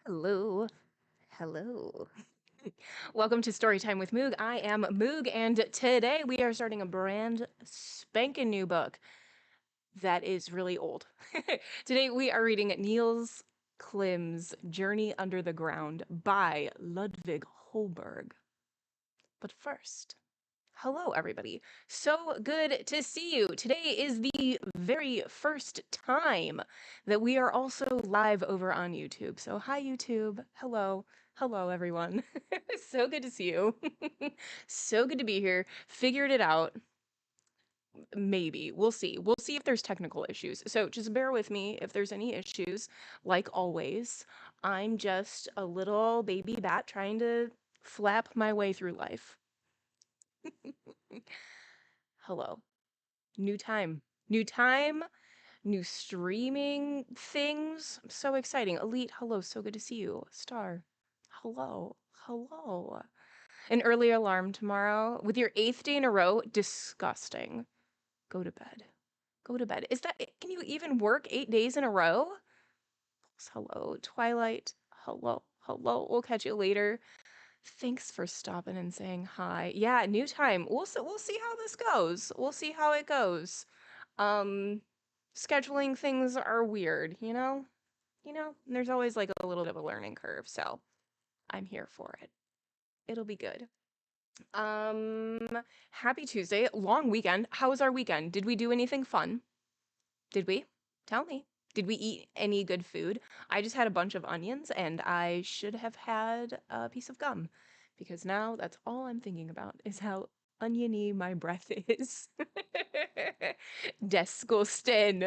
Hello. Hello. Welcome to Storytime with Moog. I am Moog, and today we are starting a brand spanking new book that is really old. Today we are reading Niels Klim's Journey Under the Ground by Ludvig Holberg. But first, hello, everybody. So good to see you. Today is the very first time that we are also live over on YouTube. So hi, YouTube. Hello. Hello, everyone. So good to see you. So good to be here. Figured it out. Maybe. We'll see. We'll see if there's technical issues. So just bear with me if there's any issues. Like always, I'm just a little baby bat trying to flap my way through life. Hello. New time. New time, new streaming things. So exciting. Elite, hello. So good to see you. Star, hello. Hello. An early alarm tomorrow with your 8th day in a row. Disgusting. Go to bed. Go to bed. Is that, can you even work 8 days in a row? Hello. Twilight, hello. Hello. We'll catch you later. Thanks for stopping and saying hi. Yeah, new time. We'll see how this goes. We'll see how it goes. Scheduling things are weird, you know? And there's always like a little bit of a learning curve, so I'm here for it. It'll be good. Happy Tuesday, long weekend. How was our weekend? Did we do anything fun? Did we? Tell me. Did we eat any good food? I just had a bunch of onions and I should have had a piece of gum because now that's all I'm thinking about is how oniony my breath is. Disgusting.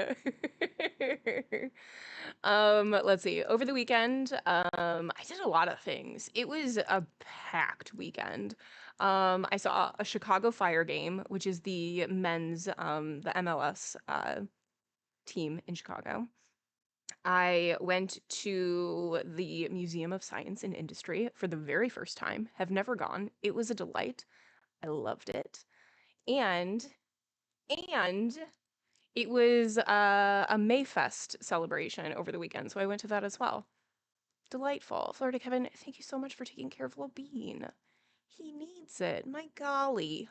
Let's see. Over the weekend, I did a lot of things. It was a packed weekend. I saw a Chicago Fire game, which is the men's, the MLS, team in Chicago. I went to the Museum of Science and Industry for the very first time. Have never gone. It was a delight. I loved it. And it was a Mayfest celebration over the weekend, so I went to that as well. Delightful. Florida Kevin, thank you so much for taking care of Lobine. He needs it. My golly.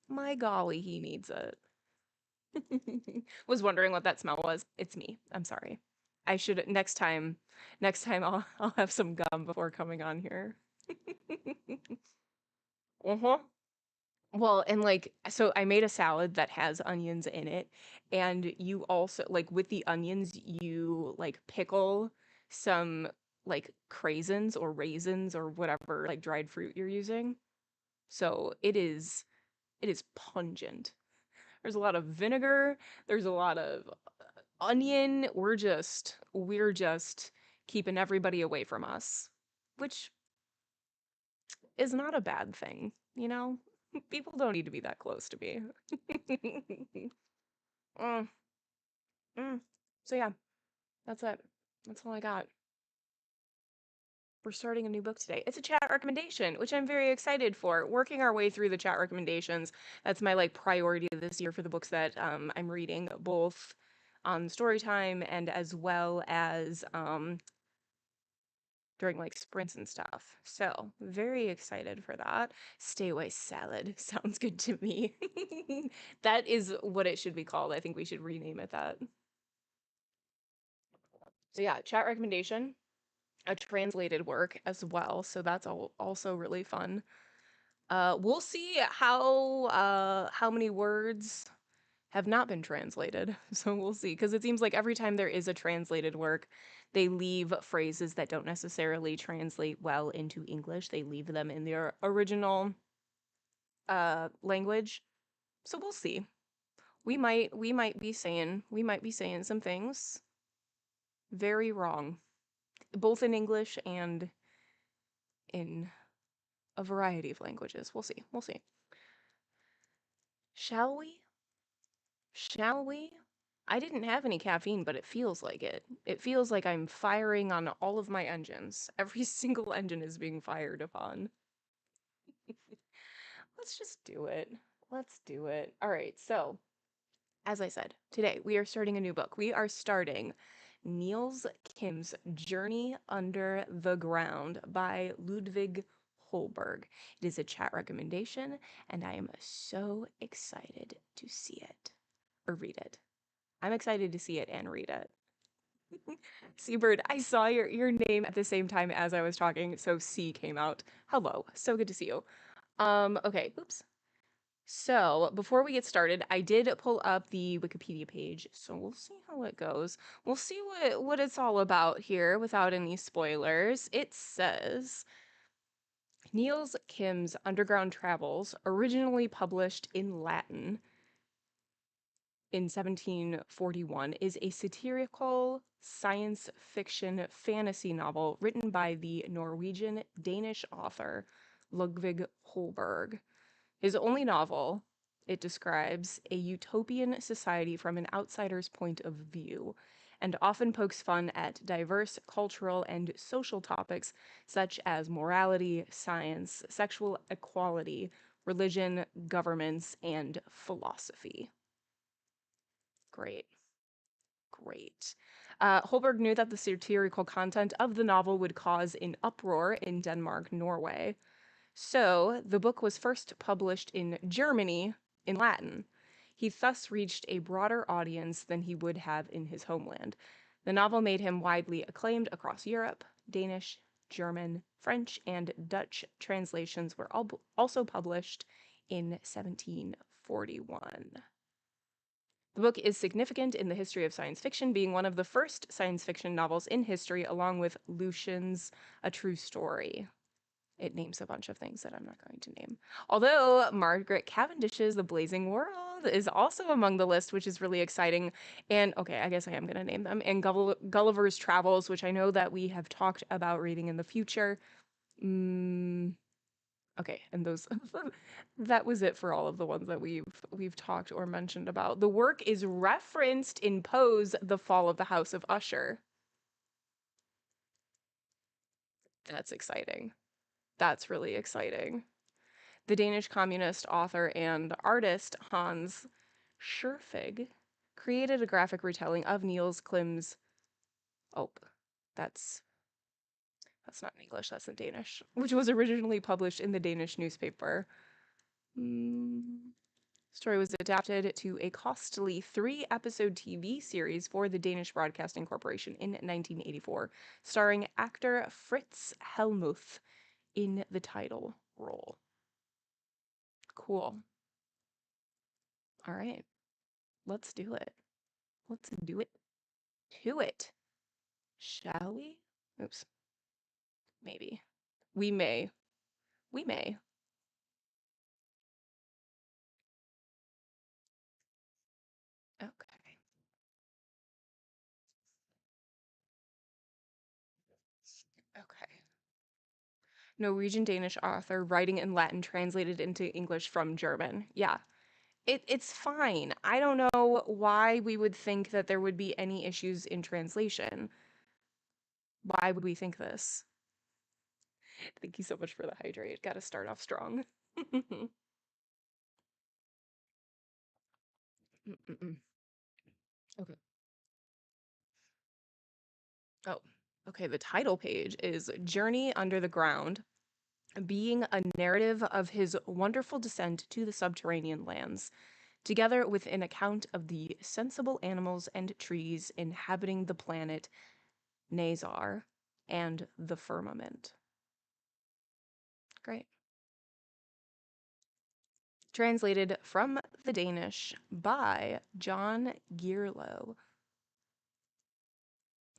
My golly, he needs it. Was wondering what that smell was. It's me. I'm sorry. I should next time I'll have some gum before coming on here. Uh-huh. Well, and like so I made a salad that has onions in it, and you also like with the onions you like pickle some like craisins or raisins or whatever like dried fruit you're using. So it is pungent. There's a lot of vinegar, there's a lot of onion. We're just keeping everybody away from us, which is not a bad thing, you know? People don't need to be that close to me. Mm, mm. So yeah, that's it. That's all I got. we're starting a new book today. It's a chat recommendation, which I'm very excited for. Working our way through the chat recommendations, that's my like priority this year for the books that I'm reading, both on Storytime and as well as during like sprints and stuff. So very excited for that. Stay away salad sounds good to me. That is what it should be called. I think we should rename it that. So yeah, chat recommendation, a translated work as well. So that's also really fun. We'll see how many words have not been translated. So we'll see, because it seems like every time there is a translated work, they leave phrases that don't necessarily translate well into English. They leave them in their original language. So we'll see. We might be saying some things very wrong, both in English and in a variety of languages. We'll see. We'll see. Shall we? Shall we? I didn't have any caffeine, but it feels like it. It feels like I'm firing on all of my engines. Every single engine is being fired upon. Let's just do it. Let's do it. All right, so as I said, today we are starting a new book. We are starting Niels Klim's Journey Under the Ground by Ludvig Holberg. It is a chat recommendation, and I am so excited to see it or read it. I'm excited to see it and read it. Seabird, I saw your name at the same time as I was talking, so C came out. Hello, so good to see you. Okay, oops. So before we get started, I did pull up the Wikipedia page, so we'll see how it goes. We'll see what it's all about here without any spoilers. It says Niels Klim's Underground Travels, originally published in Latin in 1741, is a satirical science fiction fantasy novel written by the Norwegian Danish author Ludvig Holberg. His only novel, it describes a utopian society from an outsider's point of view and often pokes fun at diverse cultural and social topics such as morality, science, sexual equality, religion, governments, and philosophy. Great. Great. Holberg knew that the satirical content of the novel would cause an uproar in Denmark, Norway. So the book was first published in Germany in Latin. He thus reached a broader audience than he would have in his homeland. The novel made him widely acclaimed across Europe. Danish, German, French, and Dutch translations were also published in 1741. The book is significant in the history of science fiction, being one of the first science fiction novels in history, along with Lucian's A True Story. It names a bunch of things that I'm not going to name. Although Margaret Cavendish's The Blazing World is also among the list, which is really exciting. And okay, I guess I am going to name them. And Gulliver's Travels, which I know that we have talked about reading in the future. Okay, and those that was it for all of the ones that we've talked or mentioned about. The work is referenced in Poe's The Fall of the House of Usher. That's exciting. That's really exciting. The Danish communist author and artist Hans Scherfig created a graphic retelling of Niels Klim's oh, that's not in English, that's in Danish, which was originally published in the Danish newspaper. Story was adapted to a costly 3-episode TV series for the Danish Broadcasting Corporation in 1984, starring actor Fritz Helmuth in the title role. Cool. All right. Let's do it. Let's do it. To it. Shall we? Oops. Maybe. We may. We may. Okay. Okay. Norwegian Danish author writing in Latin translated into English from German. Yeah. It's fine. I don't know why we would think that there would be any issues in translation. Why would we think this? Thank you so much for the hydrate. Got to start off strong. Mm-mm-mm. Okay. Oh, okay. The title page is Journey Under the Ground, being a narrative of his wonderful descent to the subterranean lands, together with an account of the sensible animals and trees inhabiting the planet Nazar and the firmament. Great. Translated from the Danish by John Gierlow.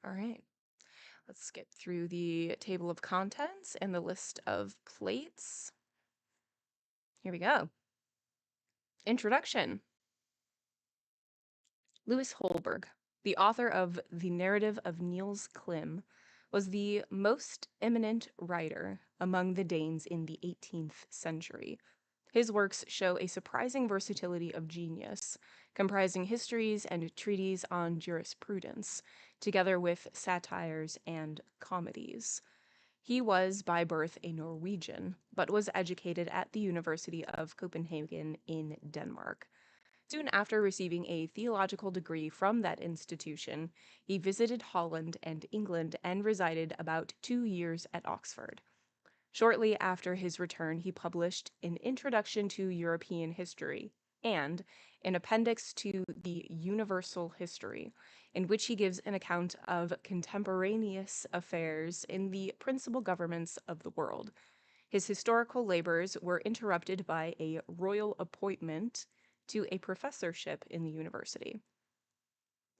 All right. Let's skip through the table of contents and the list of plates. Here we go. Introduction. Ludvig Holberg, the author of The Narrative of Niels Klim, was the most eminent writer among the Danes in the 18th century. His works show a surprising versatility of genius, comprising histories and treatises on jurisprudence, together with satires and comedies. He was by birth a Norwegian, but was educated at the University of Copenhagen in Denmark. Soon after receiving a theological degree from that institution, he visited Holland and England and resided about 2 years at Oxford. Shortly after his return, he published an Introduction to European History and an appendix to the Universal History, in which he gives an account of contemporaneous affairs in the principal governments of the world. His historical labors were interrupted by a royal appointment to a professorship in the university.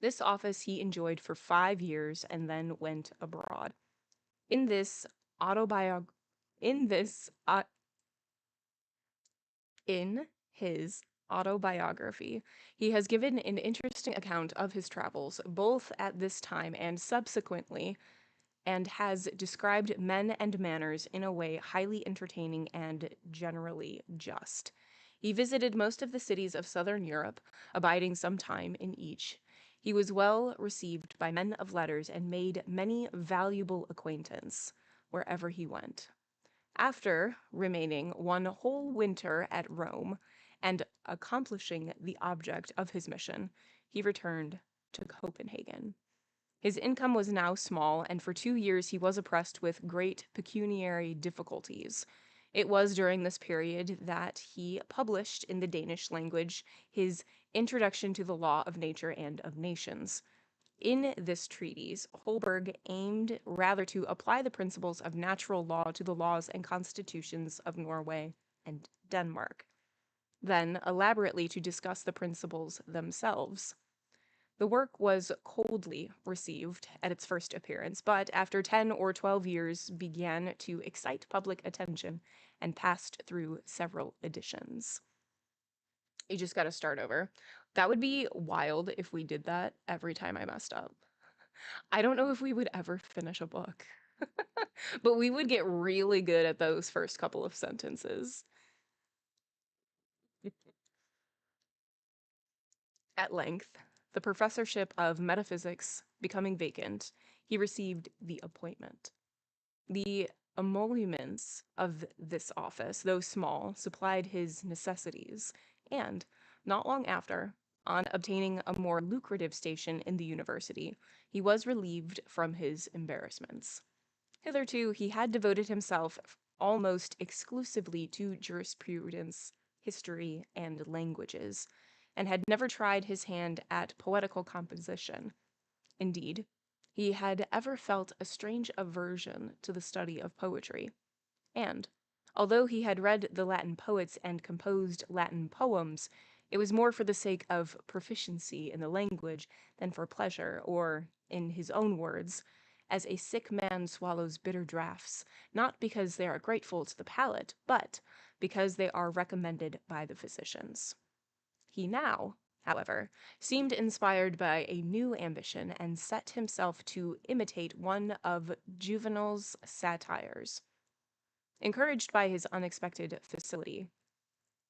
This office he enjoyed for 5 years and then went abroad. In this autobiog in this in his autobiography, he has given an interesting account of his travels, both at this time and subsequently, and has described men and manners in a way highly entertaining and generally just. He visited most of the cities of southern Europe, abiding some time in each. He was well received by men of letters and made many valuable acquaintance wherever he went. After remaining one whole winter at Rome and accomplishing the object of his mission, he returned to Copenhagen. His income was now small, and for 2 years he was oppressed with great pecuniary difficulties. It was during this period that he published in the Danish language his Introduction to the Law of Nature and of Nations. In this treatise, Holberg aimed rather to apply the principles of natural law to the laws and constitutions of Norway and Denmark, then elaborately to discuss the principles themselves. The work was coldly received at its first appearance, but after 10 or 12 years began to excite public attention and passed through several editions. You just got to start over. That would be wild if we did that every time I messed up. I don't know if we would ever finish a book, but we would get really good at those first couple of sentences. At length, the professorship of metaphysics becoming vacant, he received the appointment. The emoluments of this office, though small, supplied his necessities, and, not long after, on obtaining a more lucrative station in the university, he was relieved from his embarrassments. Hitherto, he had devoted himself almost exclusively to jurisprudence, history, and languages, and had never tried his hand at poetical composition. Indeed, he had ever felt a strange aversion to the study of poetry, and, although he had read the Latin poets and composed Latin poems, it was more for the sake of proficiency in the language than for pleasure, or, in his own words, as a sick man swallows bitter draughts, not because they are grateful to the palate, but because they are recommended by the physicians. He now, however, seemed inspired by a new ambition and set himself to imitate one of Juvenal's satires. Encouraged by his unexpected facility,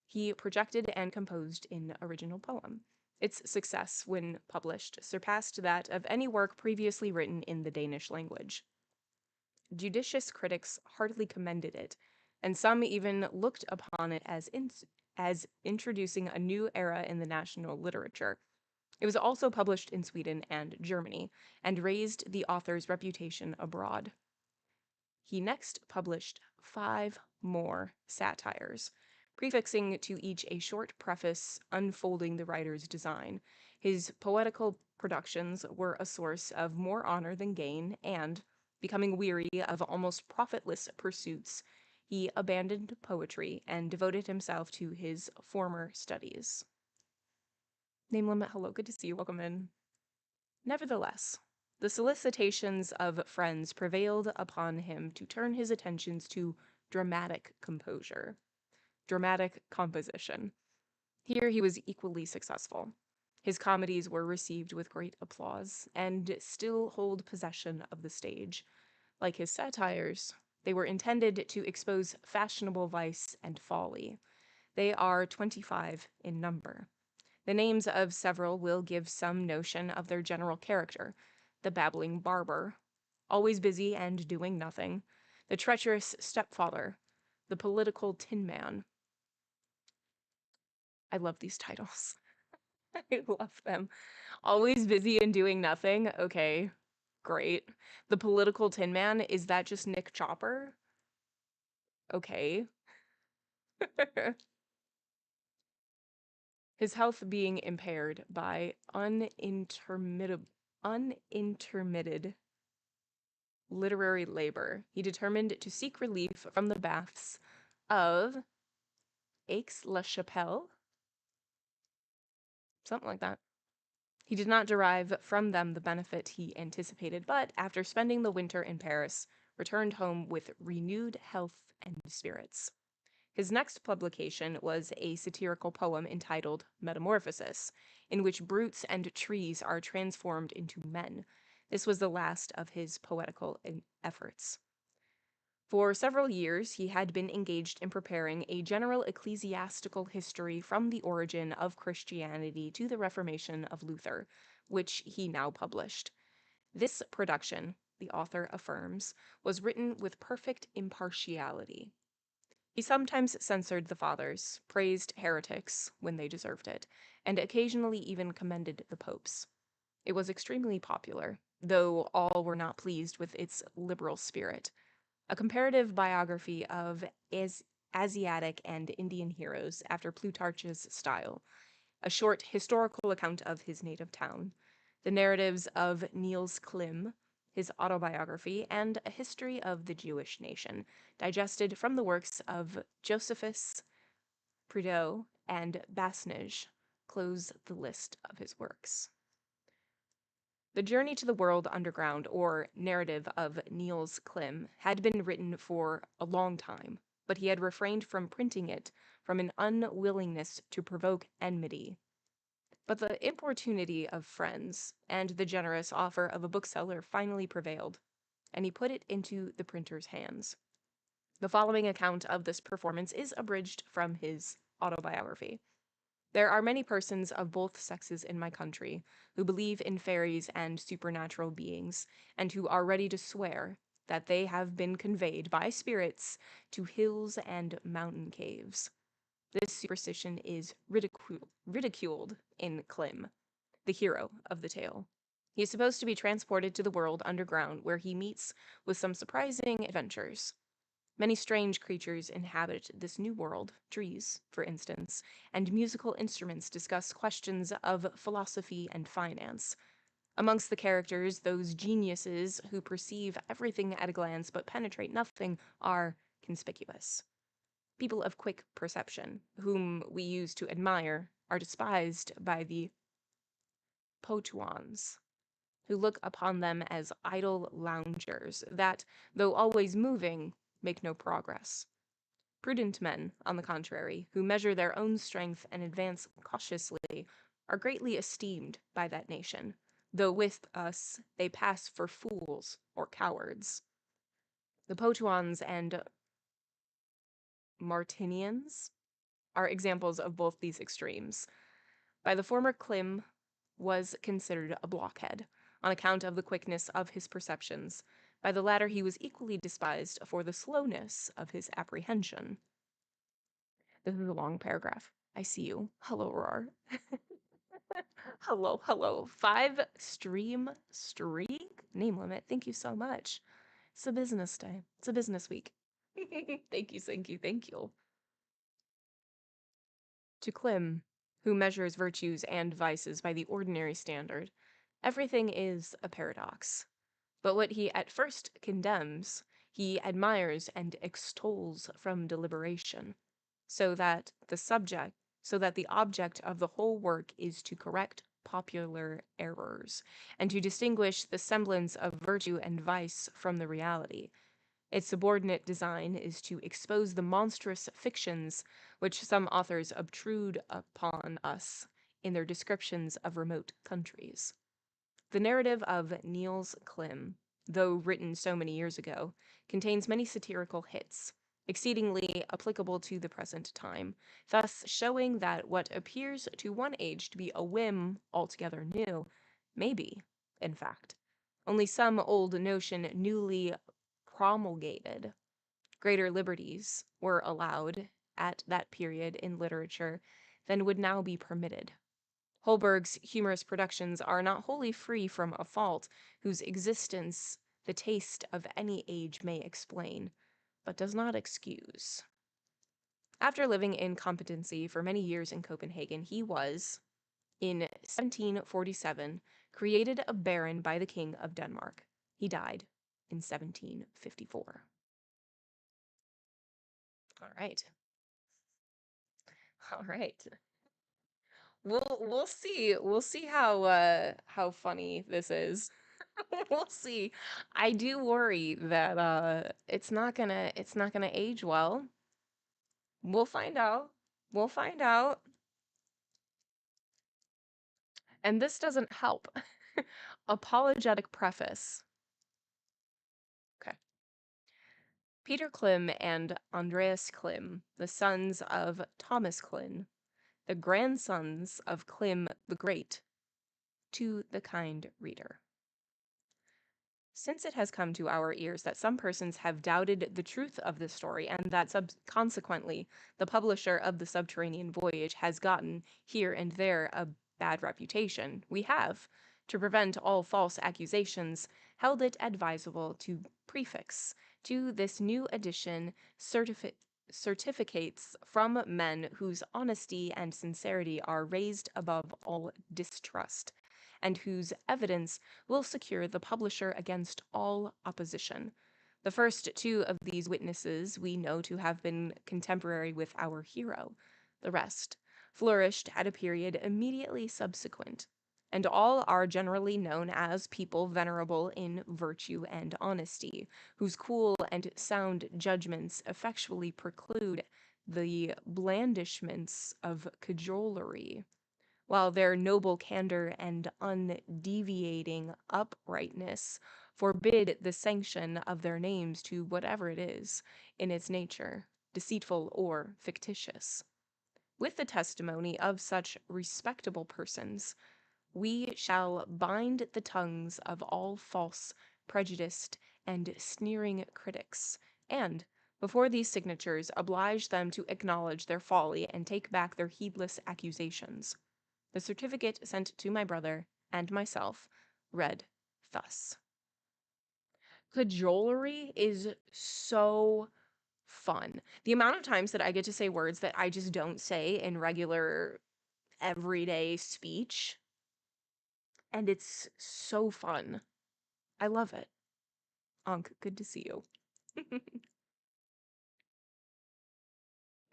he projected and composed an original poem. Its success, when published, surpassed that of any work previously written in the Danish language. Judicious critics heartily commended it, and some even looked upon it as introducing a new era in the national literature. It was also published in Sweden and Germany, and raised the author's reputation abroad. He next published 5 more satires, prefixing to each a short preface unfolding the writer's design. His poetical productions were a source of more honor than gain, and, becoming weary of almost profitless pursuits, he abandoned poetry and devoted himself to his former studies. Name limit, hello, good to see you, welcome in. Nevertheless, the solicitations of friends prevailed upon him to turn his attentions to dramatic composition. Here he was equally successful. His comedies were received with great applause, and still hold possession of the stage. Like his satires, they were intended to expose fashionable vice and folly. They are 25 in number. The names of several will give some notion of their general character. The babbling barber, always busy and doing nothing. The treacherous stepfather. The political tin man. I love these titles. I love them. Always busy and doing nothing. Okay, great. The political tin man, is that just Nick Chopper? Okay. His health being impaired by unintermitted literary labor, he determined to seek relief from the baths of Aix-la-Chapelle, something like that. He did not derive from them the benefit he anticipated, but after spending the winter in Paris, returned home with renewed health and spirits. His next publication was a satirical poem entitled Metamorphosis, in which brutes and trees are transformed into men. This was the last of his poetical efforts. For several years, he had been engaged in preparing a general ecclesiastical history from the origin of Christianity to the Reformation of Luther, which he now published. This production, the author affirms, was written with perfect impartiality. He sometimes censored the fathers, praised heretics when they deserved it, and occasionally even commended the popes. It was extremely popular, though all were not pleased with its liberal spirit. A comparative biography of Asiatic and Indian heroes after Plutarch's style, a short historical account of his native town, the narratives of Niels Klim, his autobiography, and a history of the Jewish nation, digested from the works of Josephus, Prideaux, and Basnage, close the list of his works. The Journey to the World Underground, or narrative of Niels Klim, had been written for a long time, but he had refrained from printing it from an unwillingness to provoke enmity. But the importunity of friends and the generous offer of a bookseller finally prevailed, and he put it into the printer's hands. The following account of this performance is abridged from his autobiography. There are many persons of both sexes in my country who believe in fairies and supernatural beings, and who are ready to swear that they have been conveyed by spirits to hills and mountain caves. This superstition is ridiculed in Klim, the hero of the tale. He is supposed to be transported to the world underground, where he meets with some surprising adventures. Many strange creatures inhabit this new world, trees, for instance, and musical instruments discuss questions of philosophy and finance. Amongst the characters, those geniuses who perceive everything at a glance but penetrate nothing are conspicuous. People of quick perception, whom we used to admire, are despised by the Potuans, who look upon them as idle loungers that, though always moving, make no progress. Prudent men, on the contrary, who measure their own strength and advance cautiously, are greatly esteemed by that nation, though with us they pass for fools or cowards. The Potuans and Martinians are examples of both these extremes. By the former, Klim was considered a blockhead, on account of the quickness of his perceptions. By the latter he was equally despised for the slowness of his apprehension. This is a long paragraph. I see you. Hello, Roar. Hello, hello. 5 streak? Name limit. Thank you so much. It's a business day. It's a business week. Thank you, thank you, thank you. To Klim, who measures virtues and vices by the ordinary standard, everything is a paradox. But what he at first condemns, he admires and extols from deliberation, so that the object of the whole work is to correct popular errors, and to distinguish the semblance of virtue and vice from the reality. Its subordinate design is to expose the monstrous fictions which some authors obtrude upon us in their descriptions of remote countries. The narrative of Niels Klim, though written so many years ago, contains many satirical hits, exceedingly applicable to the present time, thus showing that what appears to one age to be a whim altogether new, may be, in fact, only some old notion newly promulgated. Greater liberties were allowed at that period in literature than would now be permitted. Holberg's humorous productions are not wholly free from a fault whose existence the taste of any age may explain, but does not excuse. After living in competency for many years in Copenhagen, he was, in 1747, created a baron by the King of Denmark. He died in 1754. All right. All right. We'll see. We'll see how funny this is. We'll see. I do worry that it's not gonna age well. We'll find out. We'll find out. And this doesn't help. Apologetic preface. Okay. Peter Klim and Andreas Klim, the sons of Thomas Klim, the grandsons of Klim the Great, to the kind reader. Since it has come to our ears that some persons have doubted the truth of this story, and that consequently the publisher of the subterranean voyage has gotten, here and there, a bad reputation, we have, to prevent all false accusations, held it advisable to prefix to this new edition certificates from men whose honesty and sincerity are raised above all distrust, and whose evidence will secure the publisher against all opposition. The first two of these witnesses we know to have been contemporary with our hero. The rest flourished at a period immediately subsequent, and all are generally known as people venerable in virtue and honesty, whose cool and sound judgments effectually preclude the blandishments of cajolery, while their noble candor and undeviating uprightness forbid the sanction of their names to whatever it is, in its nature, deceitful or fictitious. With the testimony of such respectable persons, we shall bind the tongues of all false, prejudiced, and sneering critics, and, before these signatures, oblige them to acknowledge their folly and take back their heedless accusations. The certificate sent to my brother and myself read thus. Cajolery is so fun. The amount of times that I get to say words that I just don't say in regular, everyday speech, and it's so fun. I love it. Ankh, good to see you.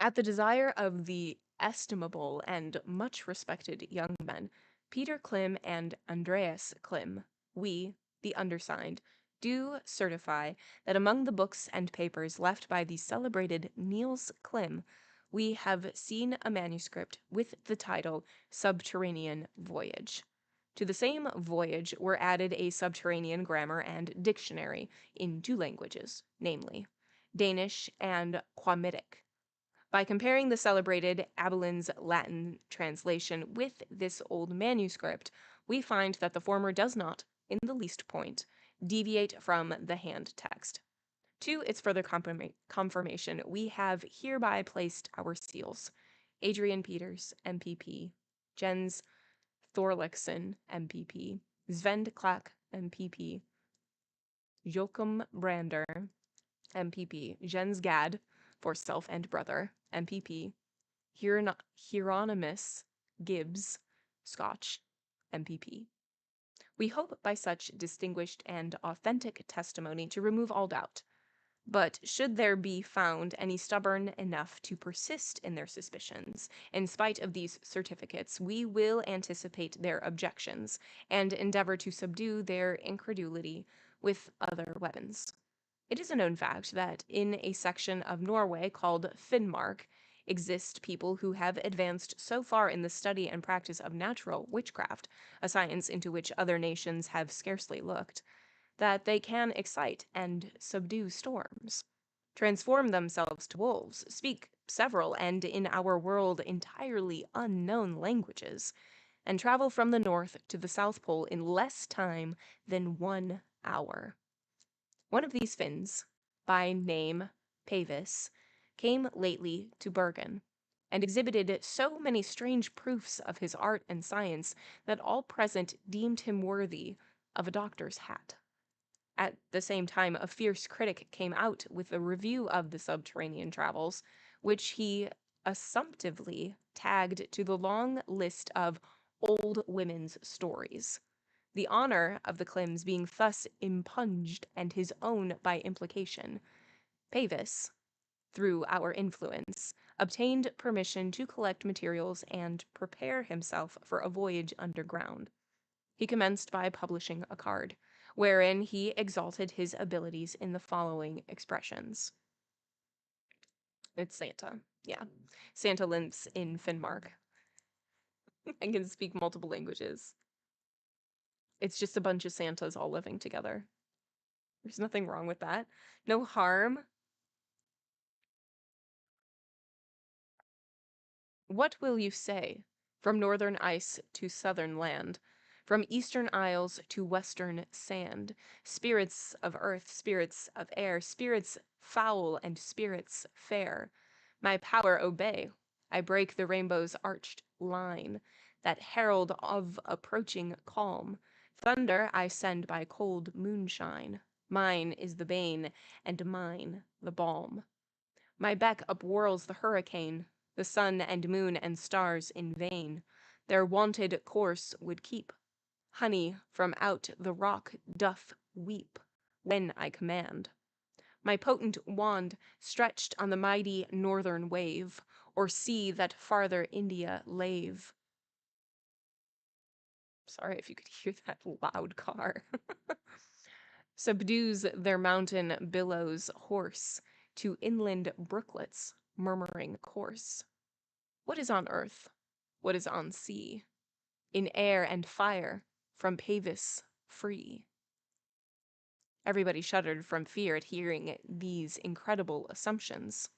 At the desire of the estimable and much respected young men, Peter Klim and Andreas Klim, we, the undersigned, do certify that among the books and papers left by the celebrated Niels Klim, we have seen a manuscript with the title Subterranean Voyage. To the same voyage were added a subterranean grammar and dictionary in 2 languages, namely, Danish and Quamitic. By comparing the celebrated Abelin's Latin translation with this old manuscript, we find that the former does not, in the least point, deviate from the hand text. To its further confirmation, we have hereby placed our seals. Adrian Peters, MPP. Jens Thorlekson, MPP. Svend Klak, MPP. Joachim Brander, MPP. Jens Gad, for self and brother, MPP. Hieronymus Gibbs, Scotch, MPP. We hope by such distinguished and authentic testimony to remove all doubt. But should there be found any stubborn enough to persist in their suspicions, in spite of these certificates, we will anticipate their objections and endeavor to subdue their incredulity with other weapons. It is a known fact that in a section of Norway called Finnmark exist people who have advanced so far in the study and practice of natural witchcraft, a science into which other nations have scarcely looked, that they can excite and subdue storms, transform themselves to wolves, speak several and in our world entirely unknown languages, and travel from the North to the South Pole in less time than 1 hour. One of these Finns, by name Pavis, came lately to Bergen, and exhibited so many strange proofs of his art and science that all present deemed him worthy of a doctor's hat. At the same time, a fierce critic came out with a review of the subterranean travels, which he assumptively tagged to the long list of old women's stories, the honor of the Klims being thus impunged and his own by implication. Pavis, through our influence, obtained permission to collect materials and prepare himself for a voyage underground. He commenced by publishing a card, wherein he exalted his abilities in the following expressions. It's Santa. Yeah. Santa lives in Finnmark and can speak multiple languages. It's just a bunch of Santas all living together. There's nothing wrong with that. No harm. What will you say? From northern ice to southern land, from eastern isles to western sand, spirits of earth, spirits of air, spirits foul and spirits fair, my power obey. I break the rainbow's arched line, that herald of approaching calm. Thunder I send by cold moonshine. Mine is the bane, and mine the balm. My beck upwhirls the hurricane, the sun and moon and stars in vain their wonted course would keep. Honey from out the rock doth weep when I command. My potent wand stretched on the mighty northern wave, or sea that farther India lave. Sorry if you could hear that loud car. Subdues their mountain billows hoarse to inland brooklets murmuring course. What is on earth? What is on sea? In air and fire, from Pavis free. Everybody shuddered from fear at hearing these incredible assumptions.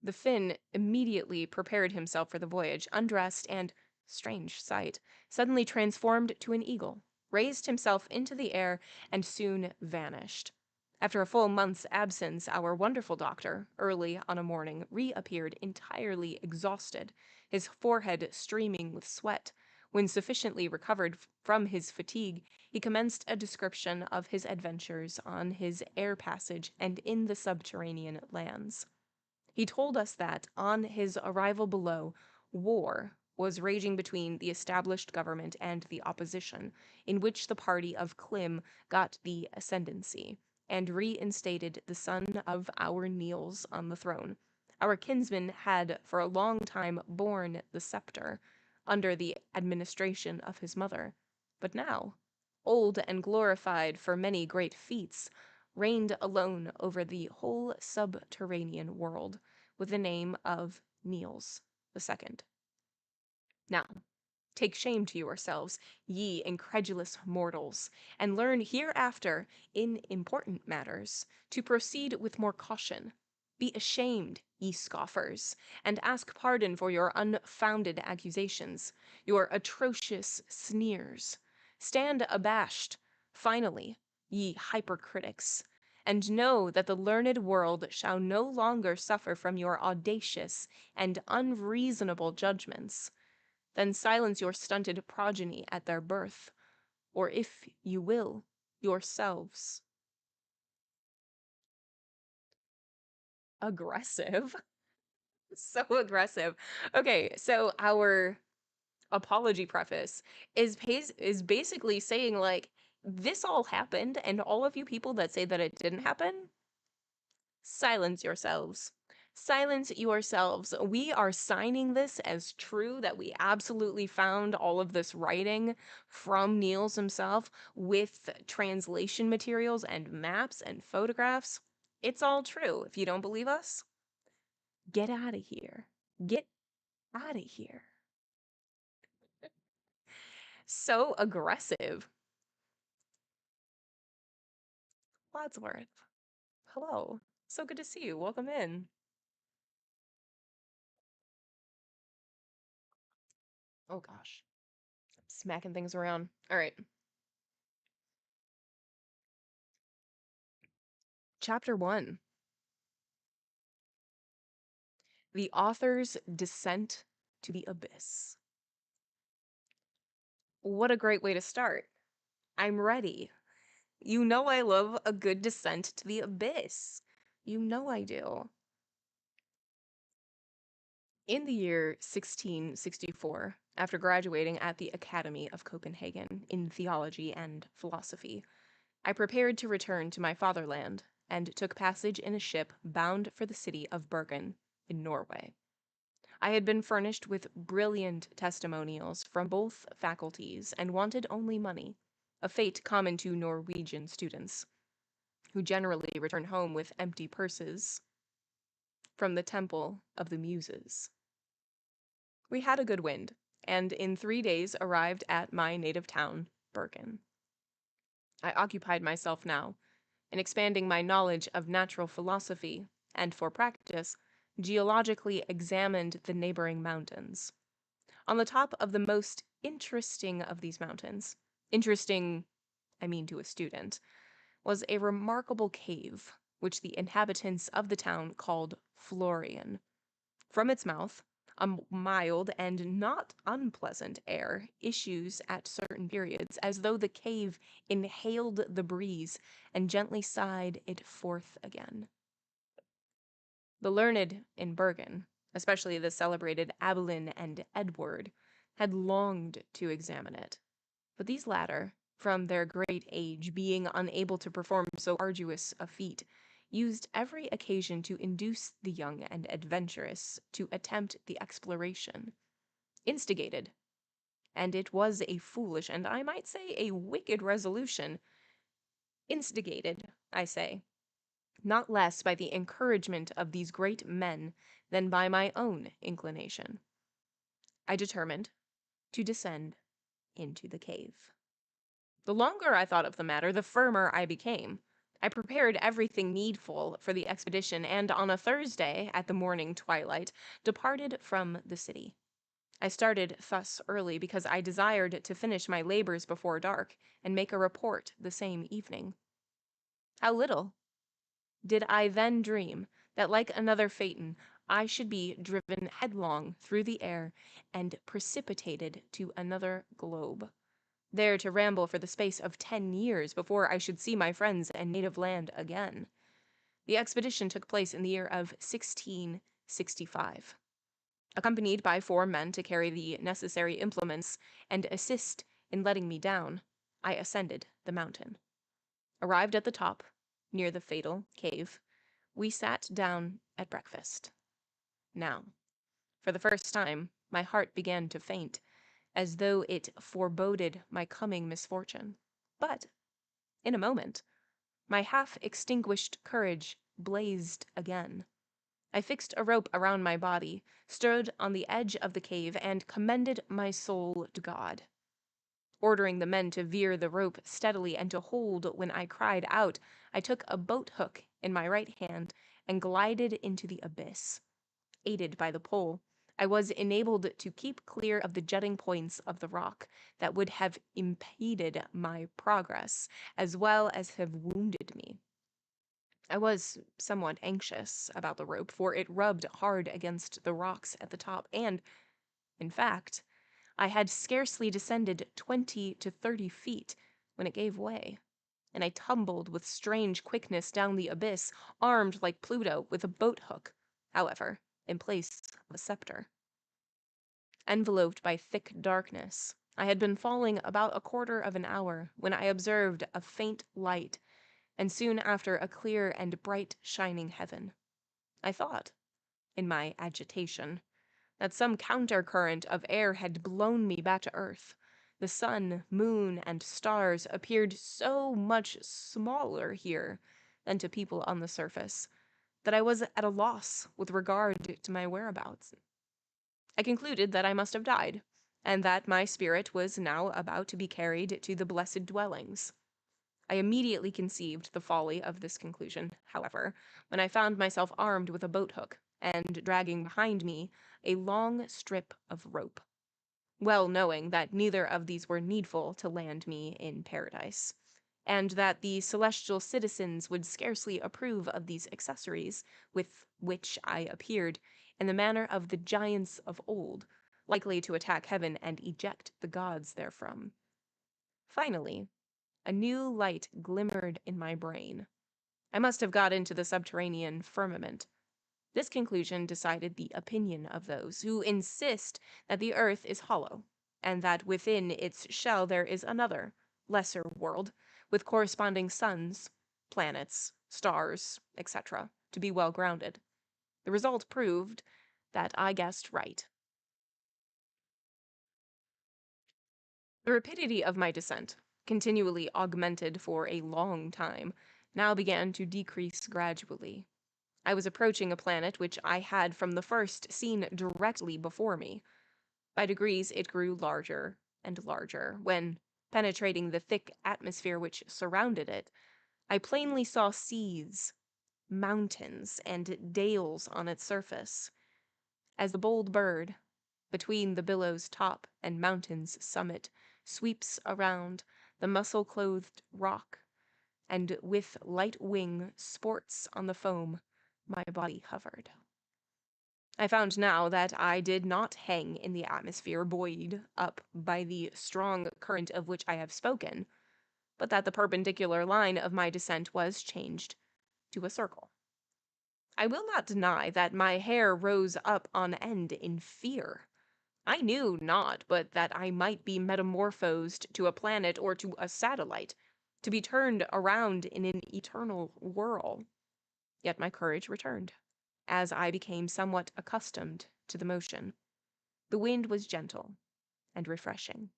The Finn immediately prepared himself for the voyage, undressed and, strange sight, suddenly transformed to an eagle, raised himself into the air, and soon vanished. After a full month's absence, our wonderful doctor, early on a morning, reappeared entirely exhausted, his forehead streaming with sweat. When sufficiently recovered from his fatigue, he commenced a description of his adventures on his air passage and in the subterranean lands. He told us that, on his arrival below, war was raging between the established government and the opposition, in which the party of Klim got the ascendancy, and reinstated the son of our Niels on the throne. Our kinsman had for a long time borne the scepter, under the administration of his mother, but now, old and glorified for many great feats, reigned alone over the whole subterranean world, with the name of Niels II. Now, take shame to yourselves, ye incredulous mortals, and learn hereafter, in important matters, to proceed with more caution. Be ashamed, ye scoffers, and ask pardon for your unfounded accusations, your atrocious sneers. Stand abashed, finally, ye hypercritics, and know that the learned world shall no longer suffer from your audacious and unreasonable judgments. Then silence your stunted progeny at their birth, or if you will, yourselves. Aggressive. So aggressive. Okay, so our apology preface is basically saying like this all happened and all of you people that say that it didn't happen, silence yourselves. Silence yourselves. We are signing this as true that we absolutely found all of this writing from Niels himself with translation materials and maps and photographs. It's all true. If you don't believe us, get out of here. Get out of here. So aggressive. Wadsworth. Hello. So good to see you. Welcome in. Oh gosh. I'm smacking things around. All right. Chapter 1. The author's descent to the abyss. What a great way to start. I'm ready. You know I love a good descent to the abyss. You know I do. In the year 1664, after graduating at the Academy of Copenhagen in theology and philosophy, I prepared to return to my fatherland and took passage in a ship bound for the city of Bergen in Norway. I had been furnished with brilliant testimonials from both faculties and wanted only money, a fate common to Norwegian students, who generally return home with empty purses from the Temple of the Muses. We had a good wind, and in 3 days arrived at my native town, Bergen. I occupied myself now in expanding my knowledge of natural philosophy, and for practice, geologically examined the neighboring mountains. On the top of the most interesting of these mountains, interesting, I mean to a student, was a remarkable cave, which the inhabitants of the town called Florian. From its mouth, a mild and not unpleasant air issues at certain periods, as though the cave inhaled the breeze and gently sighed it forth again. The learned in Bergen, especially the celebrated Abelin and Edward, had longed to examine it. But these latter, from their great age being unable to perform so arduous a feat, used every occasion to induce the young and adventurous to attempt the exploration. Instigated, and it was a foolish and I might say a wicked resolution, instigated, I say, not less by the encouragement of these great men than by my own inclination, I determined to descend into the cave. The longer I thought of the matter, the firmer I became. I prepared everything needful for the expedition, and on a Thursday, at the morning twilight, departed from the city. I started thus early because I desired to finish my labors before dark, and make a report the same evening. How little did I then dream that, like another Phaeton, I should be driven headlong through the air and precipitated to another globe, there to ramble for the space of 10 years before I should see my friends and native land again. The expedition took place in the year of 1665. Accompanied by 4 men to carry the necessary implements and assist in letting me down, I ascended the mountain. Arrived at the top, near the fatal cave, we sat down at breakfast. Now, for the first time, my heart began to faint, as though it foreboded my coming misfortune. But, in a moment, my half-extinguished courage blazed again. I fixed a rope around my body, stood on the edge of the cave, and commended my soul to God. Ordering the men to veer the rope steadily and to hold when I cried out, I took a boat hook in my right hand and glided into the abyss. Aided by the pole, I was enabled to keep clear of the jutting points of the rock that would have impeded my progress, as well as have wounded me. I was somewhat anxious about the rope, for it rubbed hard against the rocks at the top, and, in fact, I had scarcely descended 20 to 30 feet when it gave way, and I tumbled with strange quickness down the abyss, armed like Pluto with a boat hook, however, in place of a scepter. Enveloped by thick darkness, I had been falling about a quarter of an hour when I observed a faint light, and soon after a clear and bright shining heaven. I thought, in my agitation, that some counter-current of air had blown me back to earth. The sun, moon, and stars appeared so much smaller here than to people on the surface that I was at a loss with regard to my whereabouts. I concluded that I must have died, and that my spirit was now about to be carried to the blessed dwellings. I immediately conceived the folly of this conclusion, however, when I found myself armed with a boat hook, and dragging behind me a long strip of rope, well knowing that neither of these were needful to land me in paradise, and that the celestial citizens would scarcely approve of these accessories with which I appeared in the manner of the giants of old, likely to attack heaven and eject the gods therefrom. Finally, a new light glimmered in my brain. I must have got into the subterranean firmament. This conclusion decided the opinion of those who insist that the earth is hollow, and that within its shell there is another, lesser world, with corresponding suns, planets, stars, etc., to be well grounded. The result proved that I guessed right. The rapidity of my descent, continually augmented for a long time, now began to decrease gradually. I was approaching a planet which I had from the first seen directly before me. By degrees it grew larger and larger, when, penetrating the thick atmosphere which surrounded it, I plainly saw seas, mountains, and dales on its surface. As the bold bird, between the billow's top and mountain's summit, sweeps around the muscle-clothed rock, and with light wing sports on the foam, my body hovered. I found now that I did not hang in the atmosphere buoyed up by the strong current of which I have spoken, but that the perpendicular line of my descent was changed to a circle. I will not deny that my hair rose up on end in fear. I knew not but that I might be metamorphosed to a planet or to a satellite, to be turned around in an eternal whirl. Yet my courage returned, as I became somewhat accustomed to the motion. The wind was gentle and refreshing.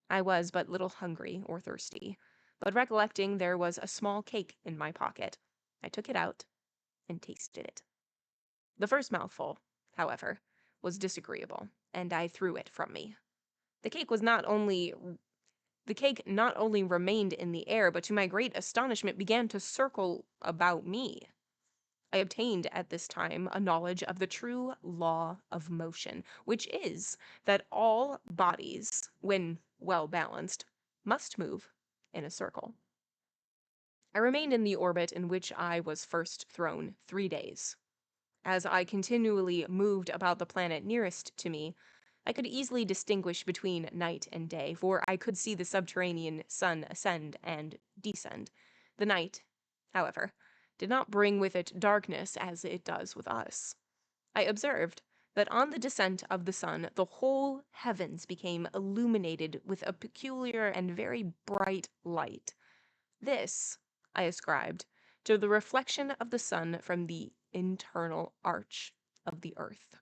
I was but little hungry or thirsty, but recollecting there was a small cake in my pocket, I took it out and tasted it. The first mouthful, however, was disagreeable, and I threw it from me. The cake not only remained in the air, but to my great astonishment began to circle about me. I obtained at this time a knowledge of the true law of motion, which is that all bodies, when well balanced, must move in a circle. I remained in the orbit in which I was first thrown 3 days. As I continually moved about the planet nearest to me, I could easily distinguish between night and day, for I could see the subterranean sun ascend and descend. The night, however, did not bring with it darkness as it does with us. I observed that on the descent of the sun the whole heavens became illuminated with a peculiar and very bright light. This I ascribed to the reflection of the sun from the internal arch of the earth.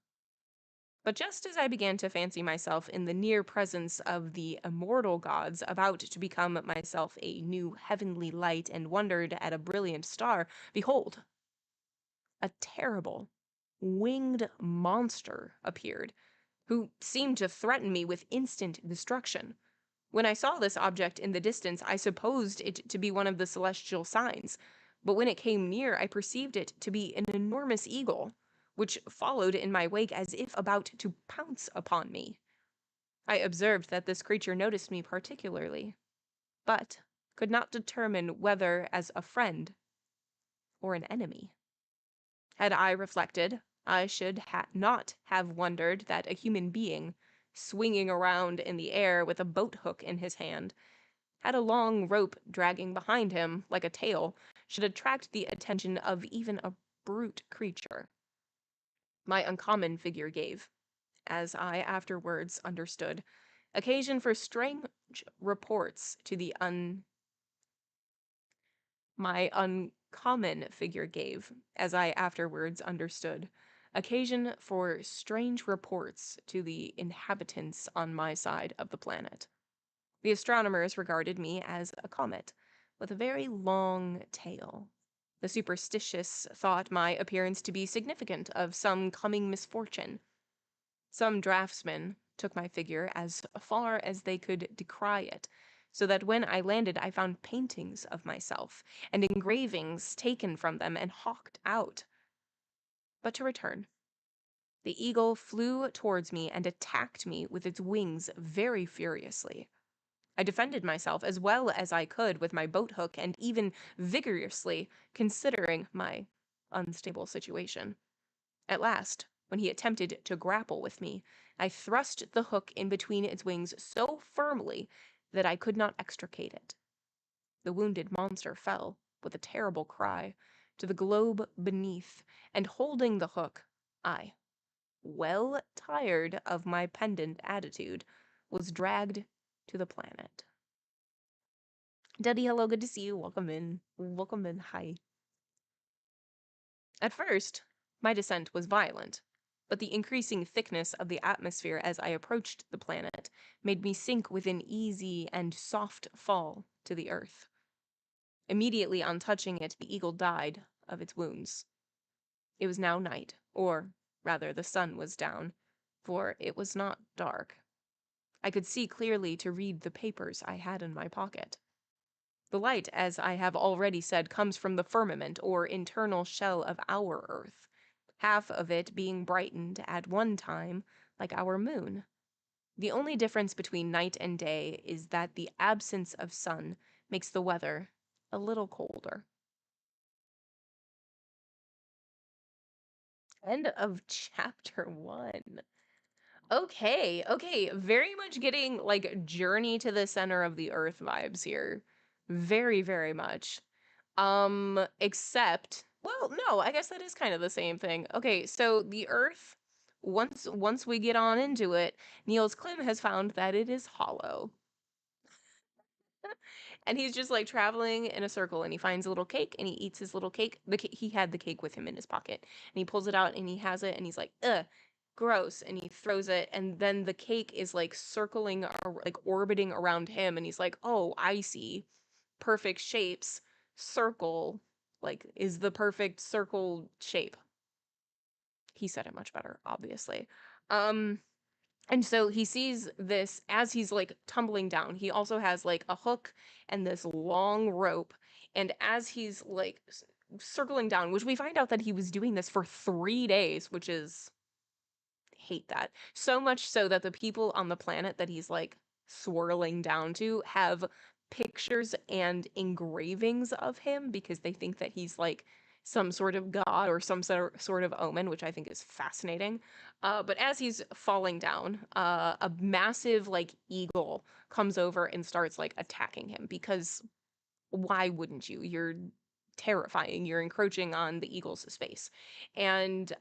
But just as I began to fancy myself in the near presence of the immortal gods, about to become myself a new heavenly light, and wondered at a brilliant star, behold, a terrible, winged monster appeared, who seemed to threaten me with instant destruction. When I saw this object in the distance, I supposed it to be one of the celestial signs, but when it came near, I perceived it to be an enormous eagle, which followed in my wake as if about to pounce upon me. I observed that this creature noticed me particularly, but could not determine whether as a friend or an enemy. Had I reflected, I should not have wondered that a human being, swinging around in the air with a boat hook in his hand, had a long rope dragging behind him like a tail, should attract the attention of even a brute creature. My uncommon figure gave, as I afterwards understood, occasion for strange reports to the my uncommon figure gave, as I afterwards understood, occasion for strange reports to the inhabitants on my side of the planet. The astronomers regarded me as a comet, with a very long tail. The superstitious thought my appearance to be significant of some coming misfortune. Some draftsmen took my figure as far as they could decry it, so that when I landed I found paintings of myself, and engravings taken from them and hawked out. But to return. The eagle flew towards me and attacked me with its wings very furiously. I defended myself as well as I could with my boat hook and even vigorously, considering my unstable situation. At last, when he attempted to grapple with me, I thrust the hook in between its wings so firmly that I could not extricate it. The wounded monster fell, with a terrible cry, to the globe beneath, and holding the hook, I, well tired of my pendant attitude, was dragged to the planet. Daddy, hello, good to see you. Welcome in. Welcome in. Hi. At first, my descent was violent, but the increasing thickness of the atmosphere as I approached the planet made me sink with an easy and soft fall to the earth. Immediately on touching it, the eagle died of its wounds. It was now night, or rather the sun was down, for it was not dark. I could see clearly to read the papers I had in my pocket. The light, as I have already said, comes from the firmament or internal shell of our earth, half of it being brightened at one time like our moon. The only difference between night and day is that the absence of sun makes the weather a little colder. End of chapter 1. Okay, very much getting like Journey to the Center of the Earth vibes here. Very, very much. Except, well, no, I guess that is kind of the same thing. Okay, so the Earth, once we get on into it, Niels Klim has found that it is hollow. And he's just like traveling in a circle and he finds a little cake and he eats his little cake. He had the cake with him in his pocket and he pulls it out and he has it and he's like, ugh, gross. And he throws it and then the cake is like circling or like orbiting around him and he's like, oh, I see. Perfect shapes. Circle, like, is the perfect circle shape. He said it much better, obviously. Um, and so he sees this as he's like tumbling down. He also has like a hook and this long rope. And as he's like circling down, which we find out that he was doing this for 3 days, which is, hate that. So much so that the people on the planet that he's like swirling down to have pictures and engravings of him because they think that he's like some sort of god or some sort of omen, which I think is fascinating. But as he's falling down, a massive like eagle comes over and starts like attacking him because why wouldn't you? You're terrifying. You're encroaching on the eagle's space. And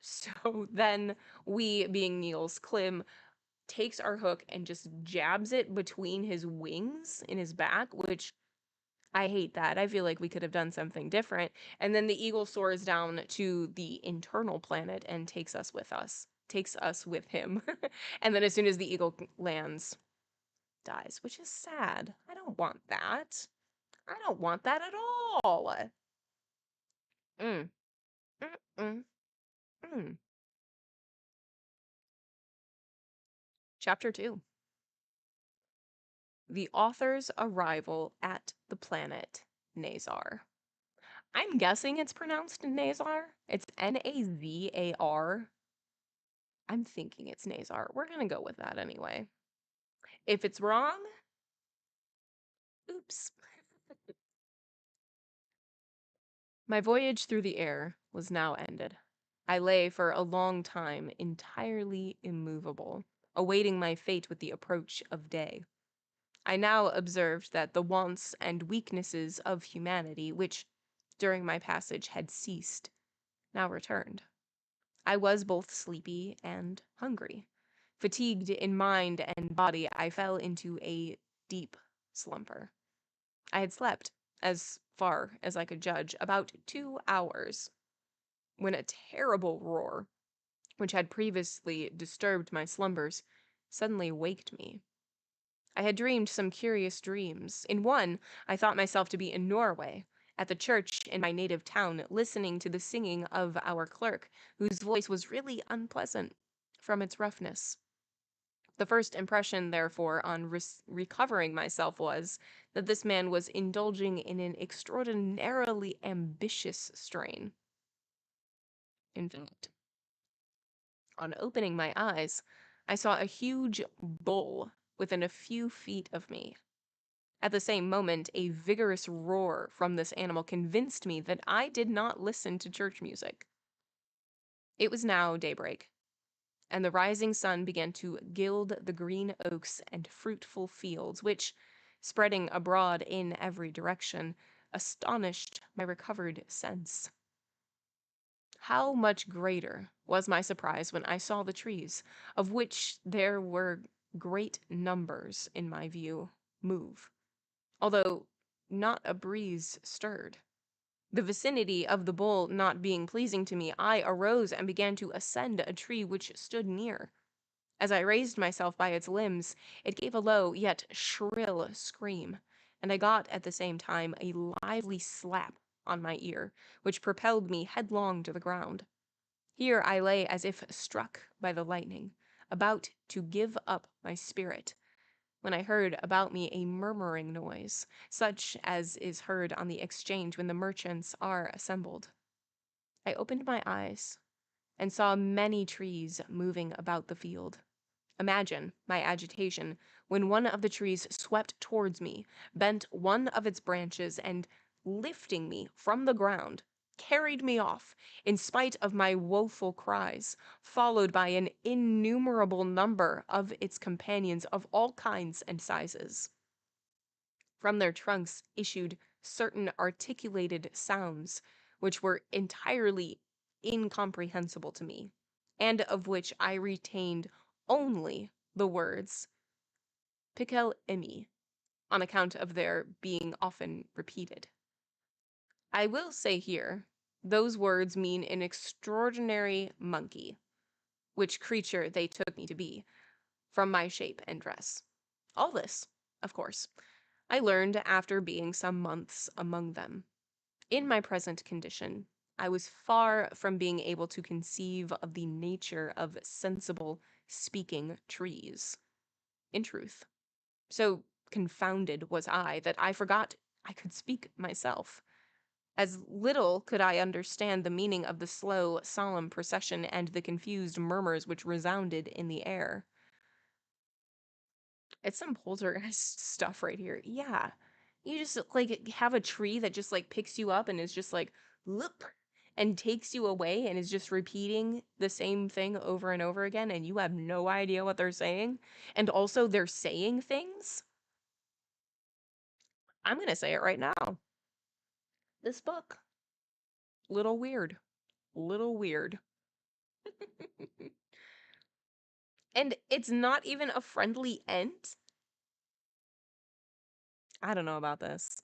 so then we, being Niels Klim, takes our hook and just jabs it between his wings in his back, which I hate that. I feel like we could have done something different. And then the eagle soars down to the internal planet and takes us with him. And then as soon as the eagle lands, dies, which is sad. I don't want that. I don't want that at all. Mm, mm, mm, mm. Chapter 2. The author's arrival at the planet Nazar. I'm guessing it's pronounced Nazar. It's Nazar. I'm thinking it's Nazar. We're gonna go with that anyway. If it's wrong, oops. My voyage through the air was now ended. I lay for a long time entirely immovable, awaiting my fate with the approach of day. I now observed that the wants and weaknesses of humanity, which during my passage had ceased, now returned. I was both sleepy and hungry. Fatigued in mind and body, I fell into a deep slumber. I had slept, as far as I could judge, about 2 hours, when a terrible roar, which had previously disturbed my slumbers, suddenly waked me. I had dreamed some curious dreams. In one, I thought myself to be in Norway, at the church in my native town, listening to the singing of our clerk, whose voice was really unpleasant from its roughness. The first impression, therefore, on recovering myself was that this man was indulging in an extraordinarily ambitious strain. In fact, on opening my eyes, I saw a huge bull within a few feet of me. At the same moment, a vigorous roar from this animal convinced me that I did not listen to church music. It was now daybreak, and the rising sun began to gild the green oaks and fruitful fields, which, spreading abroad in every direction, astonished my recovered sense. How much greater was my surprise when I saw the trees, of which there were great numbers in my view, move, although not a breeze stirred. The vicinity of the bull not being pleasing to me, I arose and began to ascend a tree which stood near. As I raised myself by its limbs, it gave a low yet shrill scream, and I got at the same time a lively slap on my ear, which propelled me headlong to the ground. Here I lay as if struck by the lightning, about to give up my spirit, when I heard about me a murmuring noise, such as is heard on the exchange when the merchants are assembled. I opened my eyes and saw many trees moving about the field. Imagine my agitation when one of the trees swept towards me, bent one of its branches, and, lifting me from the ground, carried me off, in spite of my woeful cries, followed by an innumerable number of its companions of all kinds and sizes. From their trunks issued certain articulated sounds, which were entirely incomprehensible to me, and of which I retained only the words "Pikel emi," on account of their being often repeated. I will say here, those words mean an extraordinary monkey, which creature they took me to be, from my shape and dress. All this, of course, I learned after being some months among them. In my present condition, I was far from being able to conceive of the nature of sensible, speaking trees. In truth, so confounded was I that I forgot I could speak myself. As little could I understand the meaning of the slow, solemn procession and the confused murmurs which resounded in the air. It's some poltergeist stuff right here. Yeah. You just like have a tree that just like picks you up and is just like, look, and takes you away and is just repeating the same thing over and over again, and you have no idea what they're saying. And also, they're saying things. I'm going to say it right now. This book, little weird. Little weird. And it's not even a friendly ent. I don't know about this.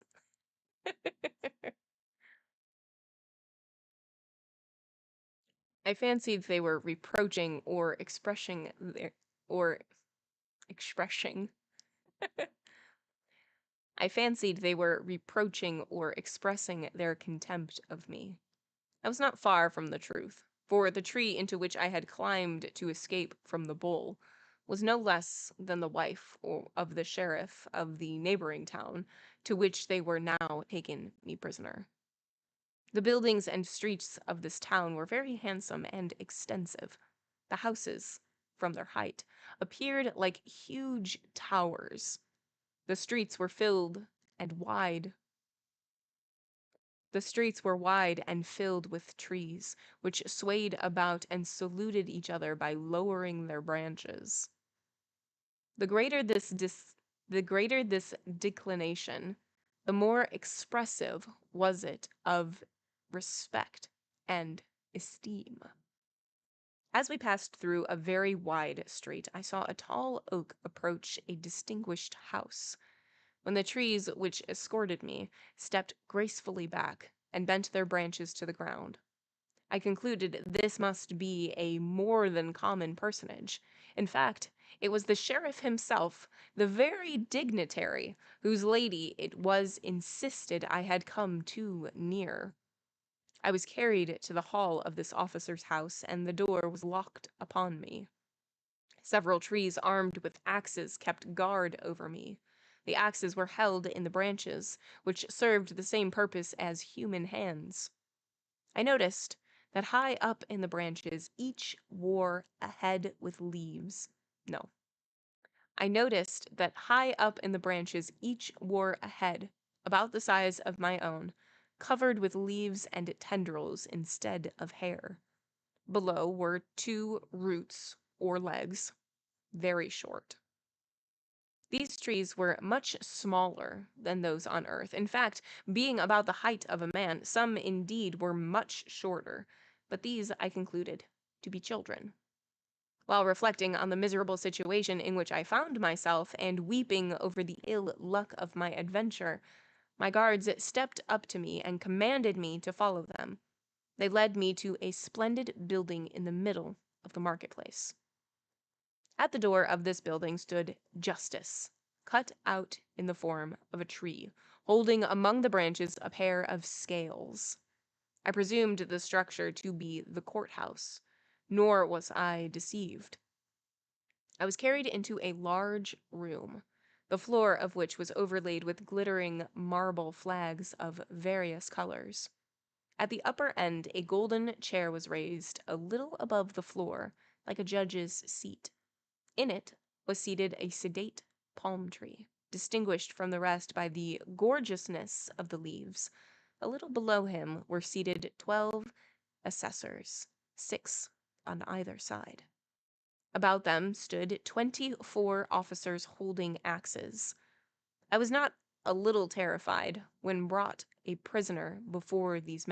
I fancied they were reproaching or expressing their or expressing. I fancied they were reproaching or expressing their contempt of me. I was not far from the truth, for the tree into which I had climbed to escape from the bull was no less than the wife of the sheriff of the neighboring town to which they were now taken me prisoner. The buildings and streets of this town were very handsome and extensive. The houses, from their height, appeared like huge towers. The streets were filled and wide. The streets were wide and filled with trees, which swayed about and saluted each other by lowering their branches. The greater this declination, the more expressive was it of respect and esteem. As we passed through a very wide street, I saw a tall oak approach a distinguished house. When the trees which escorted me stepped gracefully back and bent their branches to the ground, I concluded this must be a more than common personage. In fact, it was the sheriff himself, the very dignitary whose lady it was insisted I had come too near. I was carried to the hall of this officer's house, and the door was locked upon me. Several trees armed with axes kept guard over me. The axes were held in the branches, which served the same purpose as human hands. I noticed that high up in the branches each wore a head with leaves. No. I noticed that high up in the branches each wore a head, about the size of my own, covered with leaves and tendrils instead of hair. Below were 2 roots or legs, very short. These trees were much smaller than those on Earth. In fact, being about the height of a man, some indeed were much shorter, but these I concluded to be children. While reflecting on the miserable situation in which I found myself, and weeping over the ill luck of my adventure, my guards stepped up to me and commanded me to follow them. They led me to a splendid building in the middle of the marketplace. At the door of this building stood Justice, cut out in the form of a tree, holding among the branches a pair of scales. I presumed the structure to be the courthouse, nor was I deceived. I was carried into a large room, the floor of which was overlaid with glittering marble flags of various colors. At the upper end, a golden chair was raised a little above the floor, like a judge's seat. In it was seated a sedate palm tree, distinguished from the rest by the gorgeousness of the leaves. A little below him were seated 12 assessors, 6 on either side. About them stood 24 officers holding axes. I was not a little terrified when brought a prisoner before these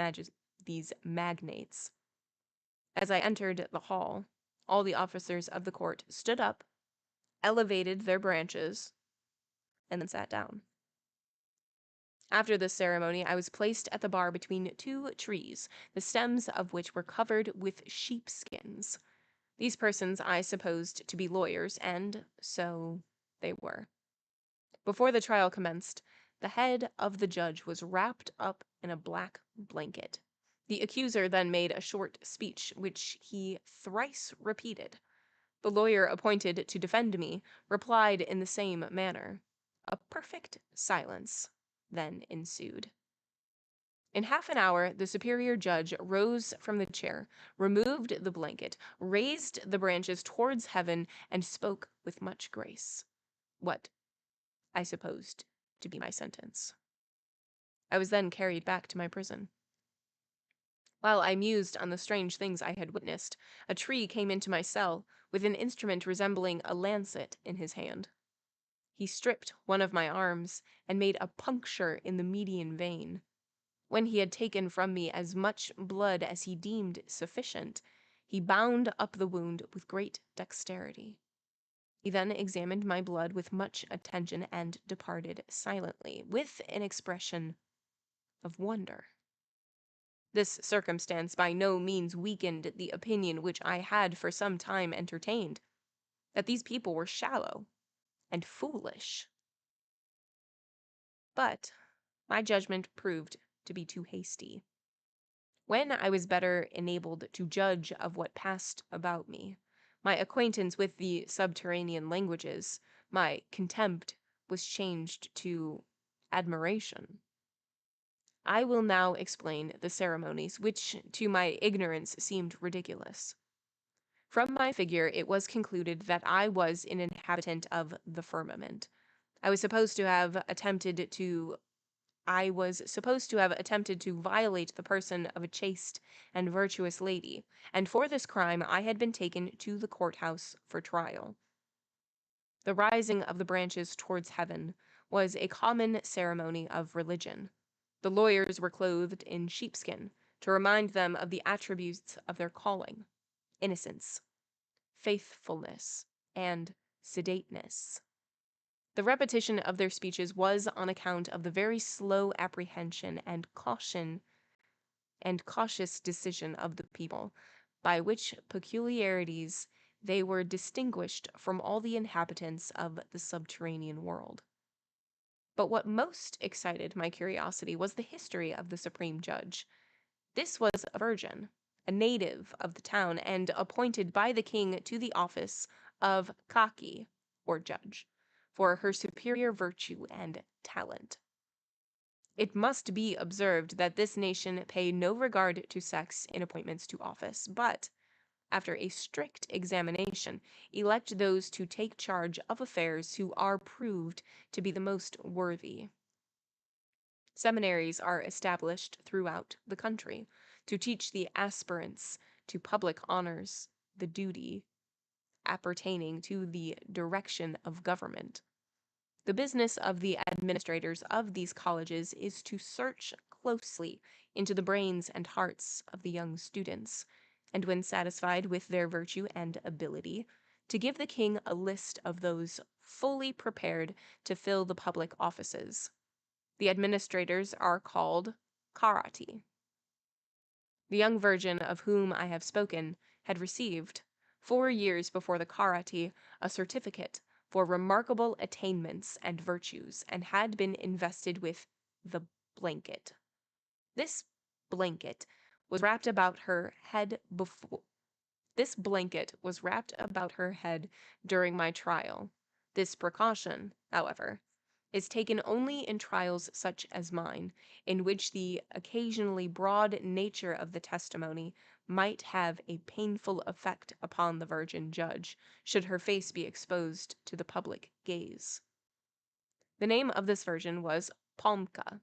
magnates. As I entered the hall, all the officers of the court stood up, elevated their branches, and then sat down. After this ceremony, I was placed at the bar between 2 trees, the stems of which were covered with sheepskins. These persons I supposed to be lawyers, and so they were. Before the trial commenced, the head of the judge was wrapped up in a black blanket. The accuser then made a short speech, which he thrice repeated. The lawyer appointed to defend me replied in the same manner. A perfect silence then ensued. In half an hour, the superior judge rose from the chair, removed the blanket, raised the branches towards heaven, and spoke with much grace. What I supposed to be my sentence. I was then carried back to my prison. While I mused on the strange things I had witnessed, a tree came into my cell, with an instrument resembling a lancet in his hand. He stripped one of my arms, and made a puncture in the median vein. When he had taken from me as much blood as he deemed sufficient, he bound up the wound with great dexterity. He then examined my blood with much attention and departed silently, with an expression of wonder. This circumstance by no means weakened the opinion which I had for some time entertained, that these people were shallow and foolish. But my judgment proved to be too hasty. When I was better enabled to judge of what passed about me, my acquaintance with the subterranean languages, my contempt was changed to admiration. I will now explain the ceremonies, which to my ignorance seemed ridiculous. From my figure, it was concluded that I was an inhabitant of the firmament. I was supposed to have attempted to violate the person of a chaste and virtuous lady, and for this crime I had been taken to the courthouse for trial. The rising of the branches towards heaven was a common ceremony of religion. The lawyers were clothed in sheepskin to remind them of the attributes of their calling: innocence, faithfulness, and sedateness. The repetition of their speeches was on account of the very slow apprehension and cautious decision of the people, by which peculiarities they were distinguished from all the inhabitants of the subterranean world. But what most excited my curiosity was the history of the supreme judge. This was a virgin, a native of the town, and appointed by the king to the office of kaki, or judge, for her superior virtue and talent. It must be observed that this nation pay no regard to sex in appointments to office, but, after a strict examination, elect those to take charge of affairs who are proved to be the most worthy. Seminaries are established throughout the country to teach the aspirants to public honors the duty appertaining to the direction of government. The business of the administrators of these colleges is to search closely into the brains and hearts of the young students, and when satisfied with their virtue and ability, to give the king a list of those fully prepared to fill the public offices. The administrators are called karati. The young virgin of whom I have spoken had received, 4 years before the karati, a certificate for remarkable attainments and virtues, and had been invested with the blanket. This blanket was wrapped about her head during my trial. This precaution, however, is taken only in trials such as mine, in which the occasionally broad nature of the testimony might have a painful effect upon the virgin judge, should her face be exposed to the public gaze. The name of this virgin was Palmka.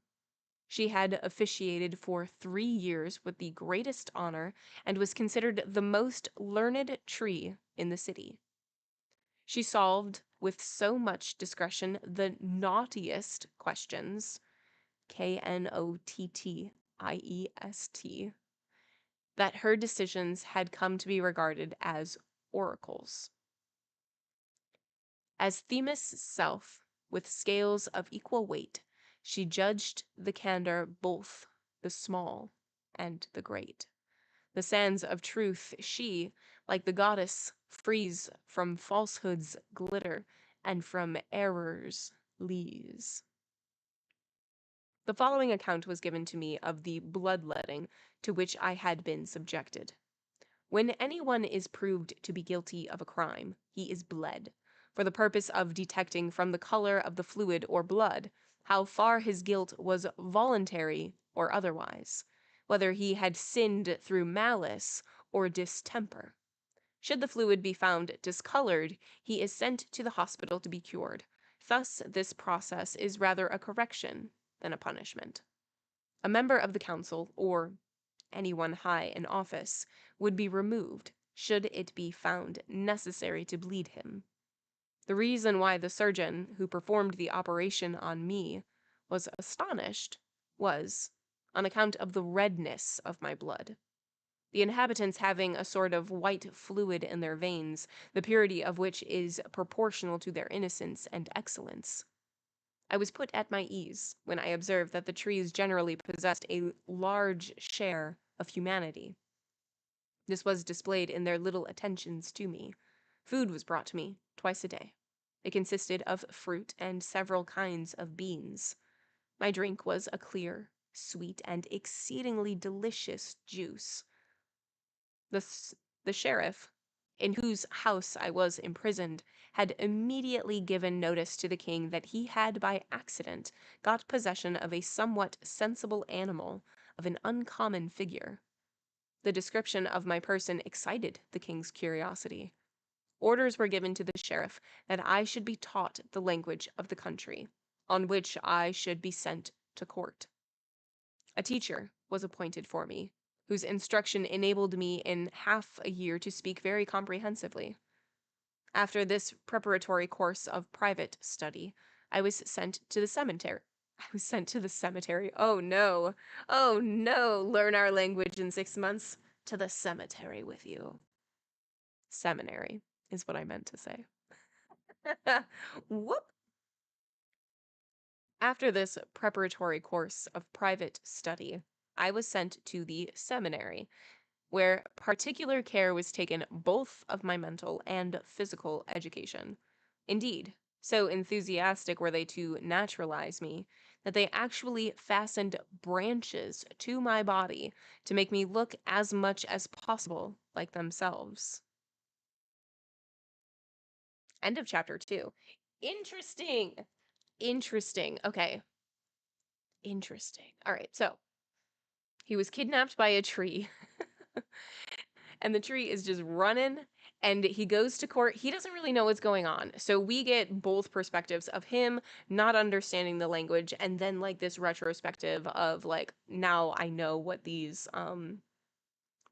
She had officiated for 3 years with the greatest honor, and was considered the most learned tree in the city. She solved with so much discretion the knottiest questions, knottiest, that her decisions had come to be regarded as oracles. As Themis' self, with scales of equal weight, she judged the candor both the small and the great. The sands of truth she, like the goddess, frees from falsehood's glitter and from error's lees. The following account was given to me of the bloodletting to which I had been subjected. When anyone is proved to be guilty of a crime, he is bled, for the purpose of detecting from the color of the fluid or blood how far his guilt was voluntary or otherwise, whether he had sinned through malice or distemper. Should the fluid be found discolored, he is sent to the hospital to be cured. Thus, this process is rather a correction than a punishment. A member of the council, or anyone high in office, would be removed, should it be found necessary to bleed him. The reason why the surgeon who performed the operation on me was astonished was on account of the redness of my blood. The inhabitants having a sort of white fluid in their veins, the purity of which is proportional to their innocence and excellence. I was put at my ease when I observed that the trees generally possessed a large share of humanity. This was displayed in their little attentions to me. Food was brought to me twice a day. It consisted of fruit and several kinds of beans. My drink was a clear, sweet, and exceedingly delicious juice. The sheriff, in whose house I was imprisoned, had immediately given notice to the king that he had by accident got possession of a somewhat sensible animal of an uncommon figure. The description of my person excited the king's curiosity. Orders were given to the sheriff that I should be taught the language of the country, on which I should be sent to court. A teacher was appointed for me, whose instruction enabled me in half a year to speak very comprehensively. After this preparatory course of private study, I was sent to the cemetery. Oh no. Oh no. Learn our language in 6 months. To the cemetery with you. Seminary is what I meant to say. Whoop. After this preparatory course of private study, I was sent to the seminary, where particular care was taken both of my mental and physical education. Indeed, so enthusiastic were they to naturalize me that they actually fastened branches to my body to make me look as much as possible like themselves. End of chapter 2. Interesting. Interesting. Okay. Interesting. All right. So he was kidnapped by a tree, and the tree is just running, and he goes to court. He doesn't really know what's going on. So we get both perspectives of him not understanding the language, and then like this retrospective of like, now I know what these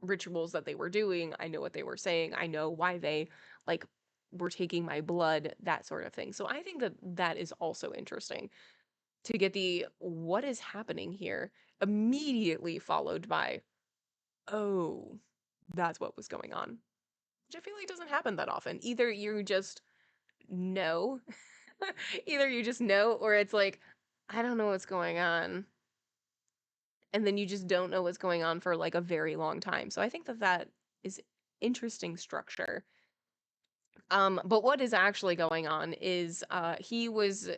rituals that they were doing. I know what they were saying. I know why they like were taking my blood, that sort of thing. So I think that that is also interesting to get the what is happening here immediately followed by, oh, that's what was going on. Which I feel like doesn't happen that often. Either you just know, either you just know, or it's like, I don't know what's going on. And then you just don't know what's going on for like a very long time. So I think that that is interesting structure. But what is actually going on is he was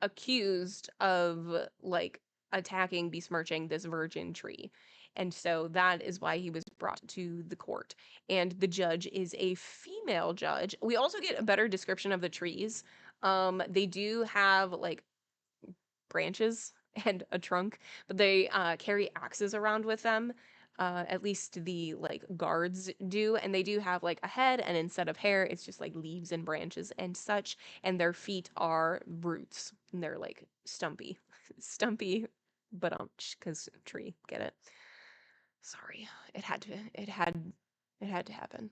accused of like attacking, besmirching this virgin tree. And so that is why he was brought to the court. And the judge is a female judge. We also get a better description of the trees. They do have like branches and a trunk, but they carry axes around with them. At least the like guards do, and they do have like a head, and instead of hair, it's just like leaves and branches and such. And their feet are roots, and they're like stumpy, stumpy, but because tree, get it? Sorry, it had to happen.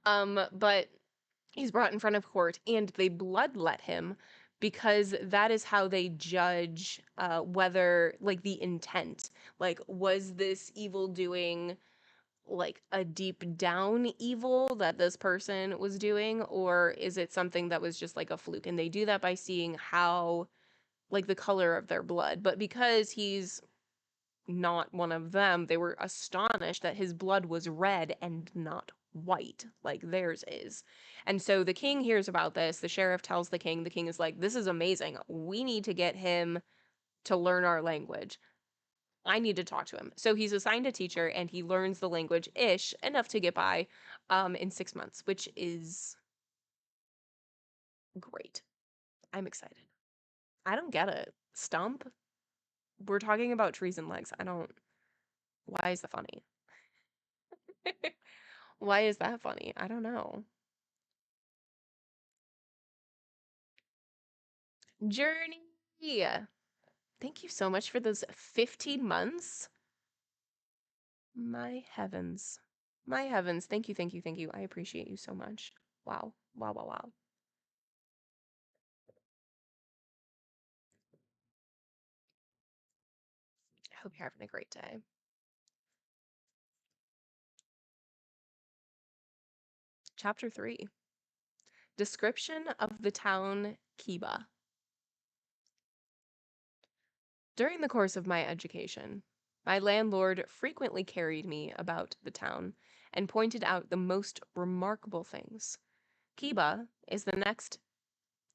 But he's brought in front of court and they bloodlet him because that is how they judge whether like the intent, like was this evil doing like a deep down evil that this person was doing, or is it something that was just like a fluke? And they do that by seeing how like the color of their blood. But because he's not one of them, they were astonished that his blood was red and not white like theirs is. And so the king hears about this. The sheriff tells the king. The king is like, this is amazing. We need to get him to learn our language. I need to talk to him. So he's assigned a teacher and he learns the language ish enough to get by in 6 months, which is great. I'm excited. I don't get it. Stump? We're talking about trees and legs. I don't. Why is that funny? Why is that funny? I don't know. Journey. Thank you so much for those 15 months. My heavens. My heavens. Thank you, thank you, thank you. I appreciate you so much. Wow. Wow, wow, wow. I hope you're having a great day. Chapter 3. Description of the town Kiba. During the course of my education, my landlord frequently carried me about the town and pointed out the most remarkable things. Kiba is the next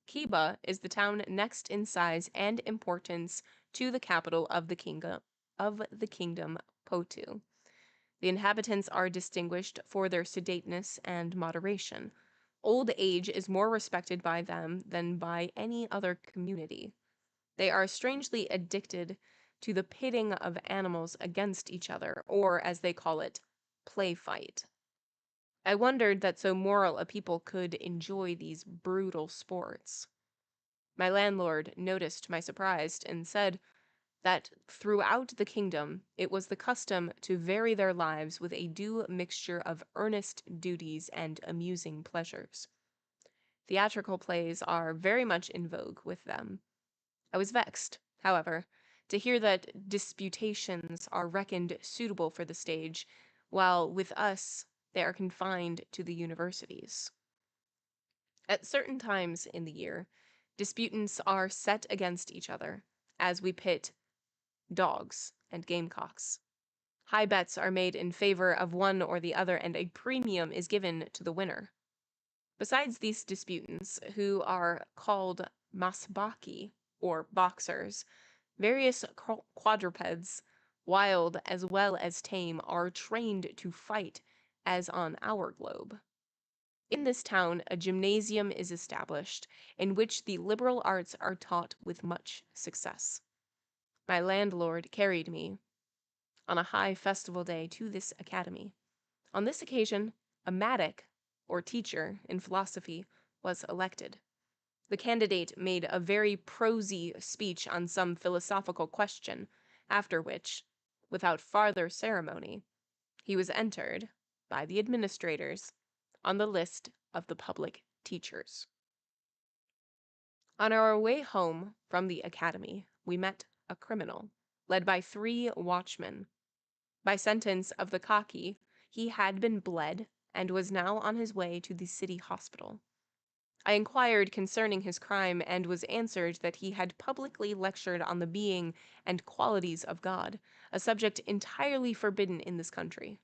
Kiba is the town next in size and importance to the capital of the kingdom, Potu. The inhabitants are distinguished for their sedateness and moderation. Old age is more respected by them than by any other community. They are strangely addicted to the pitting of animals against each other, or, as they call it, play fight. I wondered that so moral a people could enjoy these brutal sports. My landlord noticed my surprise and said that throughout the kingdom it was the custom to vary their lives with a due mixture of earnest duties and amusing pleasures. Theatrical plays are very much in vogue with them. I was vexed, however, to hear that disputations are reckoned suitable for the stage, while with us they are confined to the universities. At certain times in the year, disputants are set against each other, as we pit dogs and gamecocks. High bets are made in favor of one or the other, and a premium is given to the winner. Besides these disputants, who are called masbaki, or boxers, various quadrupeds, wild as well as tame, are trained to fight as on our globe. In this town, a gymnasium is established in which the liberal arts are taught with much success. My landlord carried me on a high festival day to this academy. On this occasion, a matic, or teacher in philosophy, was elected. The candidate made a very prosy speech on some philosophical question, after which, without farther ceremony, he was entered, by the administrators, on the list of the public teachers. On our way home from the academy, we met a criminal, led by 3 watchmen. By sentence of the Kaki, he had been bled and was now on his way to the city hospital. I inquired concerning his crime and was answered that he had publicly lectured on the being and qualities of God, a subject entirely forbidden in this country.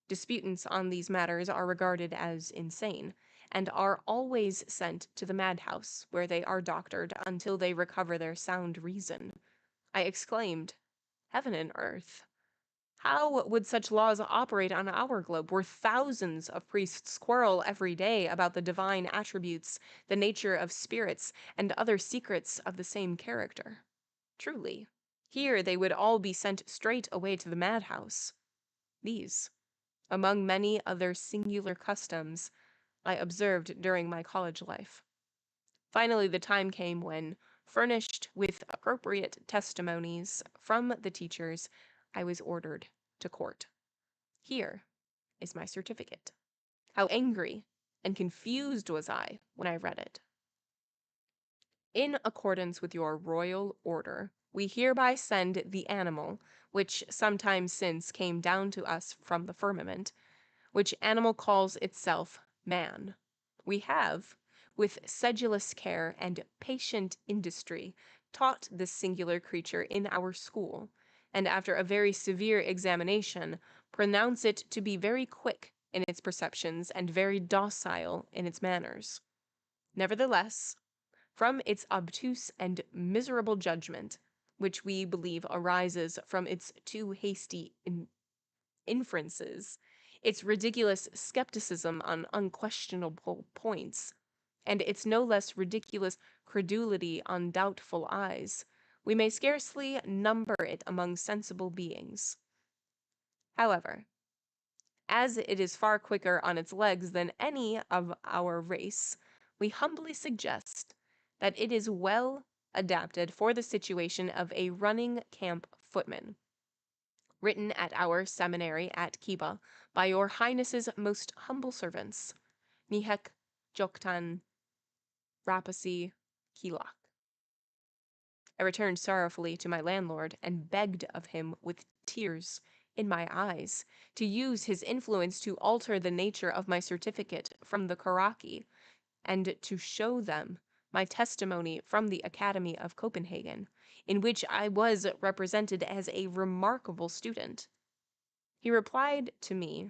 Disputants on these matters are regarded as insane, and are always sent to the madhouse, where they are doctored until they recover their sound reason. I exclaimed, "Heaven and earth! How would such laws operate on our globe, where thousands of priests quarrel every day about the divine attributes, the nature of spirits, and other secrets of the same character? Truly, here they would all be sent straight away to the madhouse." These, among many other singular customs, I observed during my college life. Finally, the time came when, furnished with appropriate testimonies from the teachers, I was ordered to court. Here is my certificate. How angry and confused was I when I read it. In accordance with your royal order, we hereby send the animal, which some time since came down to us from the firmament, which animal calls itself man. We have, with sedulous care and patient industry, taught this singular creature in our school, and after a very severe examination, pronounce it to be very quick in its perceptions and very docile in its manners. Nevertheless, from its obtuse and miserable judgment, which we believe arises from its too hasty inferences, its ridiculous skepticism on unquestionable points, and its no less ridiculous credulity on doubtful eyes, we may scarcely number it among sensible beings. However, as it is far quicker on its legs than any of our race, we humbly suggest that it is well adapted for the situation of a running camp footman. Written at our seminary at Kiba by your Highness's most humble servants, Nihek Joktan Rapasi Kilak. I returned sorrowfully to my landlord and begged of him with tears in my eyes to use his influence to alter the nature of my certificate from the Karaki, and to show them my testimony from the Academy of Copenhagen, in which I was represented as a remarkable student. He replied to me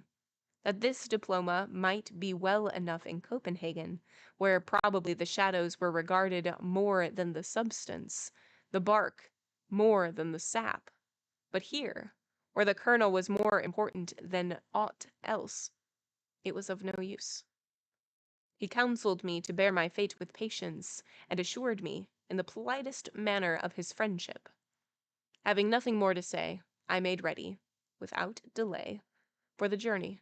that this diploma might be well enough in Copenhagen, where probably the shadows were regarded more than the substance, the bark more than the sap, but here, or the colonel was more important than aught else, it was of no use. He counseled me to bear my fate with patience, and assured me, in the politest manner, of his friendship. Having nothing more to say, I made ready, without delay, for the journey.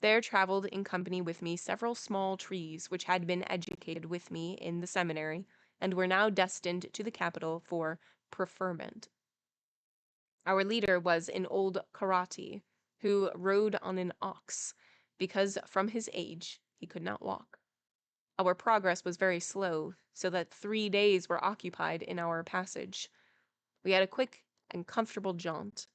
There traveled in company with me several small trees which had been educated with me in the seminary, and were now destined to the capital for preferment. Our leader was an old Karate, who rode on an ox, because from his age he could not walk. Our progress was very slow, so that 3 days were occupied in our passage. We had a quick and comfortable jaunt,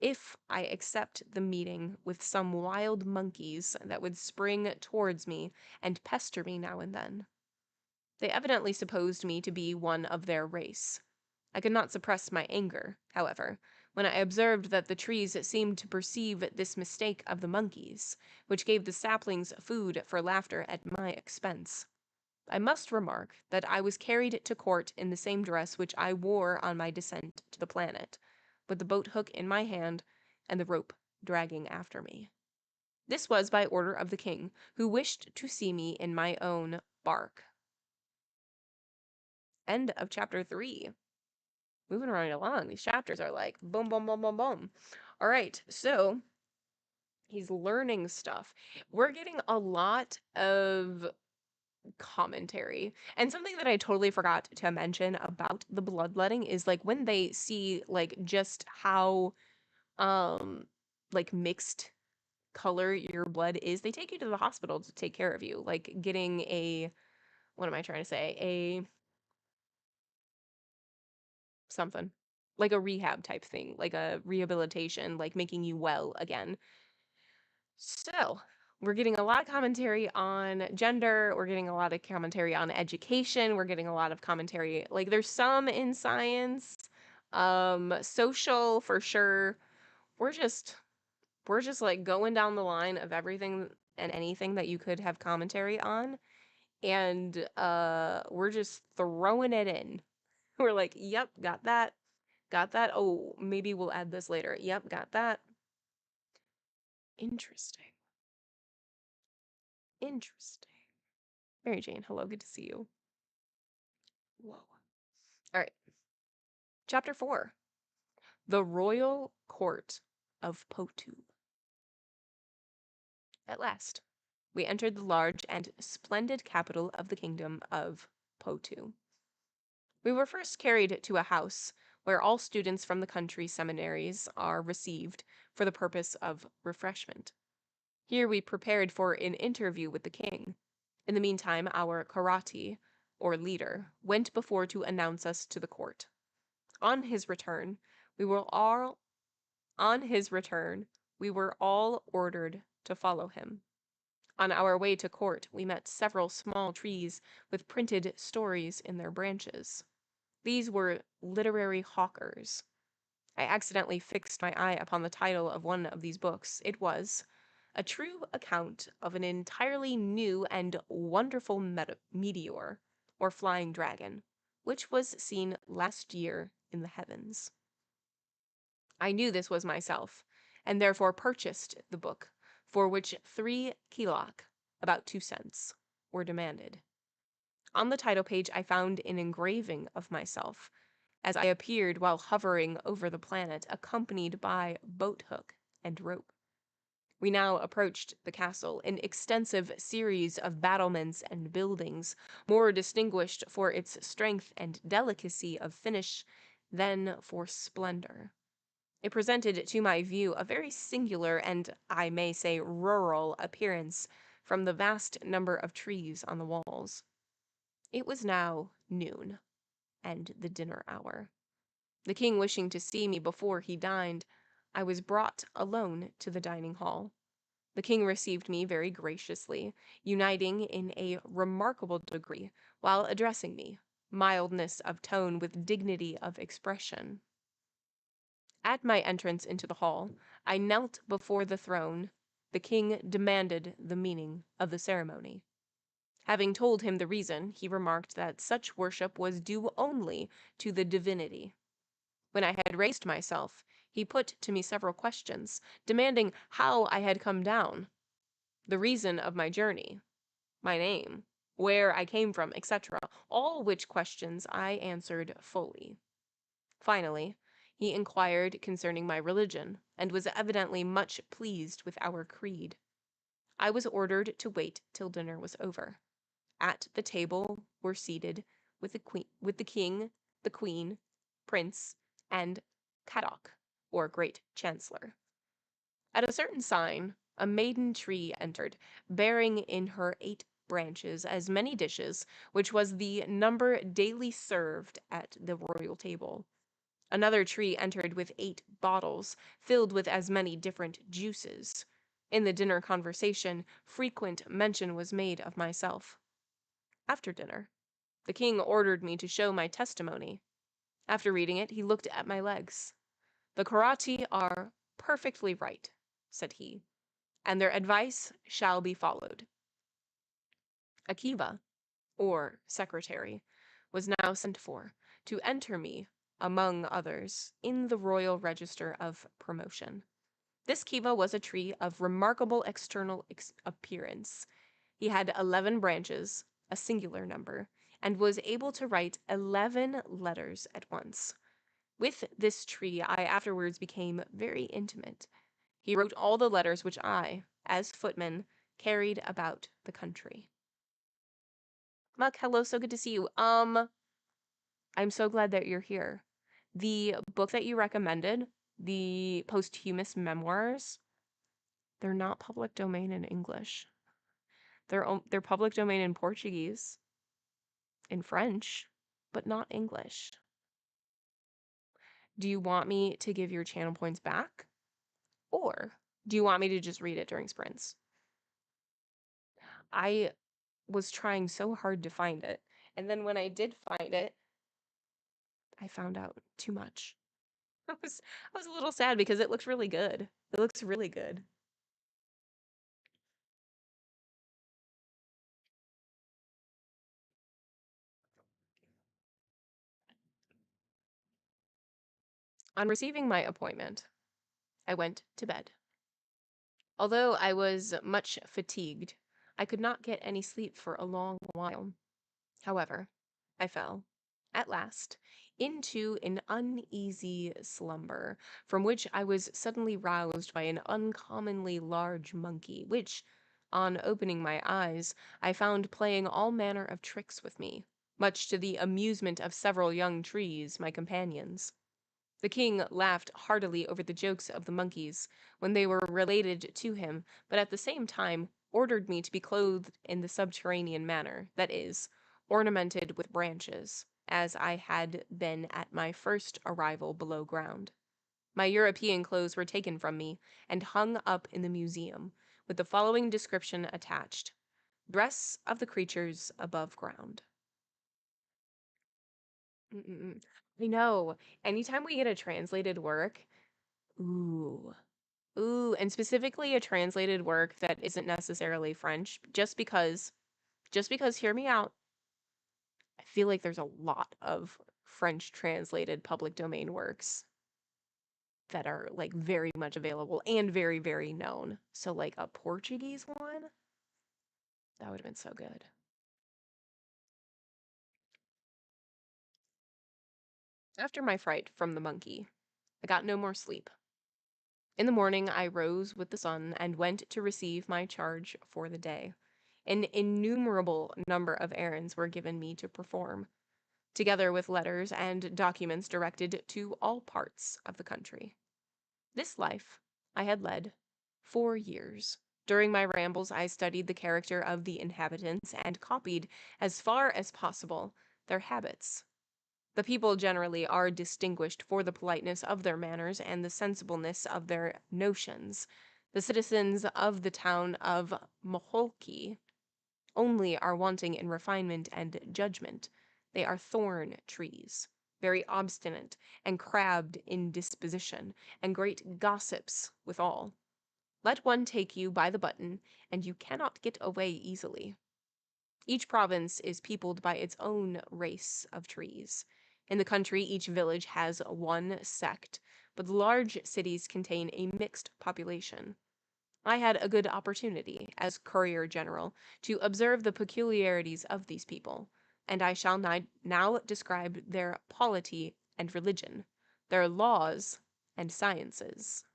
if I except the meeting with some wild monkeys that would spring towards me and pester me now and then. They evidently supposed me to be one of their race. I could not suppress my anger, however, when I observed that the trees seemed to perceive this mistake of the monkeys, which gave the saplings food for laughter at my expense. I must remark that I was carried to court in the same dress which I wore on my descent to the planet, with the boat hook in my hand and the rope dragging after me. This was by order of the king, who wished to see me in my own bark. End of chapter 3. Moving right along. These chapters are like boom, boom, boom, boom, boom. All right, so he's learning stuff. We're getting a lot of commentary. And something that I totally forgot to mention about the bloodletting is like when they see like just how like mixed color your blood is, they take you to the hospital to take care of you, like getting a, what am I trying to say, a something, like a rehab type thing, like a rehabilitation, like making you well again. So we're getting a lot of commentary on gender, we're getting a lot of commentary on education, we're getting a lot of commentary, like there's some in science, social for sure. We're just like going down the line of everything and anything that you could have commentary on, and we're just throwing it in. We're like, yep, got that. Got that. Oh, maybe we'll add this later. Yep, got that. Interesting. Interesting. Mary Jane, hello, good to see you. Whoa. All right. Chapter 4. The Royal Court of Potu. At last, we entered the large and splendid capital of the kingdom of Potu. We were first carried to a house where all students from the country seminaries are received for the purpose of refreshment. Here we prepared for an interview with the king. In the meantime, our karate, or leader, went before to announce us to the court. On his return, we were all ordered to follow him. On our way to court, we met several small trees with printed stories in their branches. These were literary hawkers. I accidentally fixed my eye upon the title of one of these books. It was A True Account of an Entirely New and Wonderful Meteor, or Flying Dragon, which was seen last year in the heavens. I knew this was myself, and therefore purchased the book, for which 3 kilok, about 2 cents, were demanded. On the title page I found an engraving of myself, as I appeared while hovering over the planet, accompanied by boat hook and rope. We now approached the castle, an extensive series of battlements and buildings, more distinguished for its strength and delicacy of finish than for splendor. It presented to my view a very singular and, I may say, rural appearance from the vast number of trees on the walls. It was now noon, and the dinner hour. The king wishing to see me before he dined, I was brought alone to the dining hall. The king received me very graciously, uniting in a remarkable degree, while addressing me, mildness of tone with dignity of expression. At my entrance into the hall, I knelt before the throne. The king demanded the meaning of the ceremony. Having told him the reason, he remarked that such worship was due only to the divinity. When I had raised myself, He put to me several questions, demanding how I had come down, the reason of my journey, my name, where I came from, etc., all which questions I answered fully. Finally, he inquired concerning my religion, and was evidently much pleased with our creed. I was ordered to wait till dinner was over. At the table were seated with the king, the queen, prince, and Kadok, or great chancellor. At a certain sign, a maiden tree entered, bearing in her 8 branches as many dishes, which was the number daily served at the royal table. Another tree entered with 8 bottles, filled with as many different juices. In the dinner conversation, frequent mention was made of myself. After dinner, the king ordered me to show my testimony. After reading it, he looked at my legs. "The karate are perfectly right," said he, "and their advice shall be followed." A kiva, or secretary, was now sent for to enter me, among others, in the royal register of promotion. This kiva was a tree of remarkable external appearance. He had 11 branches, a singular number, and was able to write 11 letters at once. With this tree I afterwards became very intimate. He wrote all the letters which I, as footman, carried about the country. Muck, hello, so good to see you. I'm so glad that you're here. The book that you recommended, the posthumous memoirs, they're not public domain in English. They're public domain in Portuguese, in French, but not English. Do you want me to give your channel points back? Or do you want me to just read it during sprints? I was trying so hard to find it, and then when I did find it, I found out too much. I was a little sad because it looks really good. It looks really good. On receiving my appointment, I went to bed. Although I was much fatigued, I could not get any sleep for a long while. However, I fell, at last, into an uneasy slumber, from which I was suddenly roused by an uncommonly large monkey, which, on opening my eyes, I found playing all manner of tricks with me, much to the amusement of several young trees, my companions. The king laughed heartily over the jokes of the monkeys when they were related to him, but at the same time ordered me to be clothed in the subterranean manner, that is, ornamented with branches, as I had been at my first arrival below ground. My European clothes were taken from me and hung up in the museum, with the following description attached: "Dress of the creatures above ground." Mm-mm. I know. Anytime we get a translated work, ooh, ooh, and specifically a translated work that isn't necessarily French, just because, hear me out, I feel like there's a lot of French translated public domain works that are like very much available and very, very known. So like a Portuguese one, that would have been so good. After my fright from the monkey, I got no more sleep. In the morning, I rose with the sun and went to receive my charge for the day. An innumerable number of errands were given me to perform, together with letters and documents directed to all parts of the country. This life I had led 4 years. During my rambles, I studied the character of the inhabitants and copied, as far as possible, their habits. The people generally are distinguished for the politeness of their manners and the sensibleness of their notions. The citizens of the town of Moholki only are wanting in refinement and judgment. They are thorn trees, very obstinate and crabbed in disposition, and great gossips withal. Let one take you by the button, and you cannot get away easily. Each province is peopled by its own race of trees. In the country, each village has one sect, but large cities contain a mixed population. I had a good opportunity, as courier general, to observe the peculiarities of these people, and I shall now describe their polity and religion, their laws and sciences.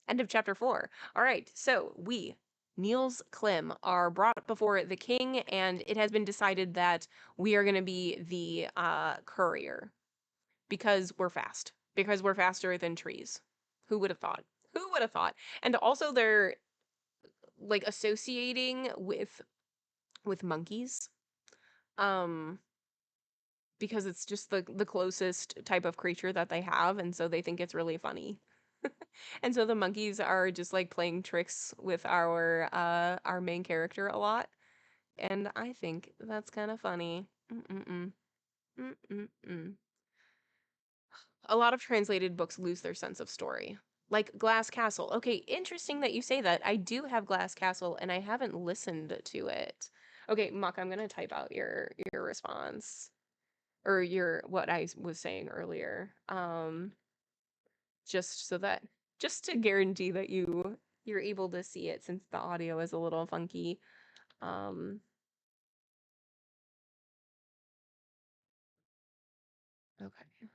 End of chapter 4. All right, so we, Niels Klim, are brought before the king, and it has been decided that we are going to be the courier because we're fast, because we're faster than trees. Who would have thought? Who would have thought? And also, they're like associating with monkeys, um, because it's just the closest type of creature that they have, and so they think it's really funny. And so the monkeys are just like playing tricks with our main character a lot, and I think that's kind of funny. Mm-mm-mm. Mm-mm-mm. A lot of translated books lose their sense of story. Like Glass Castle. Okay, interesting that you say that. I do have Glass Castle and I haven't listened to it. Okay, Muck, I'm gonna type out your response. Or your what I was saying earlier. Just so that just to guarantee that you're able to see it since the audio is a little funky. Um okay.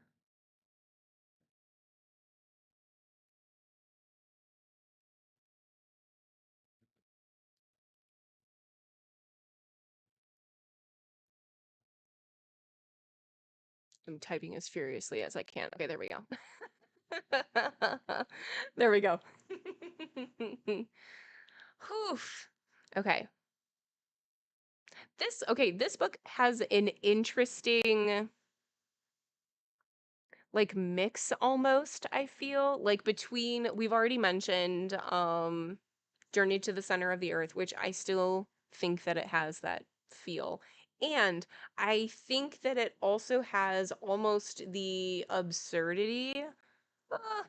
I'm typing as furiously as I can. Okay, there we go. There we go. Oof. Okay. This book has an interesting like mix almost, I feel, like between we've already mentioned Journey to the Center of the Earth, which I still think that it has that feel. And I think that it also has almost the absurdity. Uh,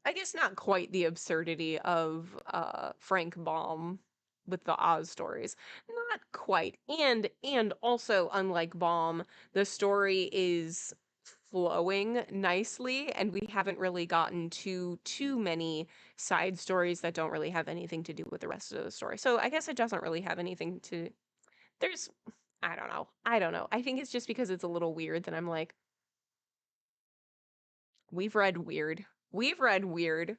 I guess not quite the absurdity of Frank Baum with the Oz stories. Not quite. And also unlike Baum, the story is flowing nicely and we haven't really gotten to too many side stories that don't really have anything to do with the rest of the story. So I guess it doesn't really have anything to there's I don't know. I don't know. I think it's just because it's a little weird that I'm like, we've read weird. We've read weird.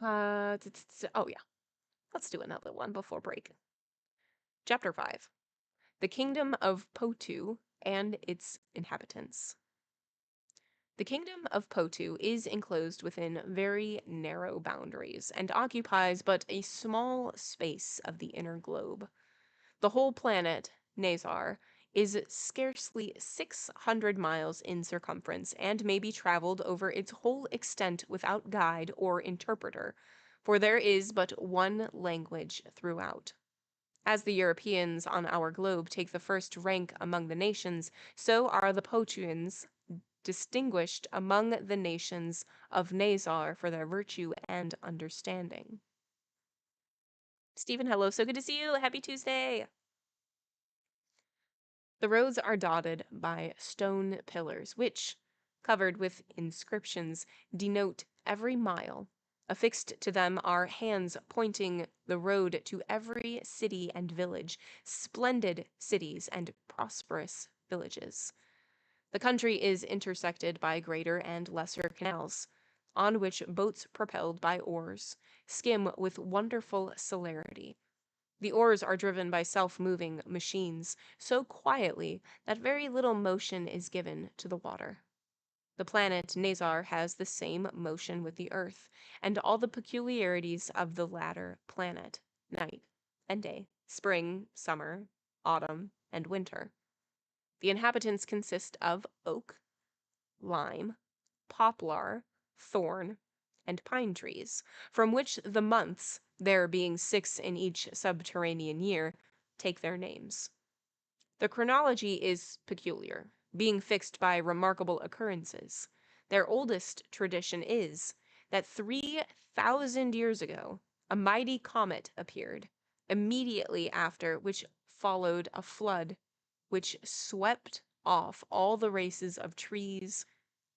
Oh yeah, let's do another one before break. Chapter 5. The Kingdom of Potu and its Inhabitants. The Kingdom of Potu is enclosed within very narrow boundaries and occupies but a small space of the inner globe. The whole planet, Nazar, is scarcely 600 miles in circumference and may be traveled over its whole extent without guide or interpreter, for there is but one language throughout. As the Europeans on our globe take the first rank among the nations, so are the Potuans distinguished among the nations of Nazar for their virtue and understanding. Stephen, hello, so good to see you. Happy Tuesday. The roads are dotted by stone pillars, which, covered with inscriptions, denote every mile. Affixed to them are hands pointing the road to every city and village, splendid cities and prosperous villages. The country is intersected by greater and lesser canals, on which boats propelled by oars skim with wonderful celerity. The oars are driven by self-moving machines so quietly that very little motion is given to the water. The planet Nazar has the same motion with the Earth, and all the peculiarities of the latter planet, night and day, spring, summer, autumn, and winter. The inhabitants consist of oak, lime, poplar, thorn, and pine trees, from which the months, there being 6 in each subterranean year, take their names. The chronology is peculiar, being fixed by remarkable occurrences. Their oldest tradition is that 3,000 years ago a mighty comet appeared, immediately after which followed a flood which swept off all the races of trees,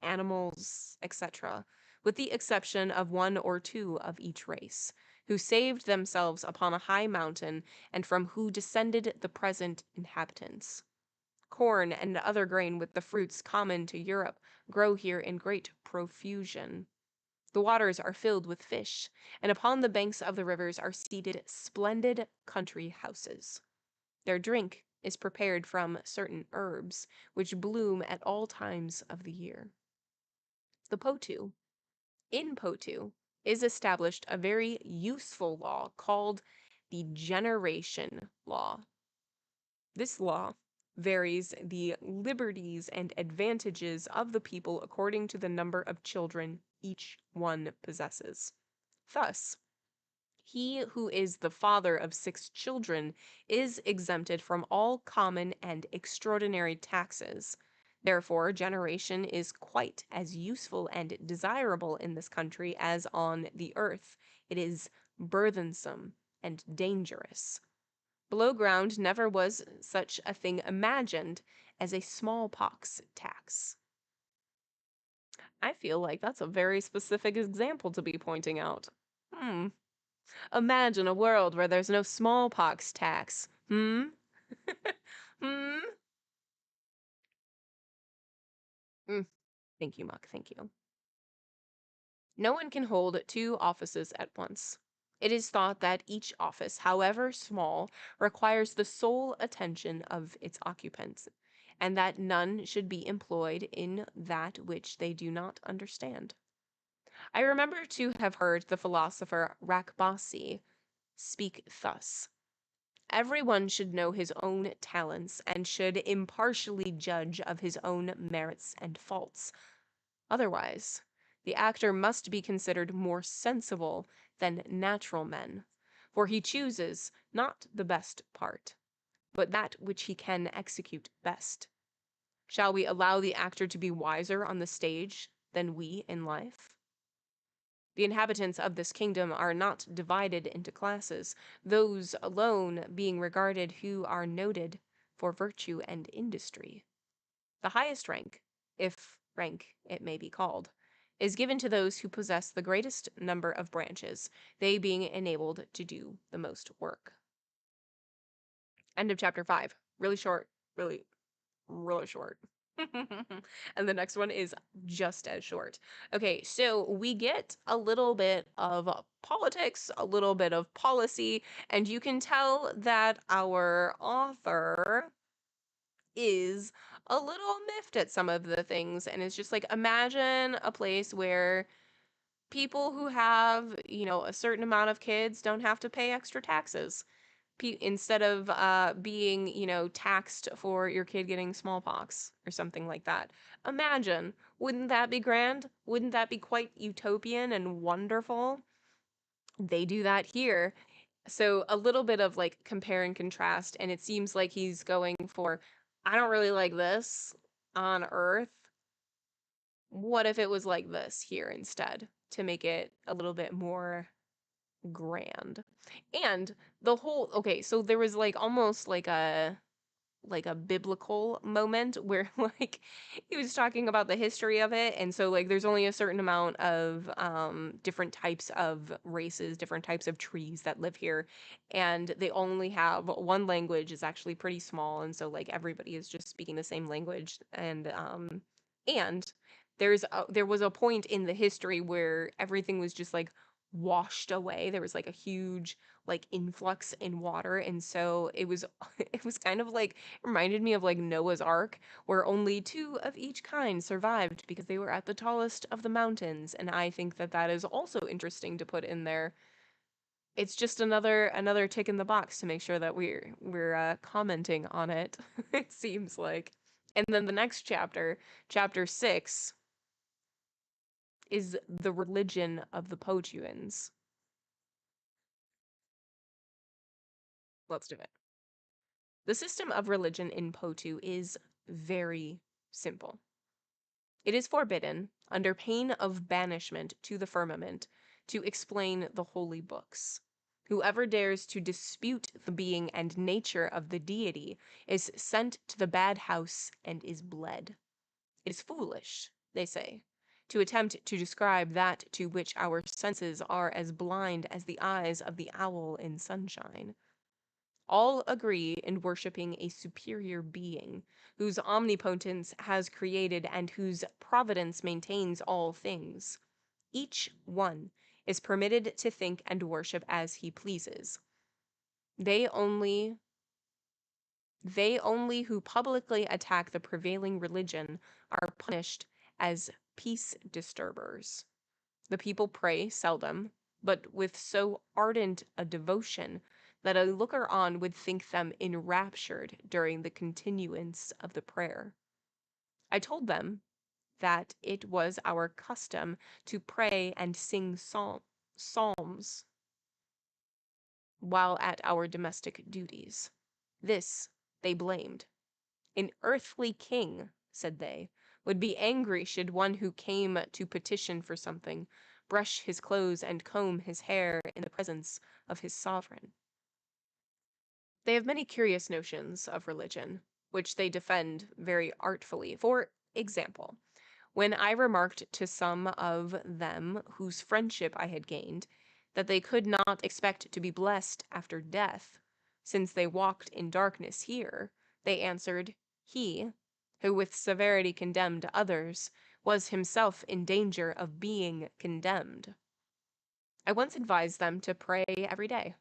animals, etc., with the exception of one or two of each race, who saved themselves upon a high mountain, and from who descended the present inhabitants. Corn and other grain with the fruits common to Europe grow here in great profusion. The waters are filled with fish, and upon the banks of the rivers are seated splendid country houses. Their drink is prepared from certain herbs, which bloom at all times of the year. The Potu. In Potu is established a very useful law called the generation law. This law varies the liberties and advantages of the people according to the number of children each one possesses. Thus, he who is the father of 6 children is exempted from all common and extraordinary taxes. Therefore, generation is quite as useful and desirable in this country as on the earth. It is burthensome and dangerous. Below ground never was such a thing imagined as a smallpox tax. I feel like that's a very specific example to be pointing out. Imagine a world where there's no smallpox tax. Hmm? Hmm? Thank you, Muck. Thank you. No one can hold 2 offices at once. It is thought that each office, however small, requires the sole attention of its occupants, and that none should be employed in that which they do not understand. I remember to have heard the philosopher Rakbasi speak thus: everyone should know his own talents and should impartially judge of his own merits and faults. Otherwise, the actor must be considered more sensible than natural men, for he chooses not the best part, but that which he can execute best. Shall we allow the actor to be wiser on the stage than we in life? The inhabitants of this kingdom are not divided into classes, those alone being regarded who are noted for virtue and industry. The highest rank, if rank it may be called, is given to those who possess the greatest number of branches, they being enabled to do the most work. End of chapter 5. Really short, really, really short. And the next one is just as short. Okay, so we get a little bit of politics, a little bit of policy, and you can tell that our author is a little miffed at some of the things, and it's just like, imagine a place where people who have, a certain amount of kids don't have to pay extra taxes instead of being, taxed for your kid getting smallpox or something like that. Imagine, wouldn't that be grand? Wouldn't that be quite utopian and wonderful? They do that here. So a little bit of like compare and contrast, and it seems like he's going for, I don't really like this on Earth. What if it was like this here instead to make it a little bit more grand? And okay, so there was like almost like a biblical moment where like he was talking about the history of it, and so like there's only a certain amount of different types of races, different types of trees that live here, and they only have one language. Is actually pretty small, and so like everybody is just speaking the same language, and there was a point in the history where everything was just like washed away. There was like a huge like influx in water, and so it was it was kind of like, reminded me of like Noah's Ark, where only 2 of each kind survived because they were at the tallest of the mountains. And I think that that is also interesting to put in there. It's just another tick in the box to make sure that we're commenting on it. It seems like. And then the next chapter, chapter 6, is the religion of the Potuans. Let's do it. The system of religion in Potu is very simple. It is forbidden, under pain of banishment to the firmament, to explain the holy books. Whoever dares to dispute the being and nature of the deity is sent to the bad house and is bled. It is foolish, they say, to attempt to describe that to which our senses are as blind as the eyes of the owl in sunshine. All agree in worshipping a superior being, whose omnipotence has created and whose providence maintains all things. Each one is permitted to think and worship as he pleases. They only who publicly attack the prevailing religion are punished as peace disturbers. The people pray seldom, but with so ardent a devotion that a looker on would think them enraptured during the continuance of the prayer. I told them that it was our custom to pray and sing psalms while at our domestic duties. This they blamed. An earthly king, said they, would be angry should one who came to petition for something brush his clothes and comb his hair in the presence of his sovereign. They have many curious notions of religion, which they defend very artfully. For example, when I remarked to some of them whose friendship I had gained, that they could not expect to be blessed after death, since they walked in darkness here, they answered, he, who with severity condemned others, was himself in danger of being condemned. I once advised them to pray every day.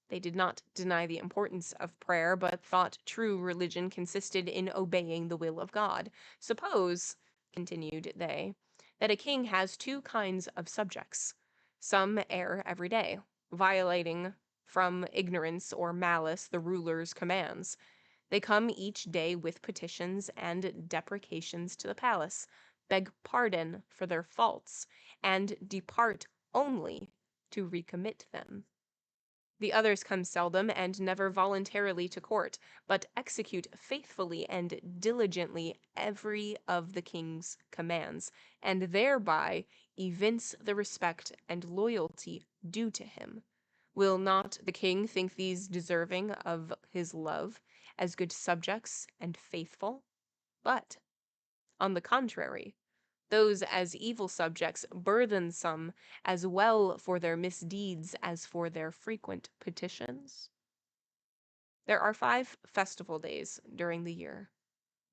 They did not deny the importance of prayer, but thought true religion consisted in obeying the will of God. Suppose, continued they, that a king has two kinds of subjects. Some err every day, violating from ignorance or malice the ruler's commands. They come each day with petitions and deprecations to the palace, beg pardon for their faults, and depart only to recommit them. The others come seldom and never voluntarily to court, but execute faithfully and diligently every of the king's commands, and thereby evince the respect and loyalty due to him. Will not the king think these deserving of his love, as good subjects and faithful? But, on the contrary, those as evil subjects burthensome as well for their misdeeds as for their frequent petitions? There are 5 festival days during the year.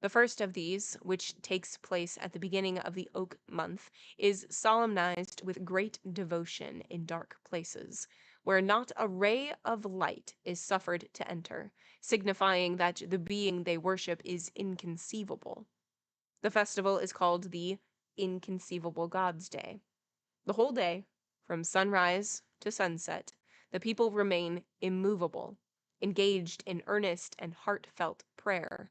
The first of these, which takes place at the beginning of the oak month, is solemnized with great devotion in dark places, where not a ray of light is suffered to enter, signifying that the being they worship is inconceivable. The festival is called the Inconceivable God's Day. The whole day, from sunrise to sunset, the people remain immovable, engaged in earnest and heartfelt prayer.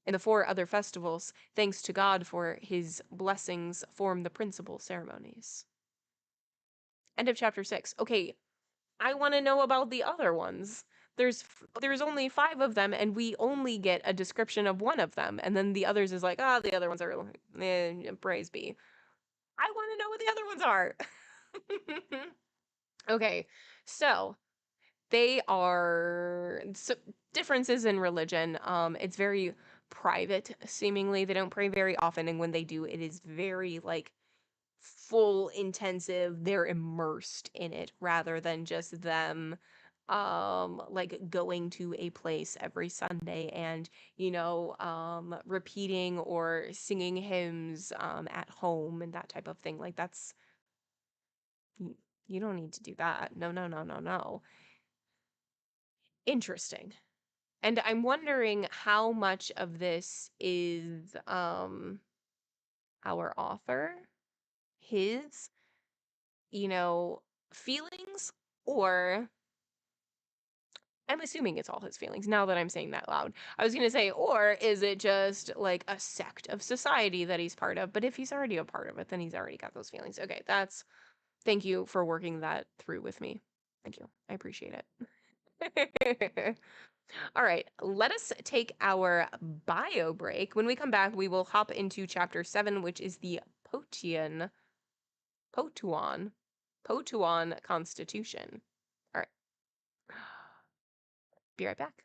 In the 4 other festivals, thanks to God for his blessings form the principal ceremonies. End of chapter 6. Okay, I want to know about the other ones. There's only 5 of them, and we only get a description of one of them, and then the others is like, the other ones are, praise be. I want to know what the other ones are. Okay, so they are differences in religion. It's very private, seemingly. They don't pray very often, and when they do, it is very, like, full intensive. They're immersed in it rather than just them like going to a place every Sunday and repeating or singing hymns at home and that type of thing. Like, that's, you don't need to do that. No, no, no, no, no. Interesting. And I'm wondering how much of this is our author, his, feelings, or I'm assuming it's all his feelings now that I'm saying that loud. I was going to say, or is it just like a sect of society that he's part of? But if he's already a part of it, then he's already got those feelings. Okay, thank you for working that through with me. Thank you. I appreciate it. All right, let us take our bio break. When we come back, we will hop into chapter 7, which is the Potuan Constitution. All right. Be right back.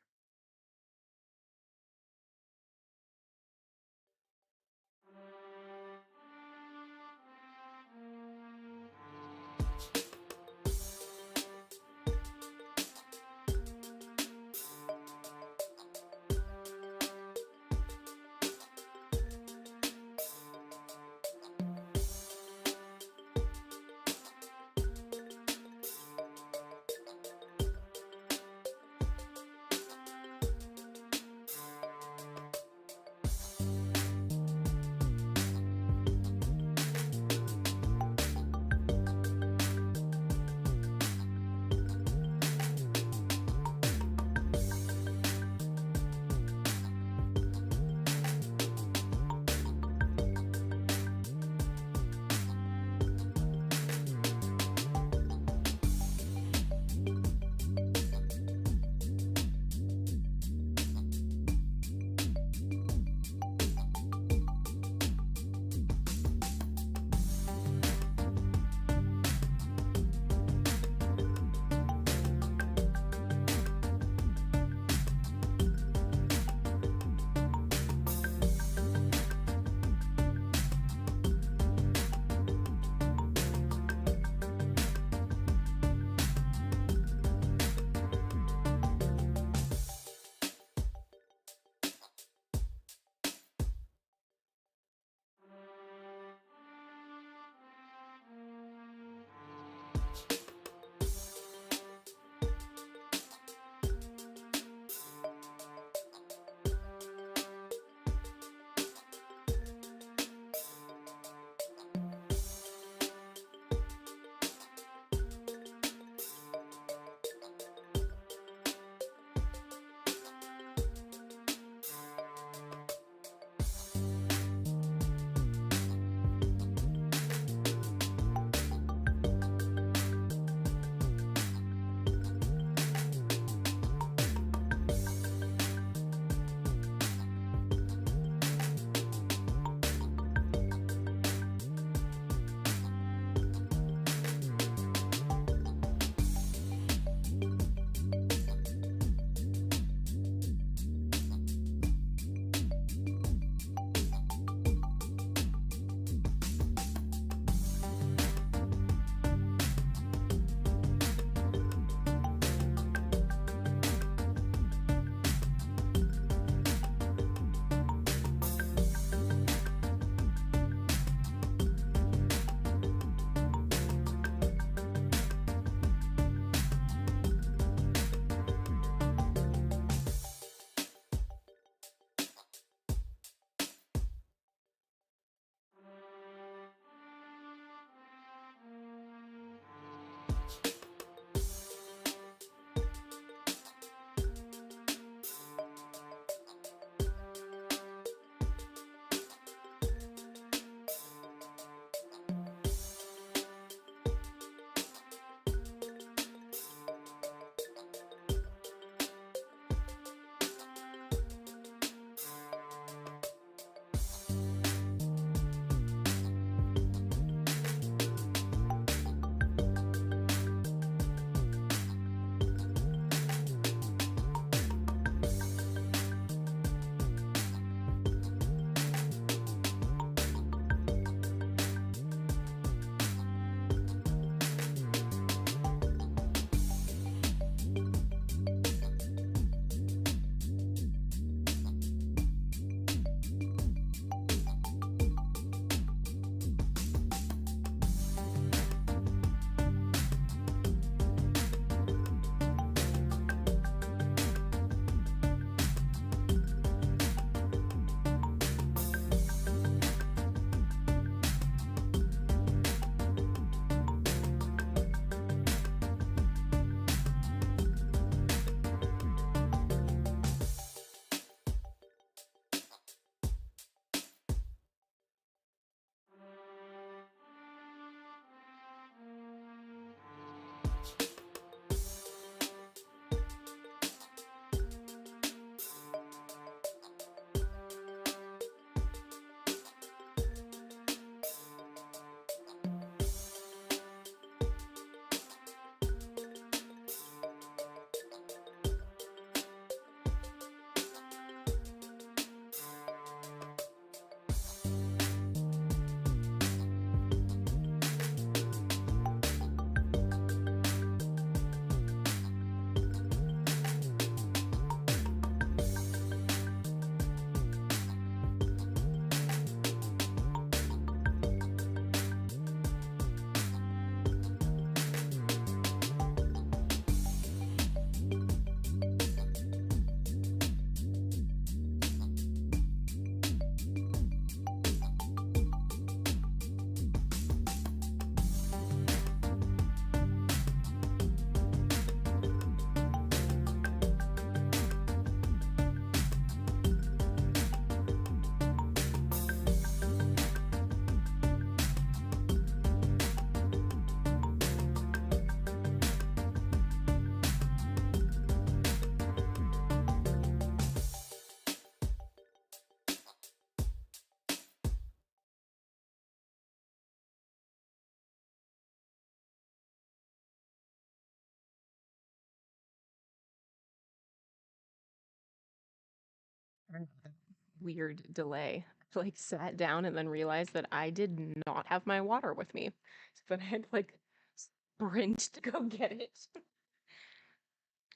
Weird delay. I like sat down and then realized that I did not have my water with me. So then I had to like sprint to go get it.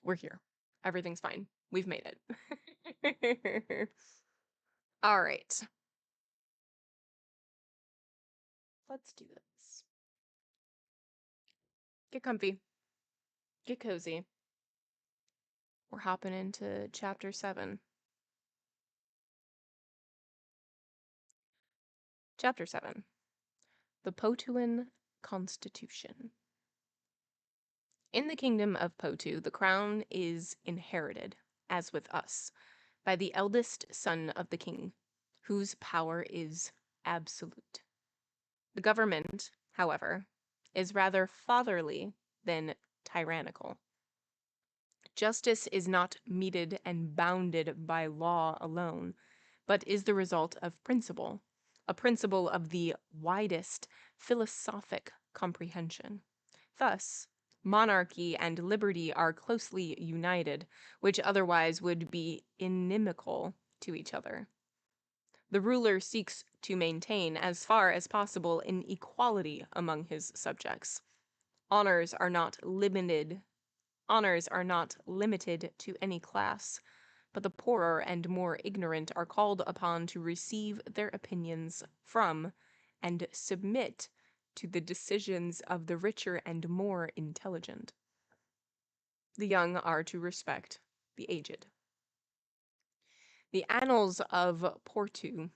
We're here. Everything's fine. We've made it. All right. Let's do this. Get comfy. Get cozy. We're hopping into chapter 7. Chapter 7. The Potuan Constitution. In the kingdom of Potu, the crown is inherited, as with us, by the eldest son of the king, whose power is absolute. The government, however, is rather fatherly than tyrannical. Justice is not meted and bounded by law alone, but is the result of principle, a principle of the widest philosophic comprehension. Thus, monarchy and liberty are closely united, which otherwise would be inimical to each other. The ruler seeks to maintain, as far as possible, an equality among his subjects. Honors are not limited to any class, but the poorer and more ignorant are called upon to receive their opinions from and submit to the decisions of the richer and more intelligent. The young are to respect the aged. The annals of Portu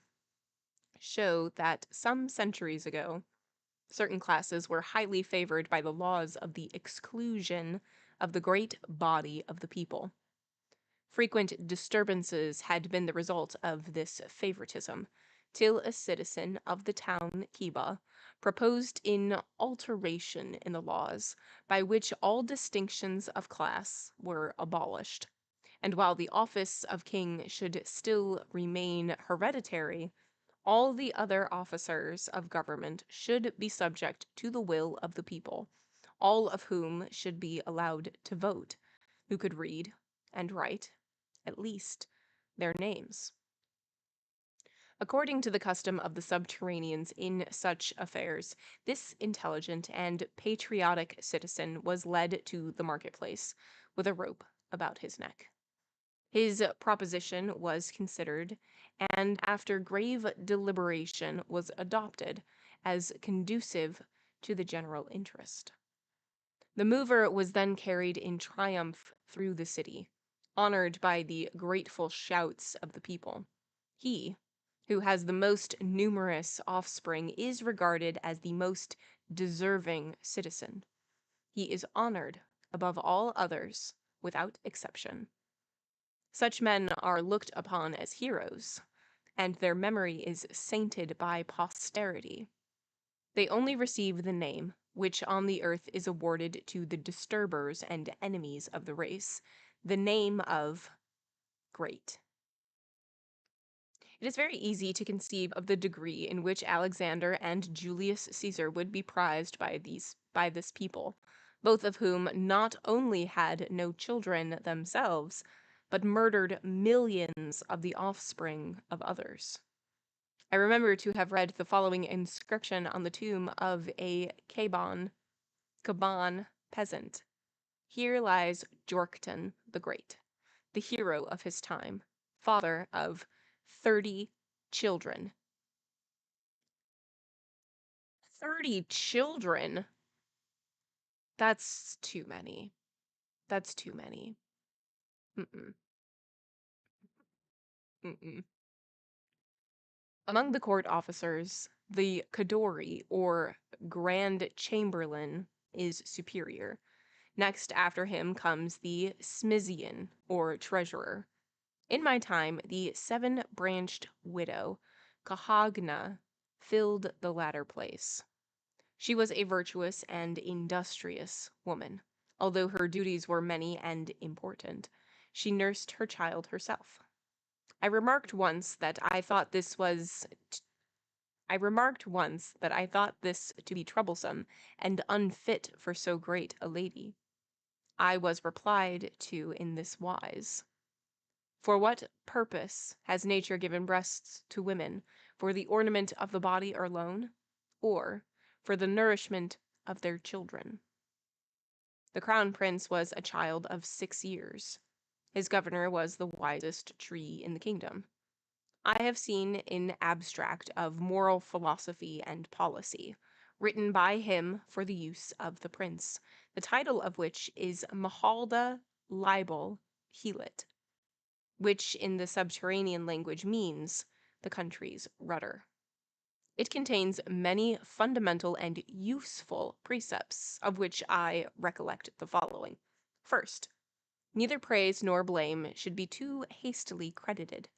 show that some centuries ago, certain classes were highly favored by the laws of the exclusion of the great body of the people. Frequent disturbances had been the result of this favoritism, till a citizen of the town Kiba proposed an alteration in the laws by which all distinctions of class were abolished, and while the office of king should still remain hereditary, all the other officers of government should be subject to the will of the people, all of whom should be allowed to vote, who could read and write, at least, their names. According to the custom of the subterraneans in such affairs, this intelligent and patriotic citizen was led to the marketplace with a rope about his neck. His proposition was considered, and after grave deliberation was adopted as conducive to the general interest. The mover was then carried in triumph through the city, honored by the grateful shouts of the people. He, who has the most numerous offspring, is regarded as the most deserving citizen. He is honored above all others, without exception. Such men are looked upon as heroes, and their memory is sainted by posterity. They only receive the name which on the earth is awarded to the disturbers and enemies of the race, the name of great. It is very easy to conceive of the degree in which Alexander and Julius Caesar would be prized by this people, both of whom not only had no children themselves, but murdered millions of the offspring of others. I remember to have read the following inscription on the tomb of a Caban peasant. Here lies Jorkton the Great, the hero of his time, father of 30 children. 30 children? That's too many. That's too many. Mm-mm. Mm-mm. Among the court officers, the Kadori, or Grand Chamberlain, is superior. Next after him comes the Smizian, or treasurer. In my time, the seven-branched widow, Kahagna, filled the latter place. She was a virtuous and industrious woman. Although her duties were many and important, she nursed her child herself. I remarked once that I thought this to be troublesome and unfit for so great a lady. I was replied to in this wise: For what purpose has nature given breasts to women? For the ornament of the body alone, or for the nourishment of their children? The crown prince was a child of 6 years. His governor was the wisest tree in the kingdom. I have seen an abstract of moral philosophy and policy, written by him for the use of the prince, the title of which is Mahalda Libel Helit, which in the subterranean language means the country's rudder. It contains many fundamental and useful precepts, of which I recollect the following. First, neither praise nor blame should be too hastily credited.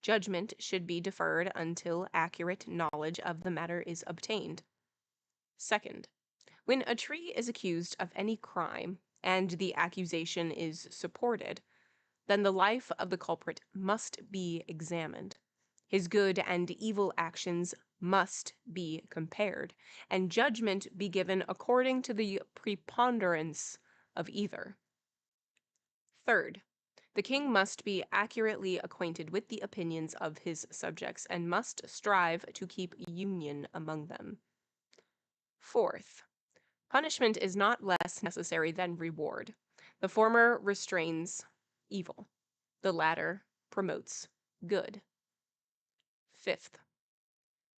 Judgment should be deferred until accurate knowledge of the matter is obtained. Second, when a tree is accused of any crime, and the accusation is supported, then the life of the culprit must be examined. His good and evil actions must be compared, and judgment be given according to the preponderance of either. Third, the king must be accurately acquainted with the opinions of his subjects and must strive to keep union among them. Fourth, punishment is not less necessary than reward. The former restrains evil. The latter promotes good. Fifth,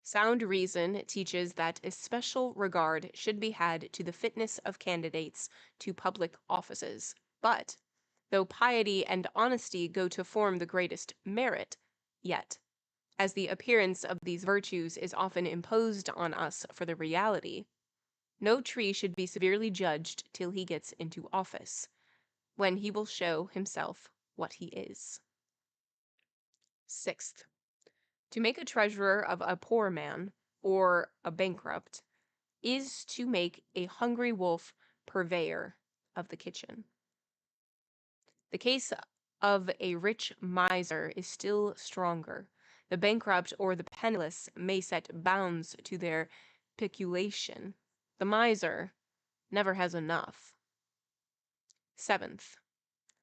sound reason teaches that especial regard should be had to the fitness of candidates to public offices. But, though piety and honesty go to form the greatest merit, yet, as the appearance of these virtues is often imposed on us for the reality, no tree should be severely judged till he gets into office, when he will show himself what he is. Sixth, to make a treasurer of a poor man, or a bankrupt, is to make a hungry wolf purveyor of the kitchen. The case of a rich miser is still stronger. The bankrupt or the penniless may set bounds to their peculation. The miser never has enough. Seventh,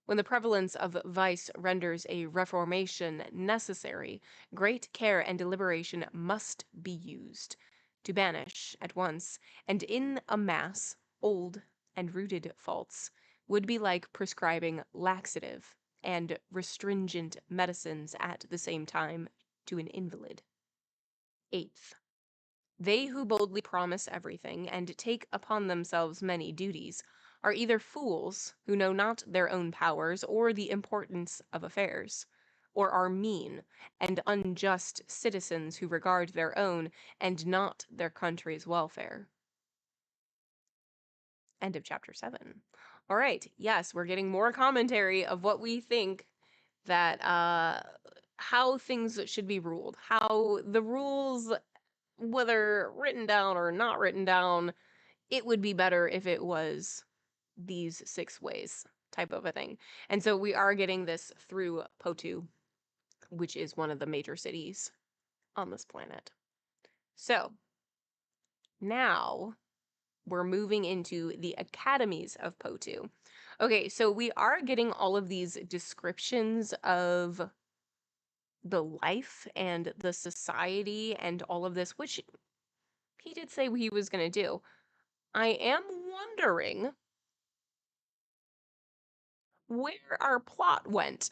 when the prevalence of vice renders a reformation necessary, great care and deliberation must be used to banish at once, and in a mass, old and rooted faults would be like prescribing laxative and restringent medicines at the same time to an invalid. Eighth, they who boldly promise everything and take upon themselves many duties are either fools who know not their own powers or the importance of affairs, or are mean and unjust citizens who regard their own and not their country's welfare. End of chapter 7. All right, yes, we're getting more commentary of what we think that, how things should be ruled, how the rules, whether written down or not written down, it would be better if it was these 6 ways type of a thing. And so we are getting this through Potu, which is one of the major cities on this planet. So now we're moving into the academies of Potu. Okay, so we are getting all of these descriptions of the life and the society and all of this, which he did say he was going to do. I am wondering where our plot went.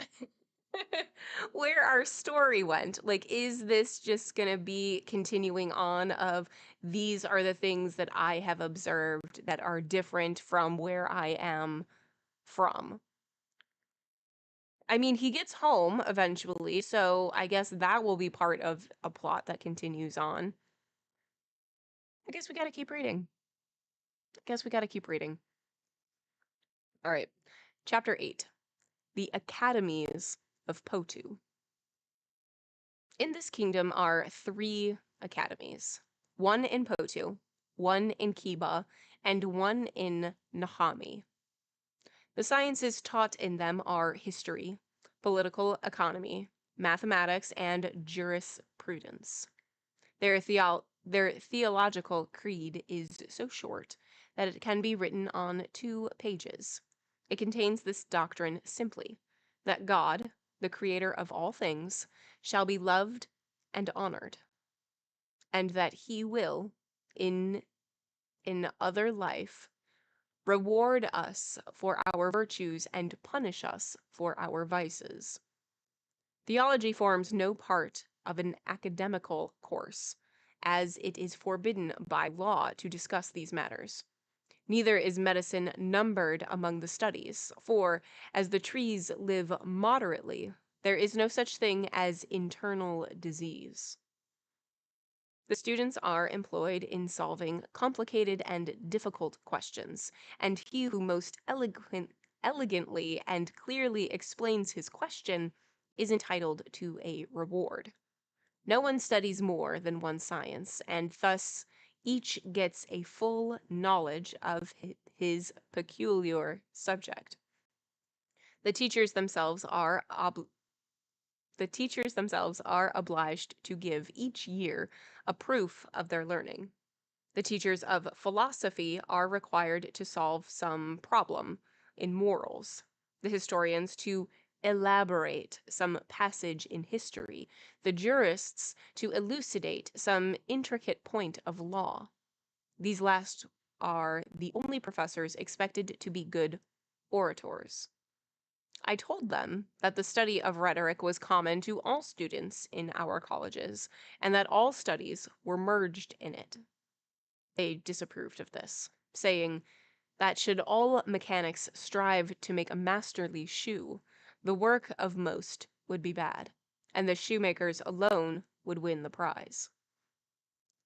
Where our story went. Like, is this just gonna be continuing on of these are the things that I have observed that are different from where I am from? I mean, he gets home eventually, so I guess that will be part of a plot that continues on. I guess we gotta keep reading. All right. Chapter 8. The Academies of Potu. In this kingdom are 3 academies. One in Potu, one in Kiba, and one in Nahami. The sciences taught in them are history, political economy, mathematics, and jurisprudence. Their theological creed is so short that it can be written on 2 pages. It contains this doctrine simply, that God, the creator of all things, shall be loved and honored, and that he will, in other life, reward us for our virtues and punish us for our vices. Theology forms no part of an academical course, as it is forbidden by law to discuss these matters. Neither is medicine numbered among the studies, for, as the trees live moderately, there is no such thing as internal disease. The students are employed in solving complicated and difficult questions, and he who most elegantly and clearly explains his question is entitled to a reward. No one studies more than one science, and thus each gets a full knowledge of his peculiar subject. The teachers themselves are obliged to give each year a proof of their learning. The teachers of philosophy are required to solve some problem in morals, the historians to elaborate some passage in history, the jurists to elucidate some intricate point of law. These last are the only professors expected to be good orators. I told them that the study of rhetoric was common to all students in our colleges, and that all studies were merged in it. They disapproved of this, saying that should all mechanics strive to make a masterly shoe, the work of most would be bad, and the shoemakers alone would win the prize.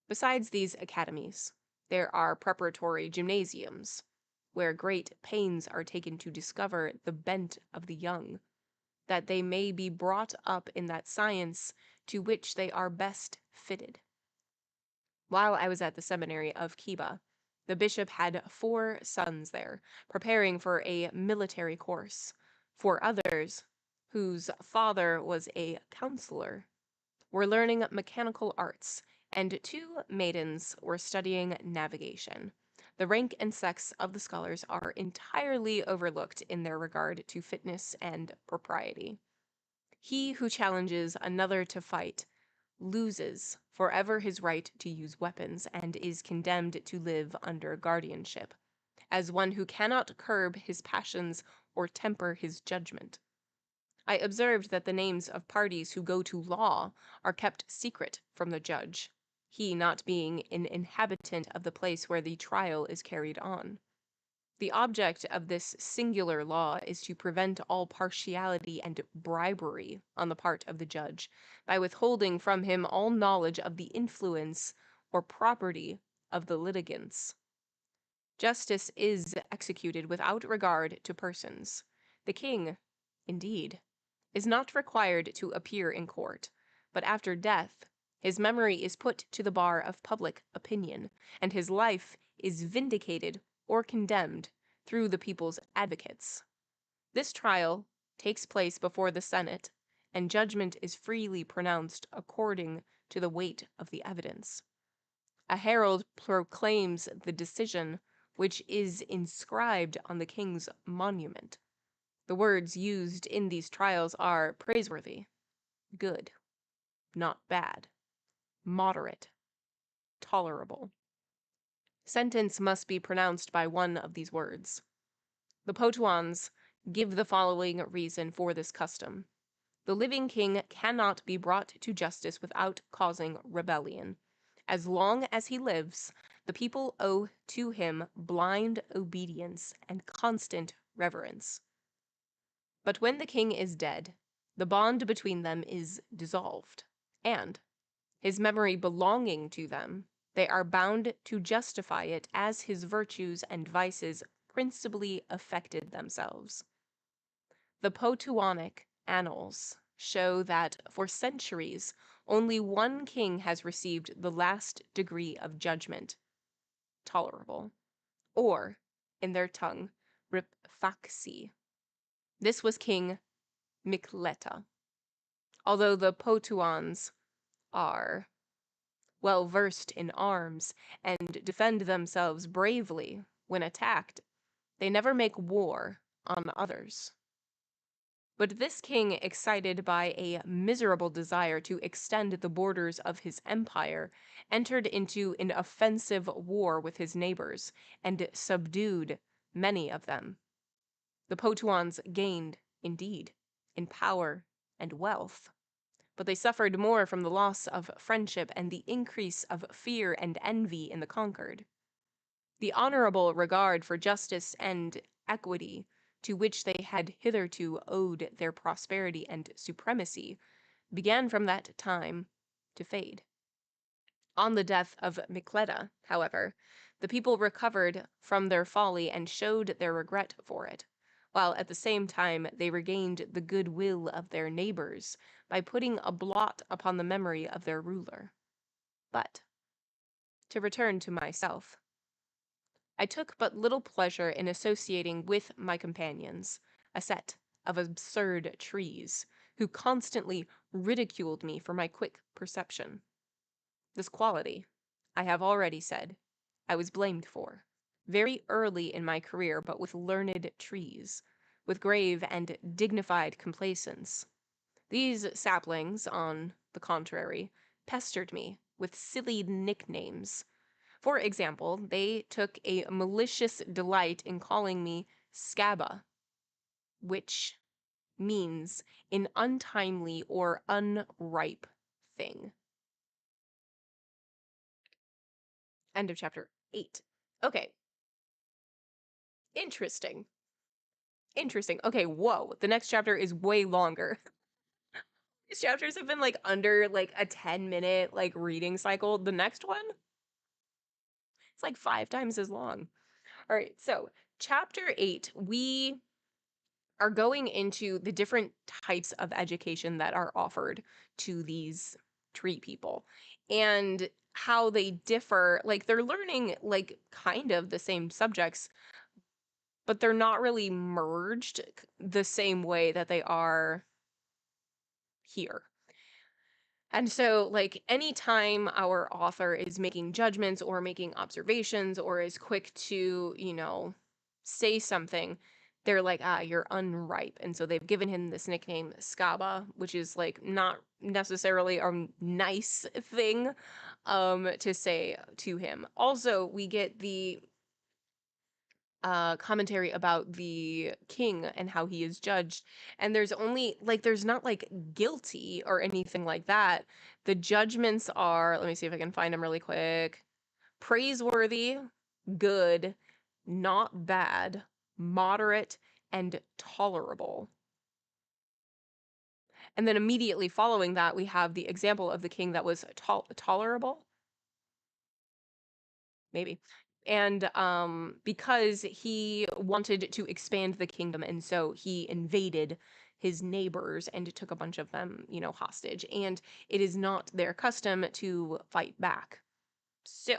Besides these academies, there are preparatory gymnasiums, where great pains are taken to discover the bent of the young, that they may be brought up in that science to which they are best fitted. While I was at the seminary of Kiba, the bishop had 4 sons there, preparing for a military course. 4 others, whose father was a counselor, were learning mechanical arts, and 2 maidens were studying navigation. The rank and sex of the scholars are entirely overlooked in their regard to fitness and propriety. He who challenges another to fight loses forever his right to use weapons and is condemned to live under guardianship, as one who cannot curb his passions or temper his judgment. I observed that the names of parties who go to law are kept secret from the judge, he not being an inhabitant of the place where the trial is carried on. The object of this singular law is to prevent all partiality and bribery on the part of the judge, by withholding from him all knowledge of the influence or property of the litigants. Justice is executed without regard to persons. The king, indeed, is not required to appear in court, but after death, his memory is put to the bar of public opinion, and his life is vindicated or condemned through the people's advocates. This trial takes place before the Senate, and judgment is freely pronounced according to the weight of the evidence. A herald proclaims the decision, which is inscribed on the king's monument. The words used in these trials are praiseworthy, good, not bad, moderate, tolerable. Sentence must be pronounced by one of these words. The Potuans give the following reason for this custom. The living king cannot be brought to justice without causing rebellion. As long as he lives, the people owe to him blind obedience and constant reverence. But when the king is dead, the bond between them is dissolved, and, his memory belonging to them, they are bound to justify it as his virtues and vices principally affected themselves. The Potuanic annals show that for centuries only one king has received the last degree of judgment, tolerable, or, in their tongue, ripfaxi. This was King Mikleta. Although the Potuans are well versed in arms and defend themselves bravely when attacked, they never make war on others. But this king, excited by a miserable desire to extend the borders of his empire, entered into an offensive war with his neighbors and subdued many of them. The Potuans gained, indeed, in power and wealth, but they suffered more from the loss of friendship and the increase of fear and envy in the conquered. The honorable regard for justice and equity, to which they had hitherto owed their prosperity and supremacy, began from that time to fade. On the death of Micleda, however, the people recovered from their folly and showed their regret for it, while at the same time they regained the goodwill of their neighbors by putting a blot upon the memory of their ruler. But, to return to myself, I took but little pleasure in associating with my companions, a set of absurd trees, who constantly ridiculed me for my quick perception. This quality, I have already said, I was blamed for, very early in my career, but with learned trees, with grave and dignified complacence. These saplings, on the contrary, pestered me with silly nicknames. For example, they took a malicious delight in calling me Scabba, which means an untimely or unripe thing. End of chapter 8. Okay. Interesting. Interesting. Okay, whoa. The next chapter is way longer. These chapters have been like under like a 10-minute like reading cycle. The next one, it's like 5 times as long. All right, so chapter 8, we are going into the different types of education that are offered to these tree people and how they differ. Like they're learning like kind of the same subjects, but they're not really merged the same way that they are here. And so, like, anytime our author is making judgments or making observations or is quick to, say something, they're like, you're unripe. And so they've given him this nickname, Scaba, which is like not necessarily a nice thing to say to him. Also, we get the commentary about the king and how he is judged, and there's not like guilty or anything like that. The judgments are, let me see if I can find them really quick: praiseworthy, good, not bad, moderate, and tolerable. And then immediately following that, we have the example of the king that was tolerable, maybe. And because he wanted to expand the kingdom, and so he invaded his neighbors and took a bunch of them, hostage. And it is not their custom to fight back. So,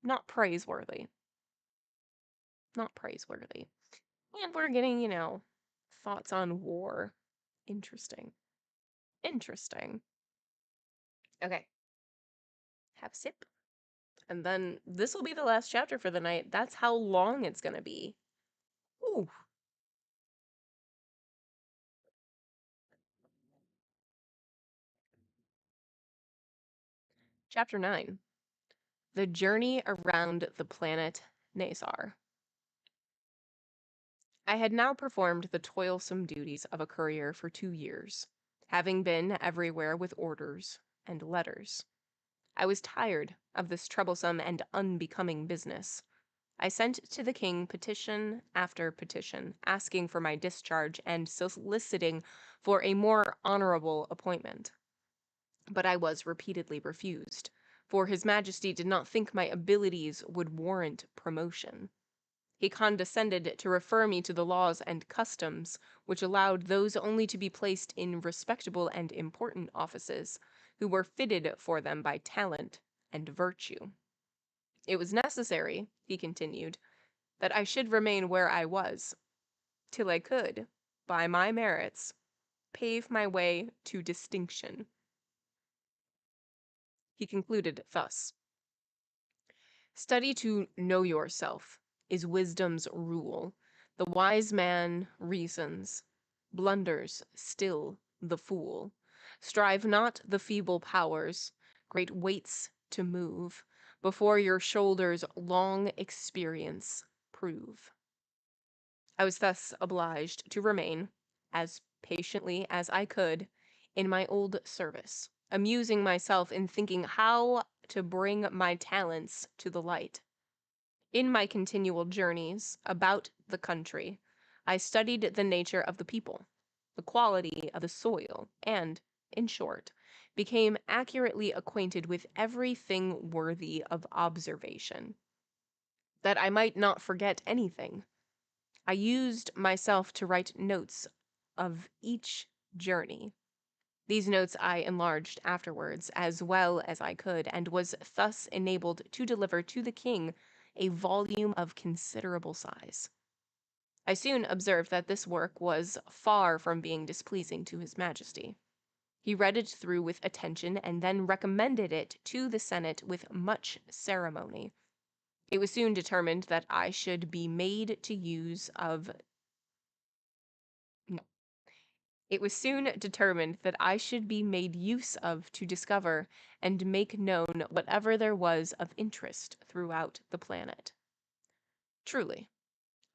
not praiseworthy. Not praiseworthy. And we're getting, thoughts on war. Interesting. Interesting. Okay. Have a sip. And then this will be the last chapter for the night. That's how long it's going to be. Ooh. Chapter 9. The Journey Around the Planet Nazar. I had now performed the toilsome duties of a courier for 2 years, having been everywhere with orders and letters. I was tired of this troublesome and unbecoming business. I sent to the king petition after petition, asking for my discharge and soliciting for a more honorable appointment. But I was repeatedly refused, for his majesty did not think my abilities would warrant promotion. He condescended to refer me to the laws and customs which allowed those only to be placed in respectable and important offices who were fitted for them by talent and virtue. It was necessary, he continued, that I should remain where I was, till I could, by my merits, pave my way to distinction. He concluded thus: Study to know yourself is wisdom's rule. The wise man reasons, blunders still the fool. Strive not the feeble powers, great weights to move, before your shoulders long experience prove. I was thus obliged to remain, as patiently as I could, in my old service, amusing myself in thinking how to bring my talents to the light. In my continual journeys about the country, I studied the nature of the people, the quality of the soil, and, in short, became accurately acquainted with everything worthy of observation. That I might not forget anything, I used myself to write notes of each journey. These notes I enlarged afterwards as well as I could, and was thus enabled to deliver to the king a volume of considerable size. I soon observed that this work was far from being displeasing to his majesty. He read it through with attention, and then recommended it to the Senate with much ceremony. It was soon determined that I should be made to use of no. It was soon determined that I should be made use of to discover and make known whatever there was of interest throughout the planet. Truly,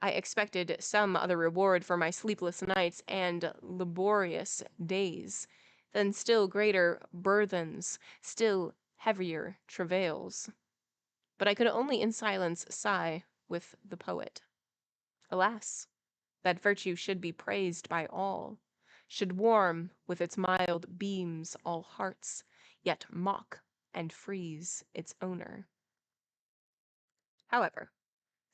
I expected some other reward for my sleepless nights and laborious days than still greater burthens, still heavier travails. But I could only in silence sigh with the poet. Alas, that virtue should be praised by all, should warm with its mild beams all hearts, yet mock and freeze its owner. However,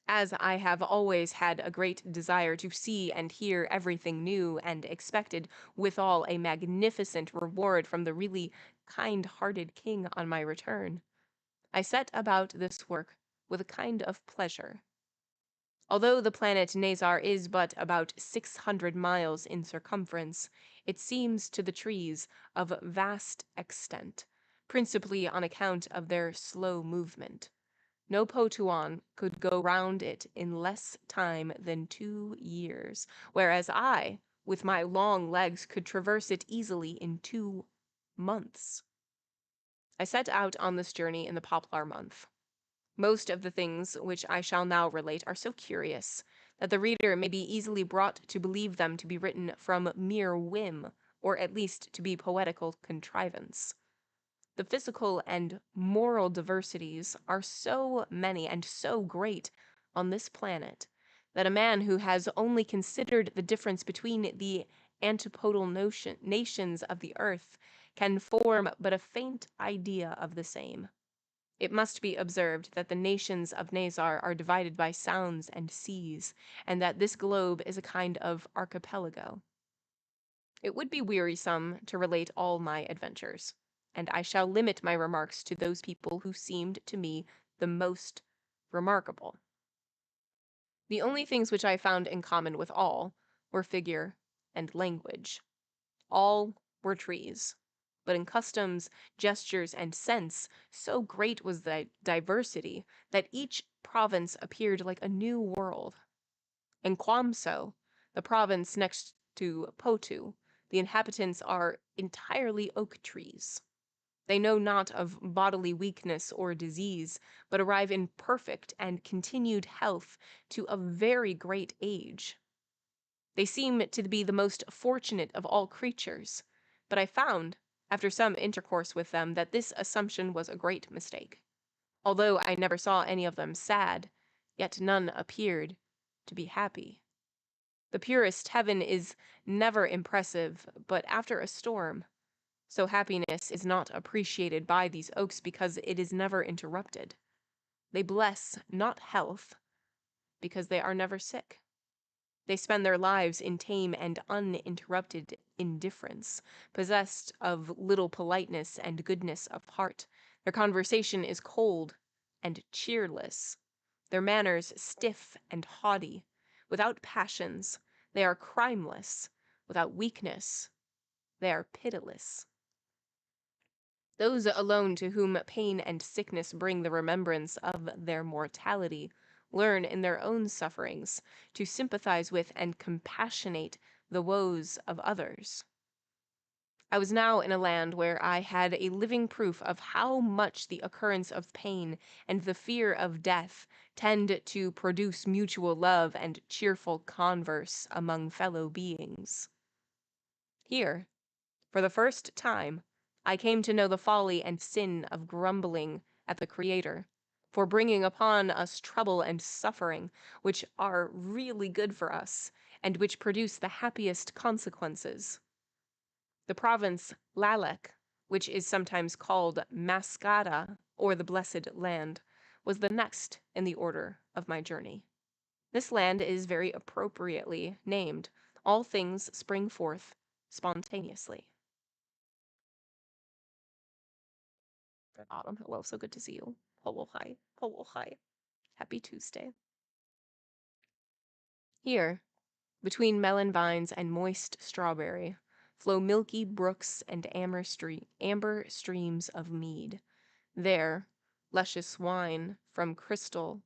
as I have always had a great desire to see and hear everything new, and expected withal a magnificent reward from the really kind-hearted king on my return, I set about this work with a kind of pleasure. Although the planet Nazar is but about 600 miles in circumference, it seems to the trees of vast extent, principally on account of their slow movement. No Potuan could go round it in less time than 2 years, whereas I, with my long legs, could traverse it easily in 2 months. I set out on this journey in the poplar month. Most of the things which I shall now relate are so curious that the reader may be easily brought to believe them to be written from mere whim, or at least to be poetical contrivance. The physical and moral diversities are so many and so great on this planet that a man who has only considered the difference between the antipodal nations of the earth can form but a faint idea of the same. It must be observed that the nations of Nazar are divided by sounds and seas, and that this globe is a kind of archipelago. It would be wearisome to relate all my adventures, and I shall limit my remarks to those people who seemed to me the most remarkable. The only things which I found in common with all were figure and language. All were trees, but in customs, gestures, and sense, so great was the diversity that each province appeared like a new world. In Quamso, the province next to Potu, the inhabitants are entirely oak trees. They know not of bodily weakness or disease, but arrive in perfect and continued health to a very great age. They seem to be the most fortunate of all creatures, but I found, after some intercourse with them, that this assumption was a great mistake. Although I never saw any of them sad, yet none appeared to be happy. The purest heaven is never impressive, but after a storm, so happiness is not appreciated by these oaks because it is never interrupted. They bless not health, because they are never sick. They spend their lives in tame and uninterrupted indifference, possessed of little politeness and goodness of heart. Their conversation is cold and cheerless, their manners stiff and haughty. Without passions, they are crimeless. Without weakness, they are pitiless. Those alone to whom pain and sickness bring the remembrance of their mortality learn in their own sufferings to sympathize with and compassionate the woes of others. I was now in a land where I had a living proof of how much the occurrence of pain and the fear of death tend to produce mutual love and cheerful converse among fellow beings. Here, for the first time, I came to know the folly and sin of grumbling at the Creator for bringing upon us trouble and suffering which are really good for us and which produce the happiest consequences. The province Lalek, which is sometimes called Mascata or the Blessed Land, was the next in the order of my journey. This land is very appropriately named. All things spring forth spontaneously. Autumn, hello, so good to see you. Hello, hi. Hello, hi. Happy Tuesday. Here, between melon vines and moist strawberry, flow milky brooks and amber streams of mead. There, luscious wine from crystal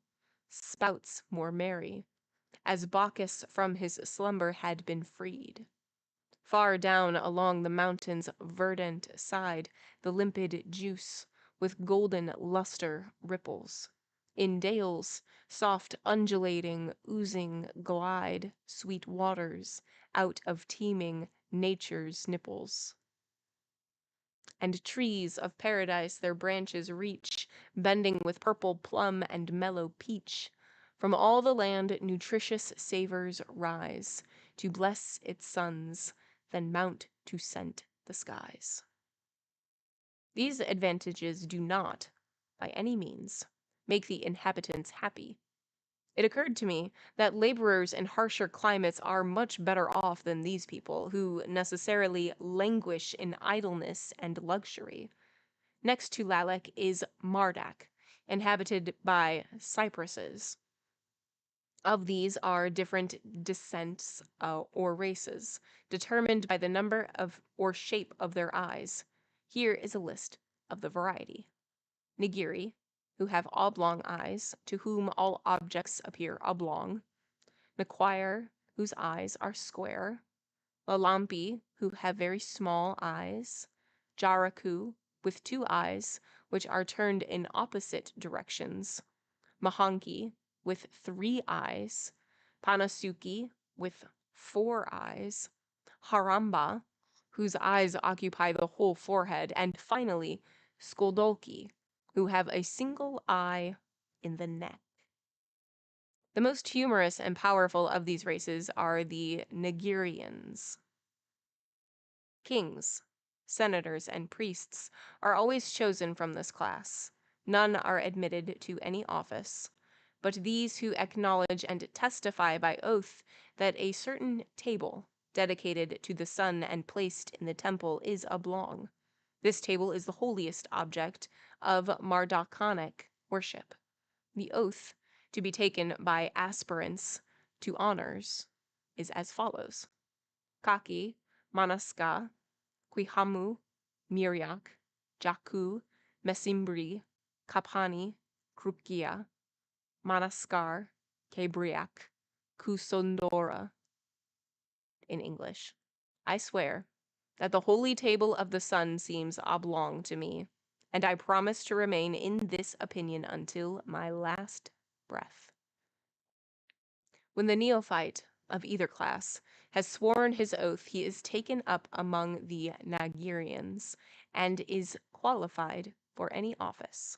spouts more merry, as Bacchus from his slumber had been freed. Far down along the mountain's verdant side, the limpid juice with golden luster ripples. In dales, soft undulating, oozing glide sweet waters out of teeming nature's nipples. And trees of paradise their branches reach, bending with purple plum and mellow peach. From all the land nutritious savors rise, to bless its sons, then mount to scent the skies. These advantages do not, by any means, make the inhabitants happy. It occurred to me that laborers in harsher climates are much better off than these people, who necessarily languish in idleness and luxury. Next to Lalek is Mardak, inhabited by cypresses. Of these are different descents or races, determined by the number of or shape of their eyes. Here is a list of the variety. Nigiri, who have oblong eyes, to whom all objects appear oblong. Naquire, whose eyes are square. Lalampi, who have very small eyes. Jaraku, with 2 eyes, which are turned in opposite directions. Mahanki, with 3 eyes. Panasuki, with 4 eyes. Haramba, whose eyes occupy the whole forehead. And finally, Skoldolki, who have a single eye in the neck. The most humorous and powerful of these races are the Nigerians. Kings, senators, and priests are always chosen from this class. None are admitted to any office, but these who acknowledge and testify by oath that a certain table dedicated to the sun and placed in the temple is oblong. This table is the holiest object of Mardakanic worship. The oath to be taken by aspirants to honors is as follows. Kaki, Manaska, Quihamu, Miriak, Jaku, Mesimbri, Kapani, Krukia, Manaskar, Kebriak, Kusondora. In English, I swear that the holy table of the sun seems oblong to me, and I promise to remain in this opinion until my last breath. When the neophyte of either class has sworn his oath, he is taken up among the Nagirians and is qualified for any office.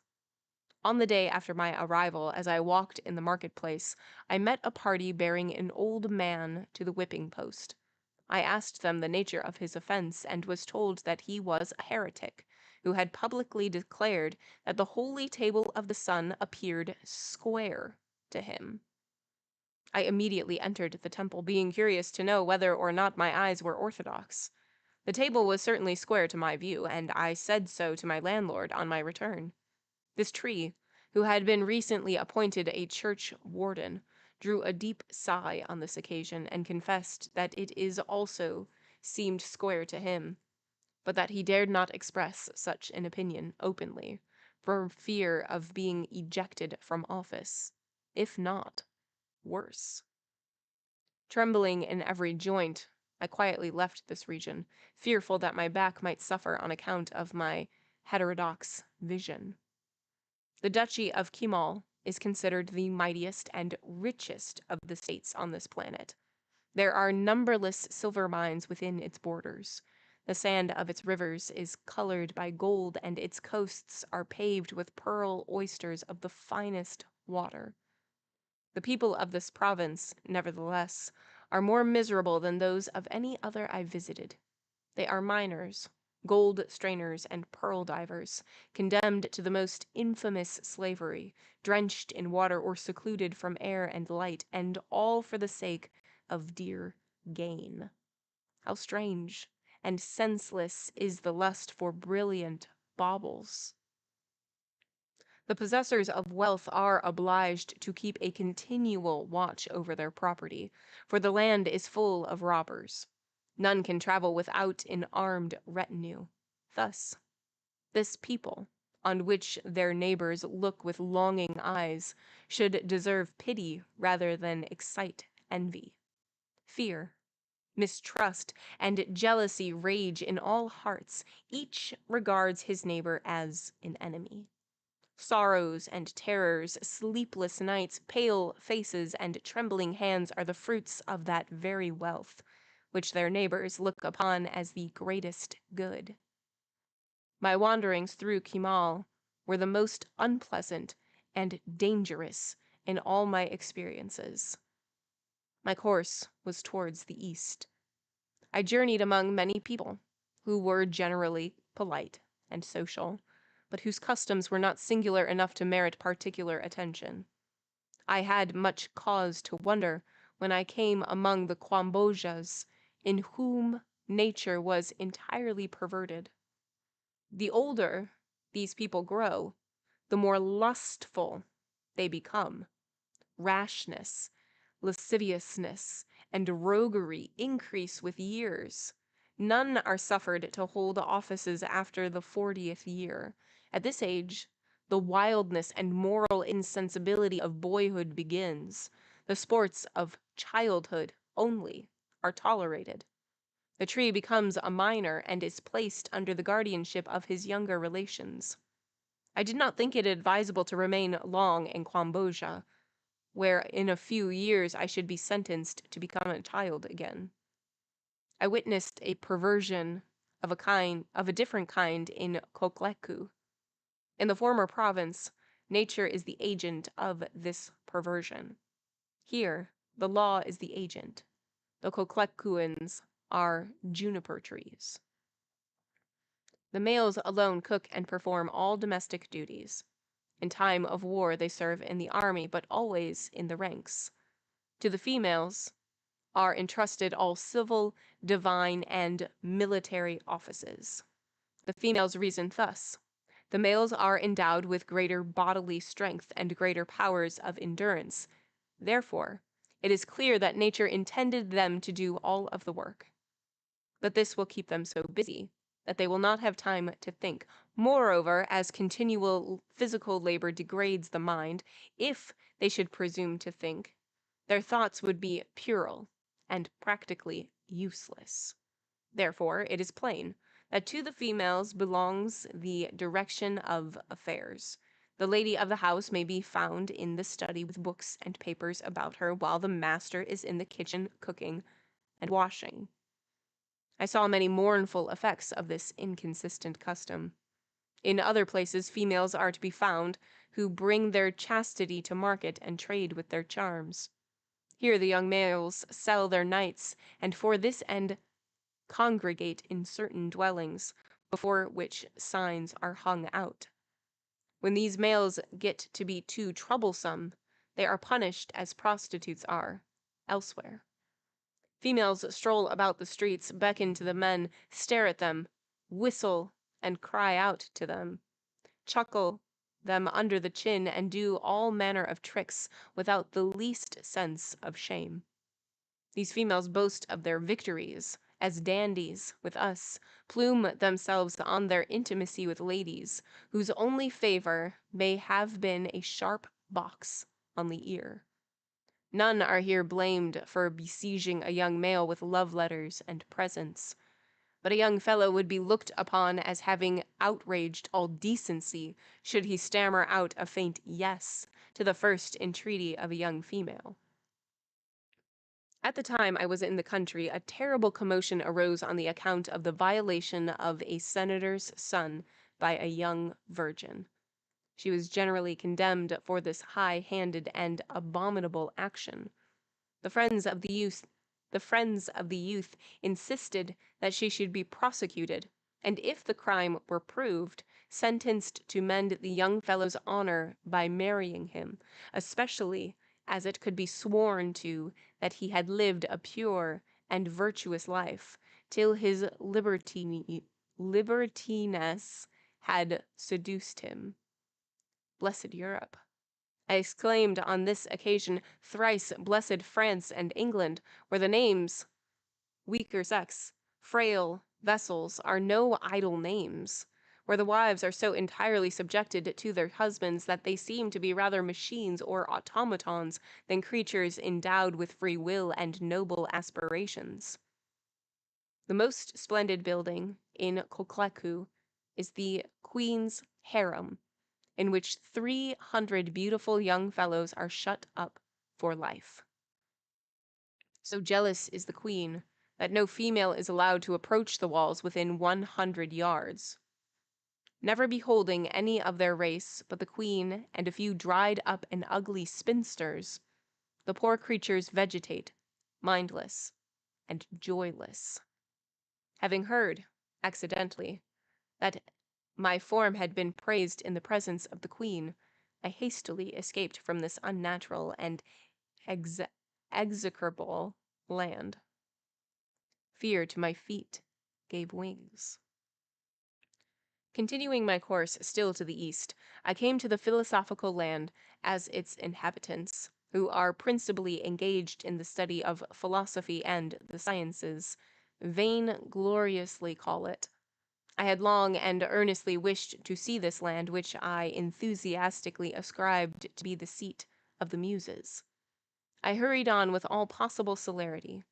On the day after my arrival, as I walked in the marketplace, I met a party bearing an old man to the whipping post. I asked them the nature of his offense, and was told that he was a heretic, who had publicly declared that the holy table of the sun appeared square to him. I immediately entered the temple, being curious to know whether or not my eyes were orthodox. The table was certainly square to my view, and I said so to my landlord on my return. This tree, who had been recently appointed a church warden, drew a deep sigh on this occasion, and confessed that it is also seemed square to him, but that he dared not express such an opinion openly, for fear of being ejected from office. if not worse. Trembling in every joint, I quietly left this region, fearful that my back might suffer on account of my heterodox vision. The Duchy of Kemal is considered the mightiest and richest of the states on this planet. There are numberless silver mines within its borders. The sand of its rivers is colored by gold, and its coasts are paved with pearl oysters of the finest water. The people of this province, nevertheless, are more miserable than those of any other I visited. They are miners, gold strainers, and pearl divers, condemned to the most infamous slavery, drenched in water or secluded from air and light, and all for the sake of dear gain. How strange and senseless is the lust for brilliant baubles. The possessors of wealth are obliged to keep a continual watch over their property, for the land is full of robbers. None can travel without an armed retinue. Thus, this people, on which their neighbors look with longing eyes, should deserve pity rather than excite envy. Fear, mistrust, and jealousy rage in all hearts. Each regards his neighbor as an enemy. Sorrows and terrors, sleepless nights, pale faces, and trembling hands are the fruits of that very wealth, which their neighbors look upon as the greatest good. My wanderings through Kemal were the most unpleasant and dangerous in all my experiences. My course was towards the east. I journeyed among many people who were generally polite and social, but whose customs were not singular enough to merit particular attention. I had much cause to wonder when I came among the Quambojas, in whom nature was entirely perverted. The older these people grow, the more lustful they become. Rashness, lasciviousness, and roguery increase with years. None are suffered to hold offices after the 40th year. At this age, the wildness and moral insensibility of boyhood begins. The sports of childhood only are tolerated. The tree becomes a minor and is placed under the guardianship of his younger relations. I did not think it advisable to remain long in Quamboja, where in a few years I should be sentenced to become a child again. I witnessed a perversion of a different kind in Kokleku. In the former province, nature is the agent of this perversion. Here, the law is the agent. The Koklekuans are juniper trees. The males alone cook and perform all domestic duties. In time of war they serve in the army, but always in the ranks. To the females are entrusted all civil, divine, and military offices. The females reason thus. The males are endowed with greater bodily strength and greater powers of endurance. Therefore, it is clear that nature intended them to do all of the work. But this will keep them so busy that they will not have time to think. Moreover, as continual physical labor degrades the mind, if they should presume to think, their thoughts would be puerile and practically useless. Therefore, it is plain that to the females belongs the direction of affairs. The lady of the house may be found in the study with books and papers about her, while the master is in the kitchen cooking and washing. I saw many mournful effects of this inconsistent custom. In other places females are to be found who bring their chastity to market and trade with their charms. Here the young males sell their knights, and for this end congregate in certain dwellings, before which signs are hung out. When these males get to be too troublesome, they are punished as prostitutes are elsewhere. Females stroll about the streets, beckon to the men, stare at them, whistle and cry out to them, chuckle them under the chin, and do all manner of tricks without the least sense of shame. These females boast of their victories as dandies with us, plume themselves on their intimacy with ladies, whose only favor may have been a sharp box on the ear. None are here blamed for besieging a young male with love letters and presents, but a young fellow would be looked upon as having outraged all decency should he stammer out a faint yes to the first entreaty of a young female. At the time I was in the country, a terrible commotion arose on the account of the violation of a senator's son by a young virgin. She was generally condemned for this high-handed and abominable action. The friends of the youth insisted that she should be prosecuted, and if the crime were proved, sentenced to mend the young fellow's honor by marrying him, especially as it could be sworn to that he had lived a pure and virtuous life till his libertiness had seduced him. Blessed Europe! I exclaimed on this occasion, thrice blessed France and England, where the names, weaker sex, frail vessels, are no idle names, where the wives are so entirely subjected to their husbands that they seem to be rather machines or automatons than creatures endowed with free will and noble aspirations. The most splendid building in Kokleku is the Queen's Harem, in which 300 beautiful young fellows are shut up for life. So jealous is the queen that no female is allowed to approach the walls within 100 yards. Never beholding any of their race but the queen and a few dried up and ugly spinsters, the poor creatures vegetate, mindless and joyless. Having heard, accidentally, that my form had been praised in the presence of the queen, I hastily escaped from this unnatural and execrable land. Fear to my feet gave wings. Continuing my course still to the east, I came to the philosophical land as its inhabitants, who are principally engaged in the study of philosophy and the sciences, vaingloriously call it. I had long and earnestly wished to see this land which I enthusiastically ascribed to be the seat of the Muses. I hurried on with all possible celerity,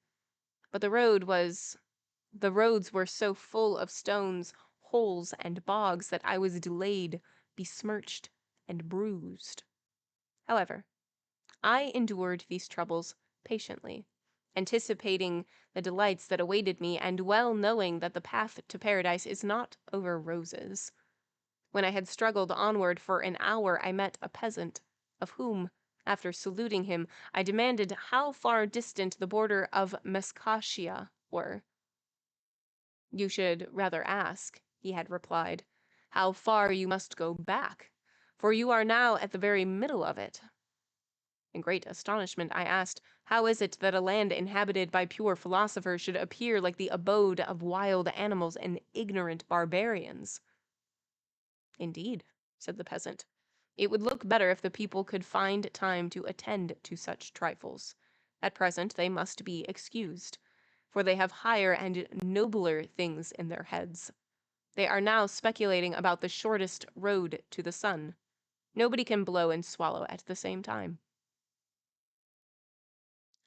but the roads were so full of stones, holes, and bogs that I was delayed, besmirched, and bruised. However, I endured these troubles patiently, anticipating the delights that awaited me, and well knowing that the path to paradise is not over roses. When I had struggled onward for an hour, I met a peasant, of whom, after saluting him, I demanded how far distant the border of Meskhachia were. "You should rather ask," he had replied, "how far you must go back, for you are now at the very middle of it." In great astonishment I asked, how is it that a land inhabited by pure philosophers should appear like the abode of wild animals and ignorant barbarians? "Indeed," said the peasant, "it would look better if the people could find time to attend to such trifles. At present they must be excused, for they have higher and nobler things in their heads. They are now speculating about the shortest road to the sun. Nobody can blow and swallow at the same time."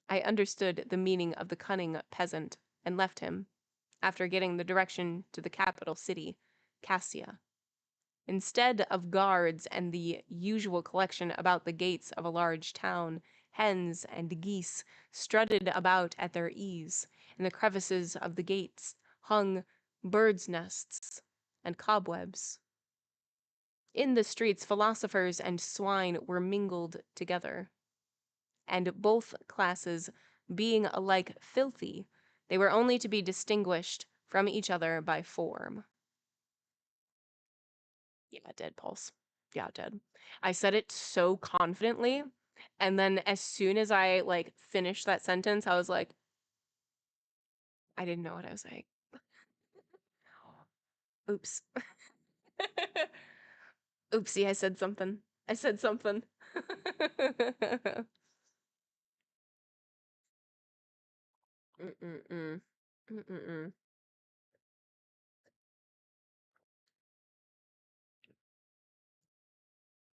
I understood the meaning of the cunning peasant, and left him, after getting the direction to the capital city, Cassia. Instead of guards and the usual collection about the gates of a large town, hens and geese strutted about at their ease. In the crevices of the gates hung birds' nests and cobwebs. In the streets philosophers and swine were mingled together, and both classes being alike filthy, they were only to be distinguished from each other by form. Yeah, dead pulse. Yeah, dead. I said it so confidently, and then as soon as I finished that sentence, I was like, I didn't know what I was saying. Oops. Oopsie, I said something. I said something. Mm-mm-mm. Mm-mm-mm.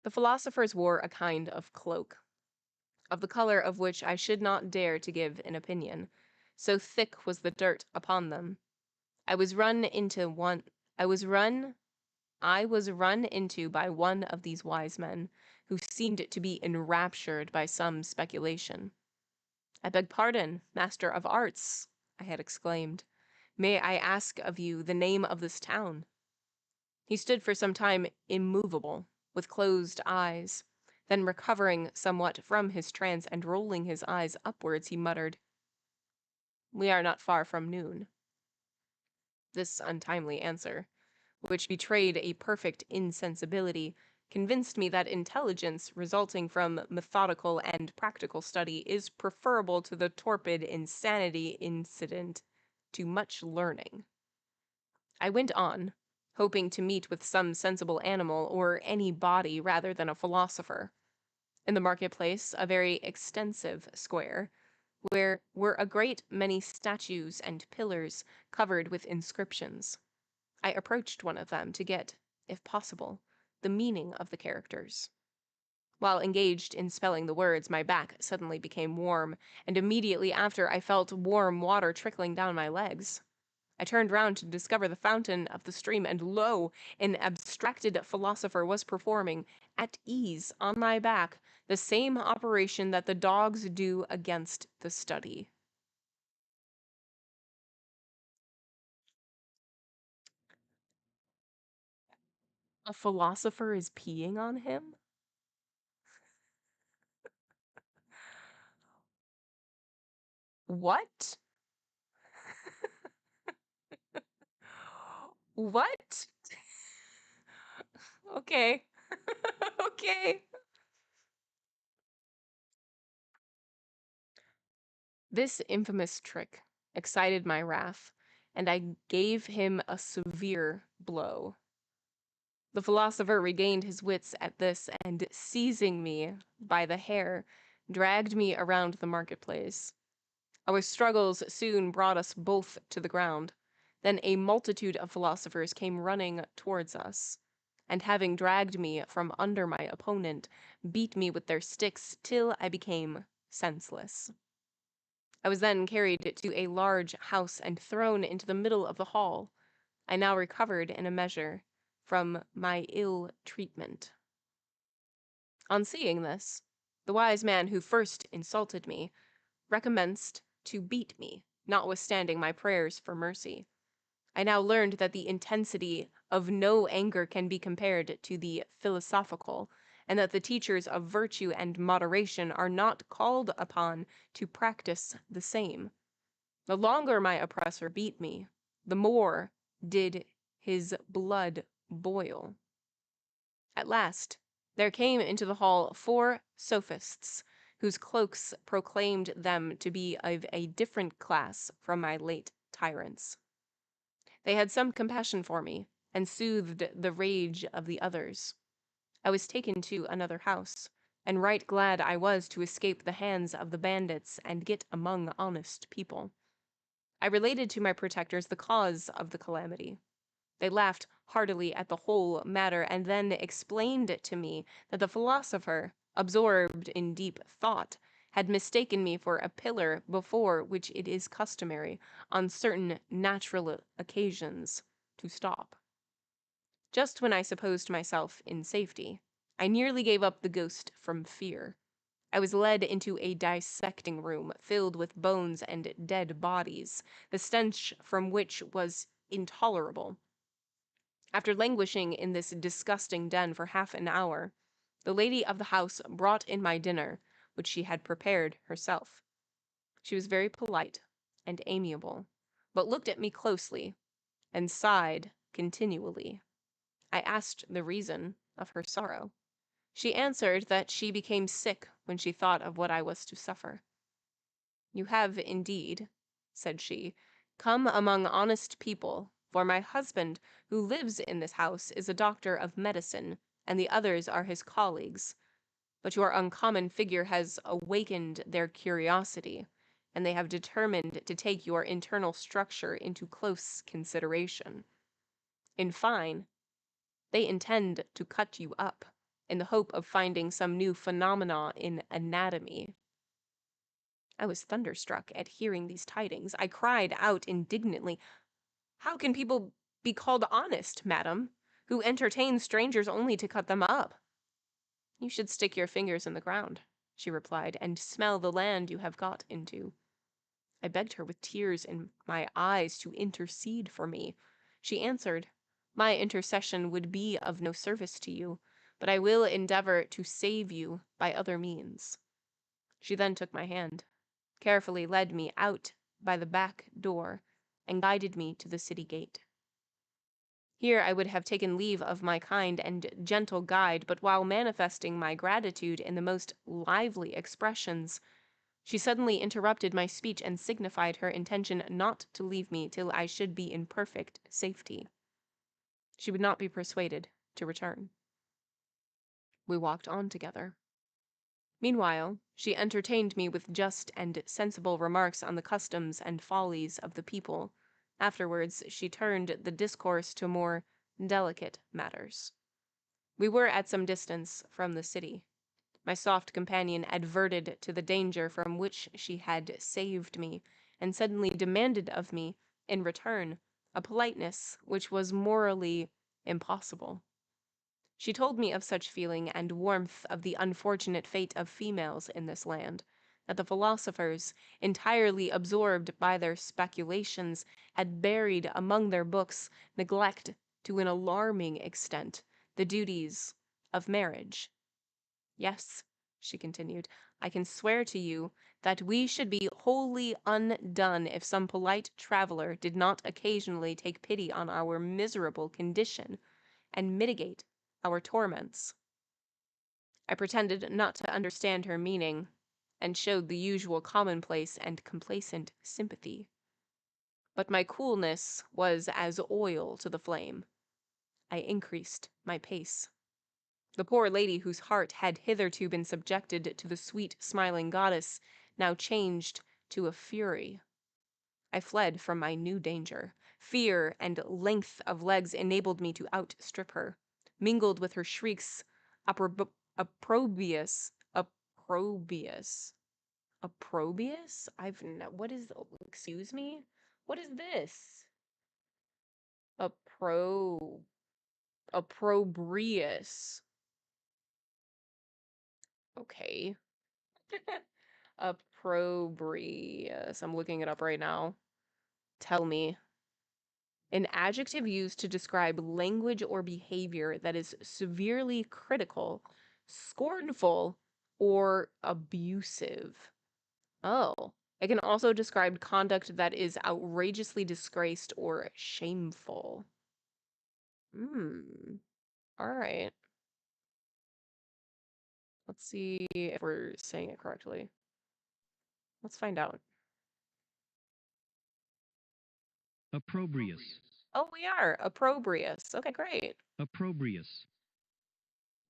The philosophers wore a kind of cloak, of the color of which I should not dare to give an opinion, so thick was the dirt upon them. I was run into one I was run into by one of these wise men, who seemed to be enraptured by some speculation. "I beg pardon, Master of Arts," I had exclaimed. "May I ask of you the name of this town?" He stood for some time immovable, with closed eyes. Then recovering somewhat from his trance and rolling his eyes upwards, he muttered, "We are not far from noon." This untimely answer, which betrayed a perfect insensibility, convinced me that intelligence resulting from methodical and practical study is preferable to the torpid insanity incident to much learning. I went on, hoping to meet with some sensible animal or any body rather than a philosopher. In the marketplace, a very extensive square, where were a great many statues and pillars covered with inscriptions. I approached one of them to get, if possible, the meaning of the characters. While engaged in spelling the words, my back suddenly became warm, and immediately after I felt warm water trickling down my legs. I turned round to discover the fountain of the stream, and lo! An abstracted philosopher was performing, at ease, on my back, the same operation that the dogs do against the study. A philosopher is peeing on him? What? What? Okay. Okay. This infamous trick excited my wrath, and I gave him a severe blow. The philosopher regained his wits at this, and seizing me by the hair, dragged me around the marketplace. Our struggles soon brought us both to the ground. Then a multitude of philosophers came running towards us, and having dragged me from under my opponent, beat me with their sticks till I became senseless. I was then carried to a large house and thrown into the middle of the hall. I now recovered in a measure from my ill treatment. On seeing this, the wise man who first insulted me recommenced to beat me, notwithstanding my prayers for mercy. I now learned that the intensity of no anger can be compared to the philosophical, and that the teachers of virtue and moderation are not called upon to practice the same. The longer my oppressor beat me, the more did his blood boil. At last there came into the hall 4 sophists, whose cloaks proclaimed them to be of a different class from my late tyrants. They had some compassion for me, and soothed the rage of the others. I was taken to another house, and right glad I was to escape the hands of the bandits and get among honest people. I related to my protectors the cause of the calamity. They laughed heartily at the whole matter, and then explained to me that the philosopher, absorbed in deep thought, had mistaken me for a pillar before which it is customary, on certain natural occasions, to stop. Just when I supposed myself in safety, I nearly gave up the ghost from fear. I was led into a dissecting room filled with bones and dead bodies, the stench from which was intolerable. After languishing in this disgusting den for half an hour, the lady of the house brought in my dinner, which she had prepared herself. She was very polite and amiable, but looked at me closely, and sighed continually. I asked the reason of her sorrow. She answered that she became sick when she thought of what I was to suffer. "You have indeed," said she, "come among honest people, for my husband, who lives in this house, is a doctor of medicine, and the others are his colleagues. But your uncommon figure has awakened their curiosity, and they have determined to take your internal structure into close consideration. In fine, they intend to cut you up, in the hope of finding some new phenomena in anatomy. I was thunderstruck at hearing these tidings. I cried out indignantly, "How can people be called honest, madam, who entertain strangers only to cut them up?" "You should stick your fingers in the ground," she replied, "and smell the land you have got into." I begged her with tears in my eyes to intercede for me. She answered, "My intercession would be of no service to you, but I will endeavor to save you by other means." She then took my hand, carefully led me out by the back door, and guided me to the city gate. Here I would have taken leave of my kind and gentle guide, but while manifesting my gratitude in the most lively expressions, she suddenly interrupted my speech and signified her intention not to leave me till I should be in perfect safety. She would not be persuaded to return. We walked on together. Meanwhile, she entertained me with just and sensible remarks on the customs and follies of the people. Afterwards, she turned the discourse to more delicate matters. We were at some distance from the city. My soft companion adverted to the danger from which she had saved me, and suddenly demanded of me, in return, a politeness which was morally impossible. She told me of such feeling and warmth of the unfortunate fate of females in this land, that the philosophers, entirely absorbed by their speculations, had buried among their books neglect to an alarming extent the duties of marriage. "Yes," she continued, "I can swear to you that we should be wholly undone if some polite traveler did not occasionally take pity on our miserable condition and mitigate our torments." I pretended not to understand her meaning, and showed the usual commonplace and complacent sympathy. But my coolness was as oil to the flame. I increased my pace. The poor lady whose heart had hitherto been subjected to the sweet smiling goddess now changed to a fury. I fled from my new danger. Fear and length of legs enabled me to outstrip her. Mingled with her shrieks, opprobrious? What is, excuse me? What is this? Opprobrious. Okay. Opprobrious. I'm looking it up right now. Tell me. An adjective used to describe language or behavior that is severely critical, scornful, or abusive. Oh. It can also describe conduct that is outrageously disgraced or shameful. All right. Let's see if we're saying it correctly. Let's find out. Opprobrious. Oh, we are. Opprobrious. Okay, great. Opprobrious.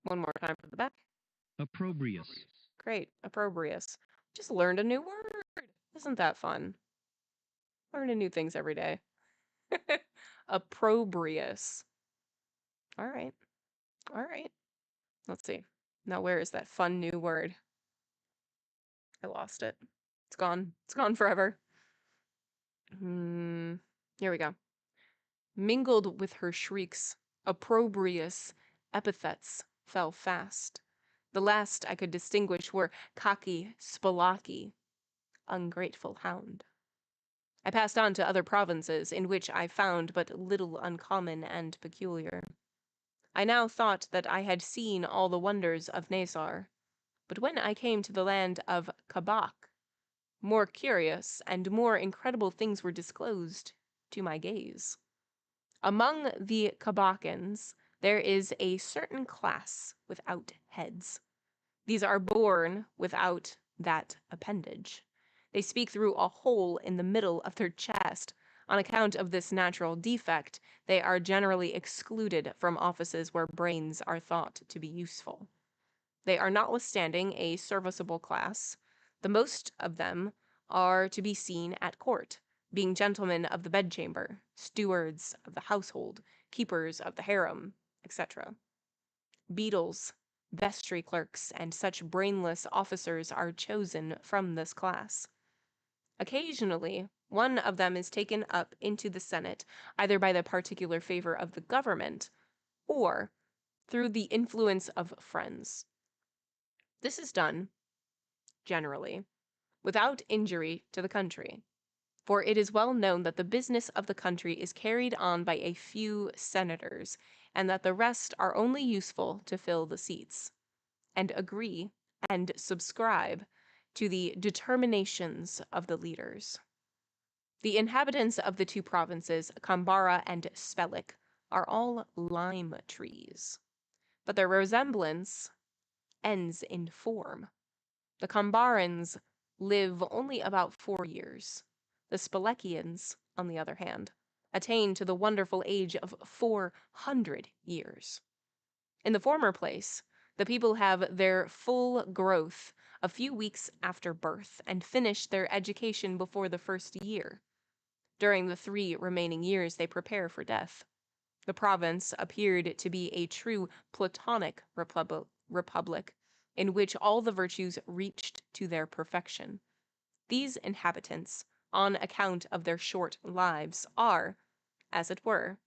One more time for the back. Opprobrious. Great. Opprobrious. Just learned a new word. Isn't that fun? Learning new things every day. Opprobrious. All right. All right. Let's see. Now, where is that fun new word? I lost it. It's gone. It's gone forever. Here we go. Mingled with her shrieks, opprobrious epithets fell fast. The last I could distinguish were cocky, spelunky, ungrateful hound. I passed on to other provinces, in which I found but little uncommon and peculiar. I now thought that I had seen all the wonders of Nazar, but when I came to the land of Kabak, more curious and more incredible things were disclosed to my gaze. Among the Kabakans, there is a certain class without heads. These are born without that appendage. They speak through a hole in the middle of their chest. On account of this natural defect, they are generally excluded from offices where brains are thought to be useful. They are notwithstanding a serviceable class. The most of them are to be seen at court, being gentlemen of the bedchamber, stewards of the household, keepers of the harem, etc. Beadles, vestry clerks and such brainless officers are chosen from this class. Occasionally, one of them is taken up into the Senate either by the particular favor of the government or through the influence of friends. This is done, generally, without injury to the country, for it is well known that the business of the country is carried on by a few senators, and that the rest are only useful to fill the seats, and agree and subscribe to the determinations of the leaders. The inhabitants of the two provinces, Kambara and Spellic, are all lime trees, but their resemblance ends in form. The Kambarans live only about 4 years. The Spelecians, on the other hand, attain to the wonderful age of 400 years. In the former place, the people have their full growth a few weeks after birth and finish their education before the first year. During the 3 remaining years, they prepare for death. The province appeared to be a true Platonic republic, in which all the virtues reached to their perfection. These inhabitants, on account of their short lives, are, as it were,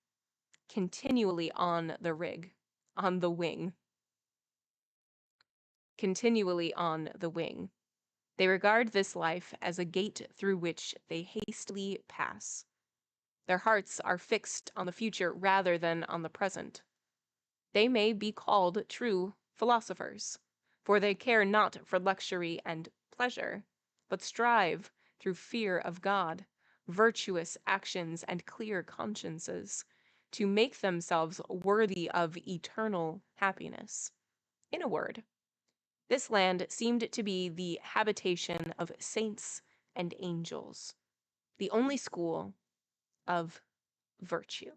continually on the wing. Continually on the wing. They regard this life as a gate through which they hastily pass. Their hearts are fixed on the future rather than on the present. They may be called true philosophers, for they care not for luxury and pleasure, but strive, through fear of God, virtuous actions, and clear consciences, to make themselves worthy of eternal happiness. In a word, this land seemed to be the habitation of saints and angels, the only school of virtue.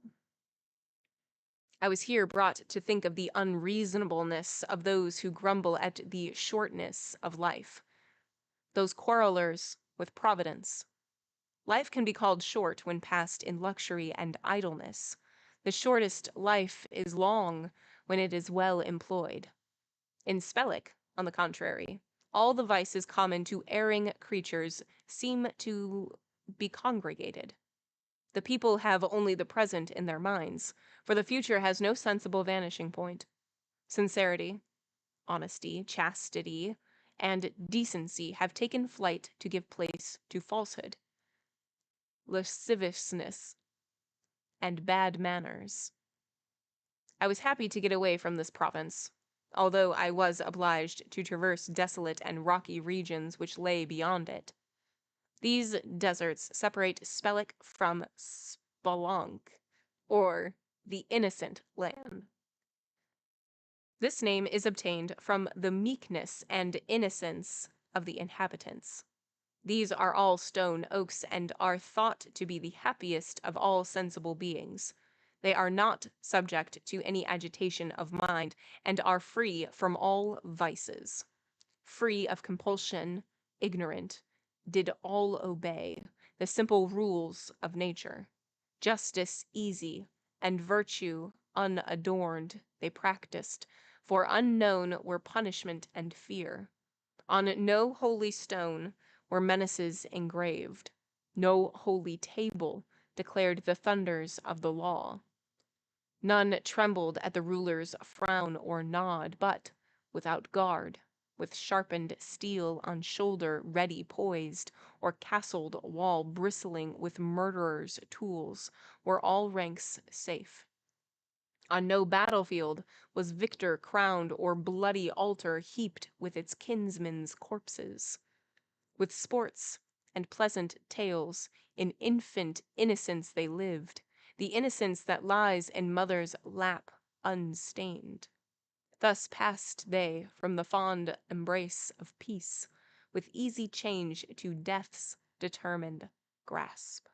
I was here brought to think of the unreasonableness of those who grumble at the shortness of life, those quarrelers with Providence. Life can be called short when passed in luxury and idleness. The shortest life is long when it is well employed. In Spellic, on the contrary, all the vices common to erring creatures seem to be congregated. The people have only the present in their minds, for the future has no sensible vanishing point. Sincerity, honesty, chastity, and decency have taken flight to give place to falsehood, lasciviousness, and bad manners. I was happy to get away from this province, although I was obliged to traverse desolate and rocky regions which lay beyond it. These deserts separate Spellic from Spelonk, or the innocent land. This name is obtained from the meekness and innocence of the inhabitants. These are all stone oaks and are thought to be the happiest of all sensible beings. They are not subject to any agitation of mind and are free from all vices, free of compulsion, ignorant, did all obey the simple rules of nature. Justice easy, and virtue unadorned they practiced, for unknown were punishment and fear. On no holy stone were menaces engraved. No holy table declared the thunders of the law. None trembled at the ruler's frown or nod, but, without guard, with sharpened steel on shoulder ready poised, or castled wall bristling with murderers' tools, were all ranks safe. On no battlefield was victor crowned or bloody altar heaped with its kinsmen's corpses. With sports and pleasant tales, in infant innocence they lived, the innocence that lies in mother's lap unstained. Thus passed they from the fond embrace of peace, with easy change to death's determined grasp.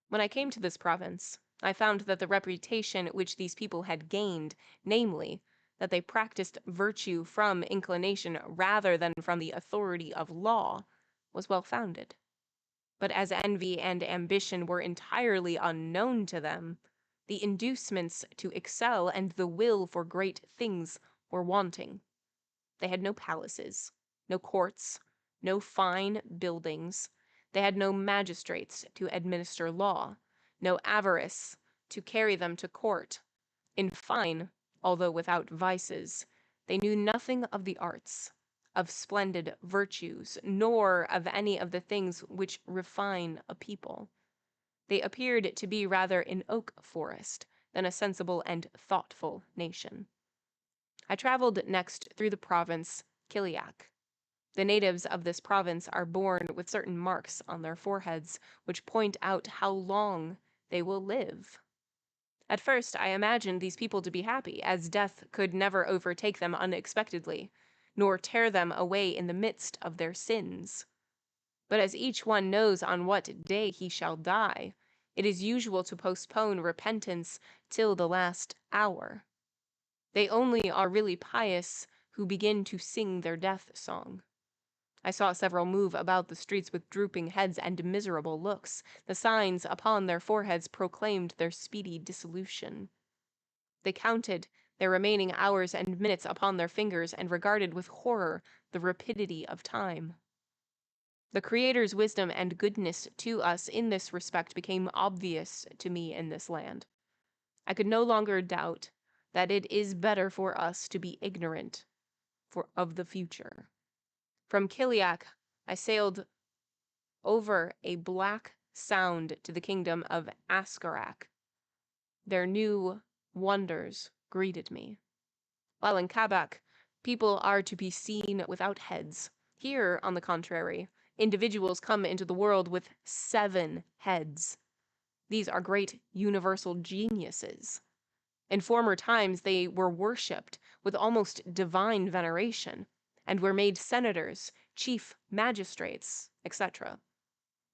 When I came to this province, I found that the reputation which these people had gained, namely, that they practiced virtue from inclination rather than from the authority of law, was well founded. But as envy and ambition were entirely unknown to them, the inducements to excel and the will for great things were wanting. They had no palaces, no courts, no fine buildings. They had no magistrates to administer law, no avarice to carry them to court. In fine, although without vices, they knew nothing of the arts, of splendid virtues, nor of any of the things which refine a people. They appeared to be rather an oak forest than a sensible and thoughtful nation. I traveled next through the province Kiliak. The natives of this province are born with certain marks on their foreheads which point out how long they will live. At first I imagined these people to be happy, as death could never overtake them unexpectedly, nor tear them away in the midst of their sins. But as each one knows on what day he shall die, it is usual to postpone repentance till the last hour. They only are really pious who begin to sing their death song. I saw several move about the streets with drooping heads and miserable looks. The signs upon their foreheads proclaimed their speedy dissolution. They counted their remaining hours and minutes upon their fingers and regarded with horror the rapidity of time. The Creator's wisdom and goodness to us in this respect became obvious to me in this land. I could no longer doubt that it is better for us to be ignorant of the future. From Kiliak, I sailed over a black sound to the kingdom of Askarak. Their new wonders greeted me. While in Kabak, people are to be seen without heads. Here, on the contrary, individuals come into the world with 7 heads. These are great universal geniuses. In former times they were worshipped with almost divine veneration, and were made senators, chief magistrates, etc.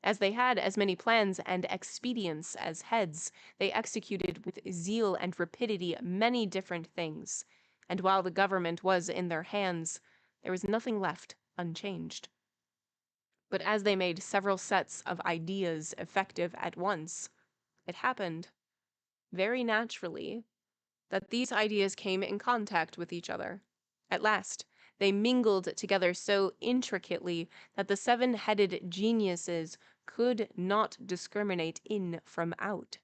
As they had as many plans and expedients as heads, they executed with zeal and rapidity many different things, and while the government was in their hands, there was nothing left unchanged. But as they made several sets of ideas effective at once, it happened, very naturally, that these ideas came in contact with each other. At last, they mingled together so intricately that the 7-headed geniuses could not discriminate in from out.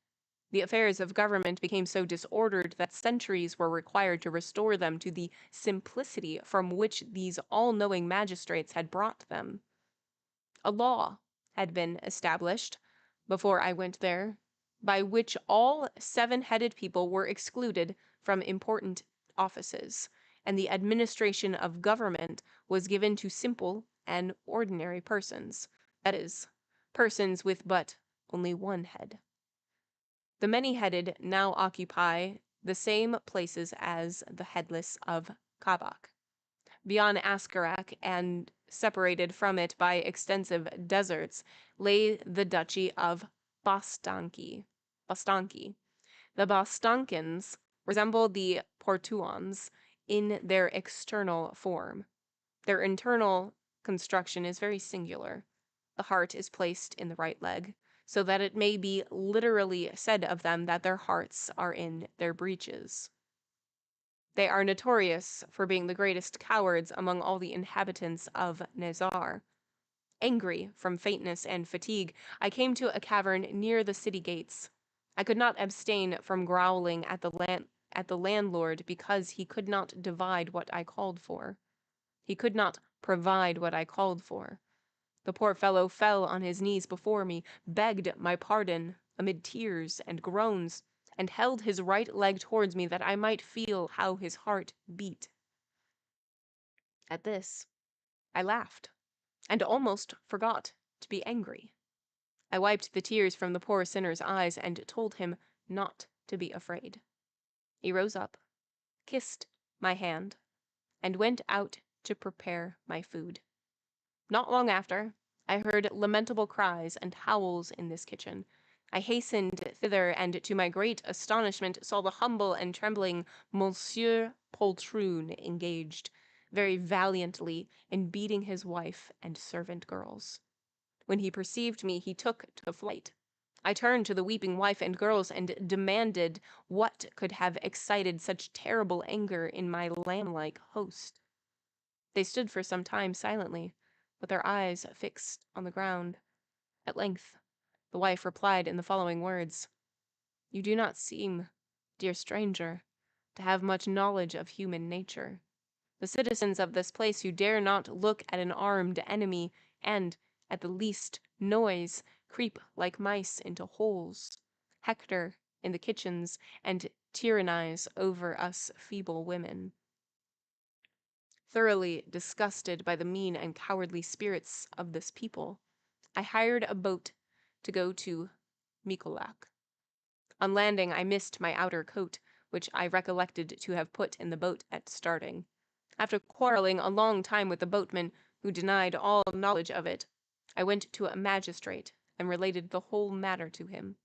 The affairs of government became so disordered that centuries were required to restore them to the simplicity from which these all-knowing magistrates had brought them. A law had been established, before I went there, by which all 7-headed people were excluded from important offices, and the administration of government was given to simple and ordinary persons, that is, persons with but only 1 head. The many-headed now occupy the same places as the headless of Kabak. Beyond Askarak, and separated from it by extensive deserts, lay the duchy of Bostanki. The Bostankins resemble the Portuans in their external form. Their internal construction is very singular. The heart is placed in the right leg, so that it may be literally said of them that their hearts are in their breeches. They are notorious for being the greatest cowards among all the inhabitants of Nezar. Angry from faintness and fatigue, I came to a cavern near the city gates. I could not abstain from growling at the landlord because he could not divide what I called for. He could not provide what I called for. The poor fellow fell on his knees before me, begged my pardon amid tears and groans, and held his right leg towards me that I might feel how his heart beat. At this, I laughed, and almost forgot to be angry. I wiped the tears from the poor sinner's eyes and told him not to be afraid. He rose up, kissed my hand, and went out to prepare my food. Not long after, I heard lamentable cries and howls in this kitchen. I hastened thither, and to my great astonishment saw the humble and trembling Monsieur Poltroon engaged, very valiantly, in beating his wife and servant girls. When he perceived me, he took to flight. I turned to the weeping wife and girls and demanded what could have excited such terrible anger in my lamb-like host. They stood for some time silently, with their eyes fixed on the ground. At length, the wife replied in the following words: "You do not seem, dear stranger, to have much knowledge of human nature. The citizens of this place who dare not look at an armed enemy, and, at the least noise, creep like mice into holes, hector in the kitchens, and tyrannize over us feeble women." Thoroughly disgusted by the mean and cowardly spirits of this people, I hired a boat to go to Mikolak. On landing, I missed my outer coat, which I recollected to have put in the boat at starting. After quarreling a long time with the boatman, who denied all knowledge of it, I went to a magistrate and related the whole matter to him.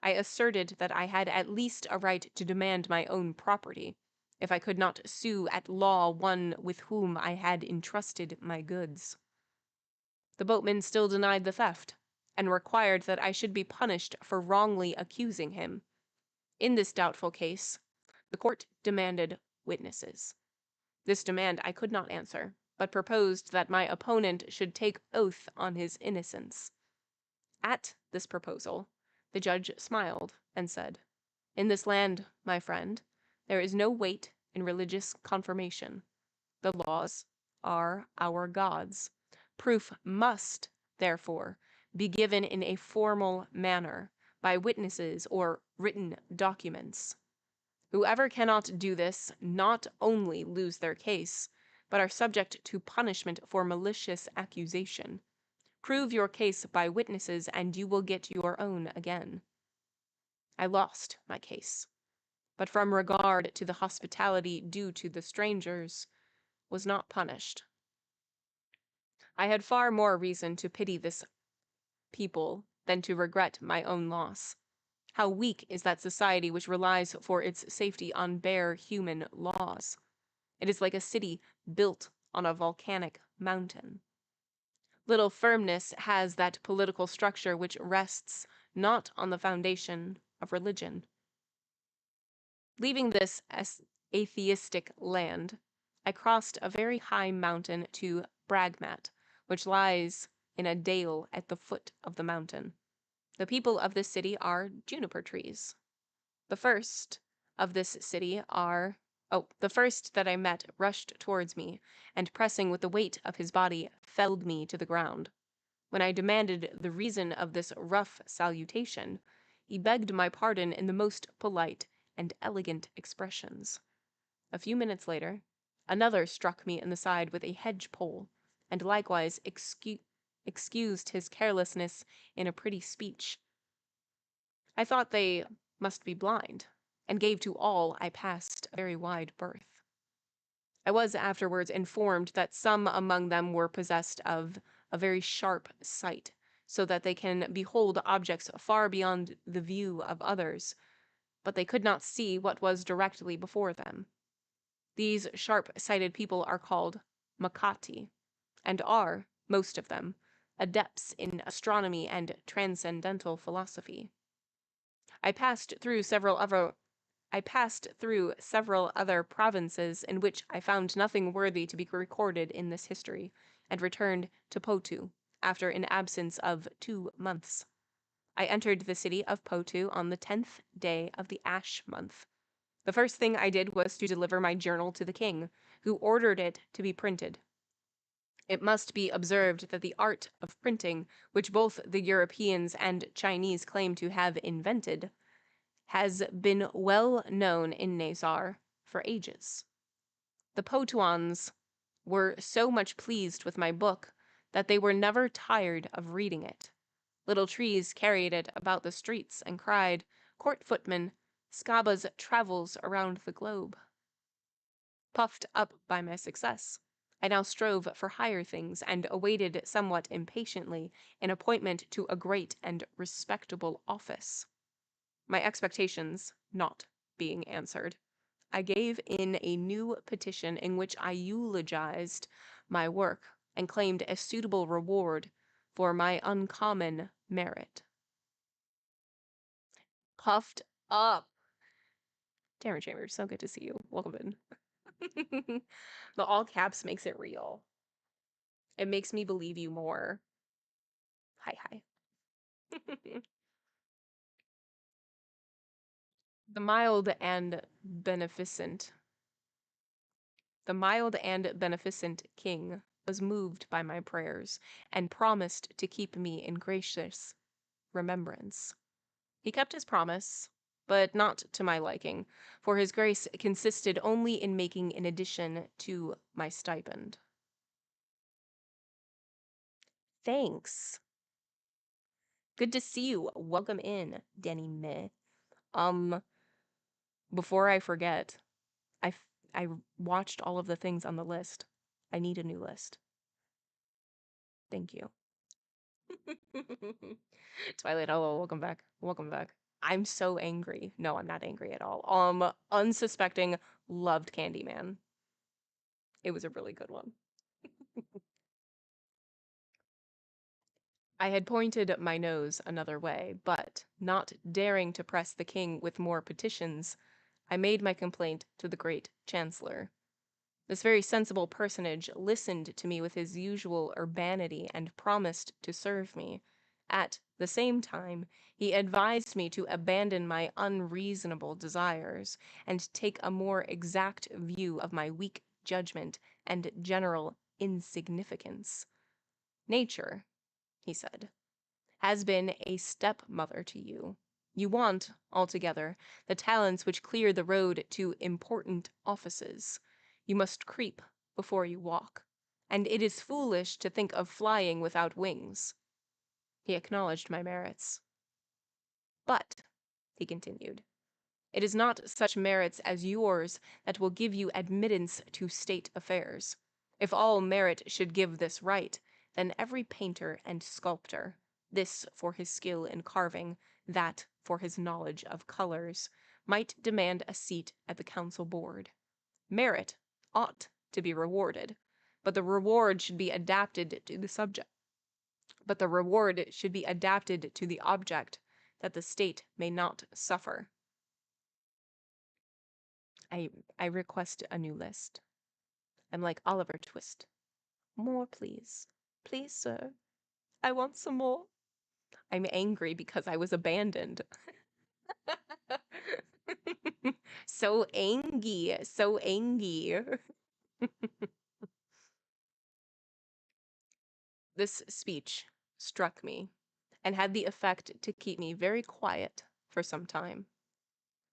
I asserted that I had at least a right to demand my own property, if I could not sue at law one with whom I had entrusted my goods. The boatman still denied the theft, and required that I should be punished for wrongly accusing him. In this doubtful case, the court demanded witnesses. This demand I could not answer, but proposed that my opponent should take oath on his innocence. At this proposal, the judge smiled and said, "In this land, my friend, there is no weight in religious confirmation. The laws are our gods. Proof must, therefore, be given in a formal manner, by witnesses or written documents. Whoever cannot do this not only lose their case, but are subject to punishment for malicious accusation. Prove your case by witnesses, and you will get your own again." I lost my case, but from regard to the hospitality due to the strangers, was not punished. I had far more reason to pity this people than to regret my own loss. How weak is that society which relies for its safety on bare human laws! It is like a city built on a volcanic mountain. Little firmness has that political structure which rests not on the foundation of religion. Leaving this atheistic land, I crossed a very high mountain to Bragmat, which lies in a dale at the foot of the mountain. The people of this city are juniper trees. The first of this city are the first that I met rushed towards me, and pressing with the weight of his body, felled me to the ground. When I demanded the reason of this rough salutation, he begged my pardon in the most polite and elegant expressions. A few minutes later, another struck me in the side with a hedge pole, and likewise excused his carelessness in a pretty speech. I thought they must be blind, and gave to all I passed a very wide berth. I was afterwards informed that some among them were possessed of a very sharp sight, so that they can behold objects far beyond the view of others, but they could not see what was directly before them. These sharp-sighted people are called Makati, and are, most of them, adepts in astronomy and transcendental philosophy. I passed through several other provinces in which I found nothing worthy to be recorded in this history, and returned to Potu after an absence of 2 months. I entered the city of Potu on the 10th day of the Ash month. The first thing I did was to deliver my journal to the king, who ordered it to be printed. It must be observed that the art of printing, which both the Europeans and Chinese claim to have invented, has been well known in Nazar for ages. The Potuans were so much pleased with my book that they were never tired of reading it. Little trees carried it about the streets and cried, "Court footman, Skaba's travels around the globe." Puffed up by my success, I now strove for higher things, and awaited somewhat impatiently an appointment to a great and respectable office. My expectations not being answered, I gave in a new petition in which I eulogized my work and claimed a suitable reward for my uncommon merit. puffed up. Damn it, Chambers, so good to see you. Welcome in. The all caps makes it real. It makes me believe you more. Hi, hi. The mild and beneficent. The mild and beneficent king was moved by my prayers and promised to keep me in gracious remembrance. He kept his promise, but not to my liking, for his grace consisted only in making an addition to my stipend. Thanks. Good to see you. Welcome in, Denny Meh. Before I forget, I watched all of the things on the list. I need a new list. Thank you. Twilight, hello, welcome back. Welcome back. I'm so angry. No, I'm not angry at all. Unsuspecting, loved Candyman. It was a really good one. I had pointed my nose another way, but, not daring to press the king with more petitions, I made my complaint to the great chancellor. This very sensible personage listened to me with his usual urbanity and promised to serve me. At the same time, he advised me to abandon my unreasonable desires and take a more exact view of my weak judgment and general insignificance. Nature, he said, has been a stepmother to you. You want, altogether, the talents which clear the road to important offices. You must creep before you walk, and it is foolish to think of flying without wings. He acknowledged my merits. But, he continued, it is not such merits as yours that will give you admittance to state affairs. If all merit should give this right, then every painter and sculptor, this for his skill in carving, that for his knowledge of colors, might demand a seat at the council board. Merit ought to be rewarded, but the reward should be adapted to the subject. But the reward should be adapted to the object, that the state may not suffer. I request a new list. I'm like Oliver Twist. More, please. Please, sir. I want some more. I'm angry because I was abandoned. So angry. So angry. This speech struck me and had the effect to keep me very quiet for some time.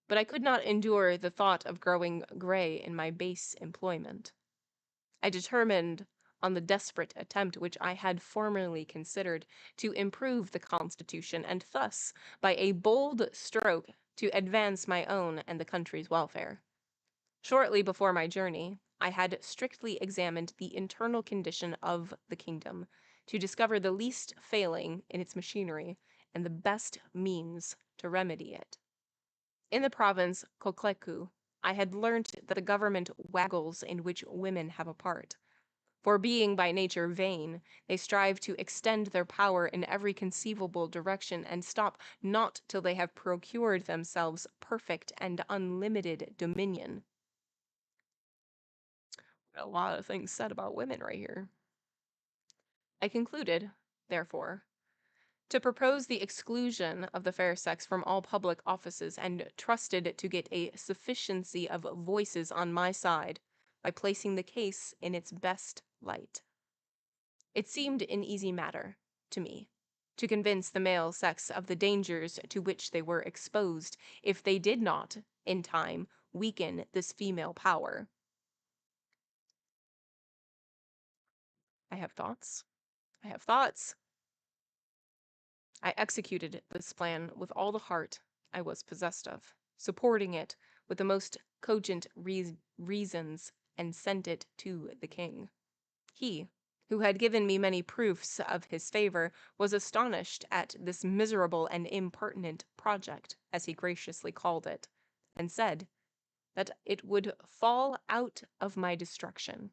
But I could not endure the thought of growing gray in my base employment. I determined on the desperate attempt which I had formerly considered to improve the Constitution, and thus, by a bold stroke, to advance my own and the country's welfare. Shortly before my journey, I had strictly examined the internal condition of the kingdom, to discover the least failing in its machinery, and the best means to remedy it. In the province Kokleku, I had learnt that the government waggles in which women have a part. For being by nature vain, they strive to extend their power in every conceivable direction and stop not till they have procured themselves perfect and unlimited dominion. A lot of things said about women right here. I concluded, therefore, to propose the exclusion of the fair sex from all public offices, and trusted to get a sufficiency of voices on my side by placing the case in its best light. It seemed an easy matter, to me, to convince the male sex of the dangers to which they were exposed if they did not, in time, weaken this female power. I have thoughts. I have thoughts. I executed this plan with all the heart I was possessed of, supporting it with the most cogent reasons, and sent it to the king. He, who had given me many proofs of his favor, was astonished at this miserable and impertinent project, as he graciously called it, and said that it would fall out of my destruction.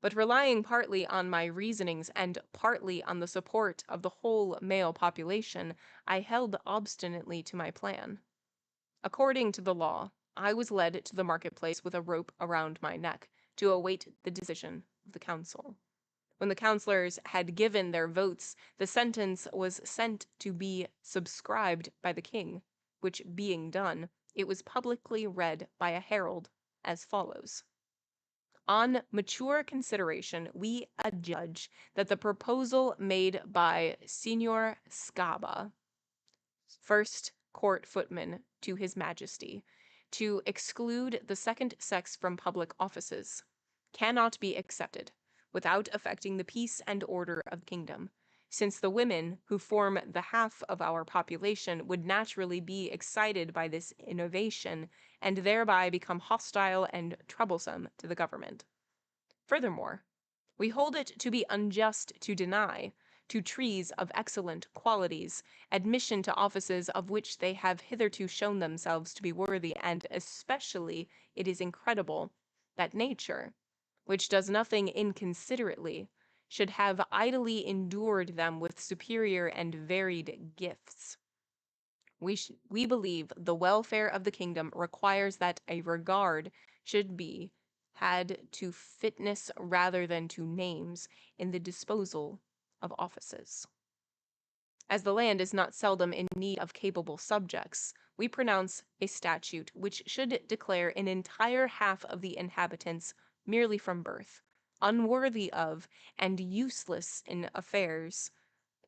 but relying partly on my reasonings and partly on the support of the whole male population, I held obstinately to my plan. According to the law, I was led to the marketplace with a rope around my neck to await the decision of the council. When the councillors had given their votes, the sentence was sent to be subscribed by the king, which being done, it was publicly read by a herald as follows. On mature consideration, we adjudge that the proposal made by Signor Scaba, first court footman to His Majesty, to exclude the second sex from public offices, cannot be accepted without affecting the peace and order of the kingdom, since the women, who form the half of our population, would naturally be excited by this innovation and thereby become hostile and troublesome to the government. Furthermore, we hold it to be unjust to deny to trees of excellent qualities admission to offices of which they have hitherto shown themselves to be worthy, and especially it is incredible that nature, which does nothing inconsiderately, should have idly endured them with superior and varied gifts. We believe the welfare of the kingdom requires that a regard should be had to fitness rather than to names in the disposal of offices. As the land is not seldom in need of capable subjects, we pronounce a statute which should declare an entire half of the inhabitants merely from birth, unworthy of and useless in affairs,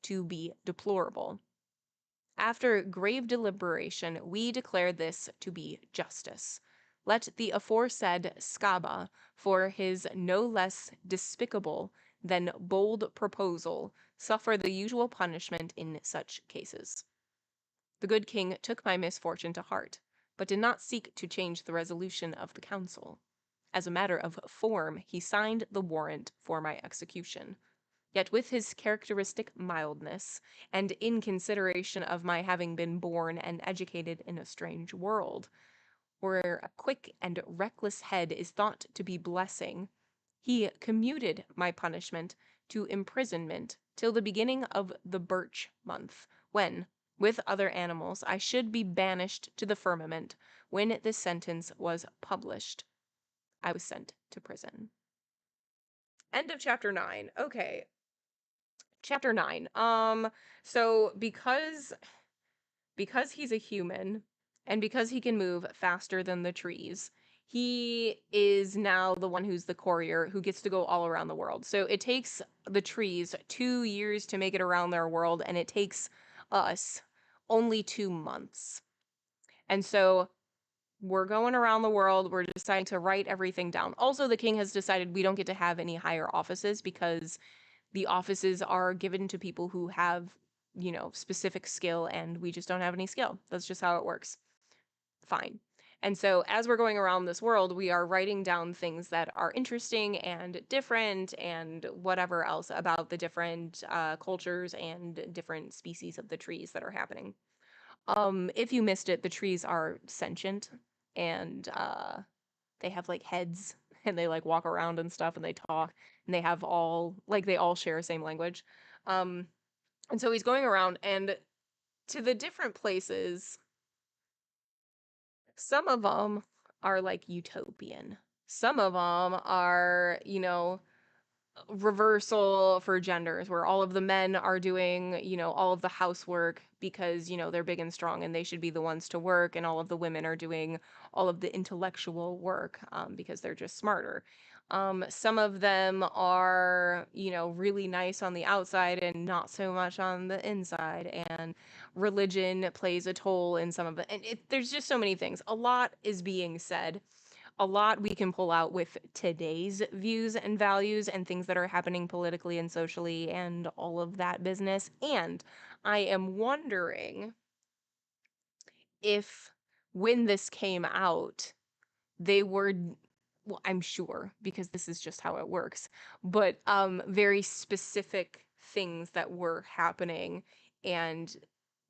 to be deplorable. After grave deliberation, we declare this to be justice. Let the aforesaid Scaba, for his no less despicable than bold proposal, suffer the usual punishment in such cases. The good king took my misfortune to heart, but did not seek to change the resolution of the council. As a matter of form, he signed the warrant for my execution. Yet with his characteristic mildness, and in consideration of my having been born and educated in a strange world, where a quick and reckless head is thought to be blessing, he commuted my punishment to imprisonment till the beginning of the birch month, when, with other animals, I should be banished to the firmament. When this sentence was published, I was sent to prison. End of chapter 9. Okay. Chapter 9. So because he's a human and because he can move faster than the trees, he is now the one who's the courier who gets to go all around the world. So it takes the trees 2 years to make it around their world, and it takes us only 2 months. And so we're going around the world. We're deciding to write everything down. Also, the king has decided we don't get to have any higher offices because the offices are given to people who have, specific skill, and we just don't have any skill. That's just how it works. Fine. And so as we're going around this world, we are writing down things that are interesting and different and whatever else about the different cultures and different species of the trees that are happening. If you missed it, the trees are sentient, and they have like heads, and they like walk around and stuff, and they talk, and they have they all share the same language. And so he's going around, and to the different places, some of them are like utopian. Some of them are, reversal for genders, where all of the men are doing, all of the housework because, they're big and strong and they should be the ones to work, and all of the women are doing all of the intellectual work because they're just smarter. Some of them are, really nice on the outside and not so much on the inside, and religion plays a toll in some of it. And there's just so many things. A lot is being said, a lot we can pull out with today's views and values and things that are happening politically and socially and all of that business. And I am wondering if when this came out, they were, well, I'm sure because this is just how it works, but very specific things that were happening, and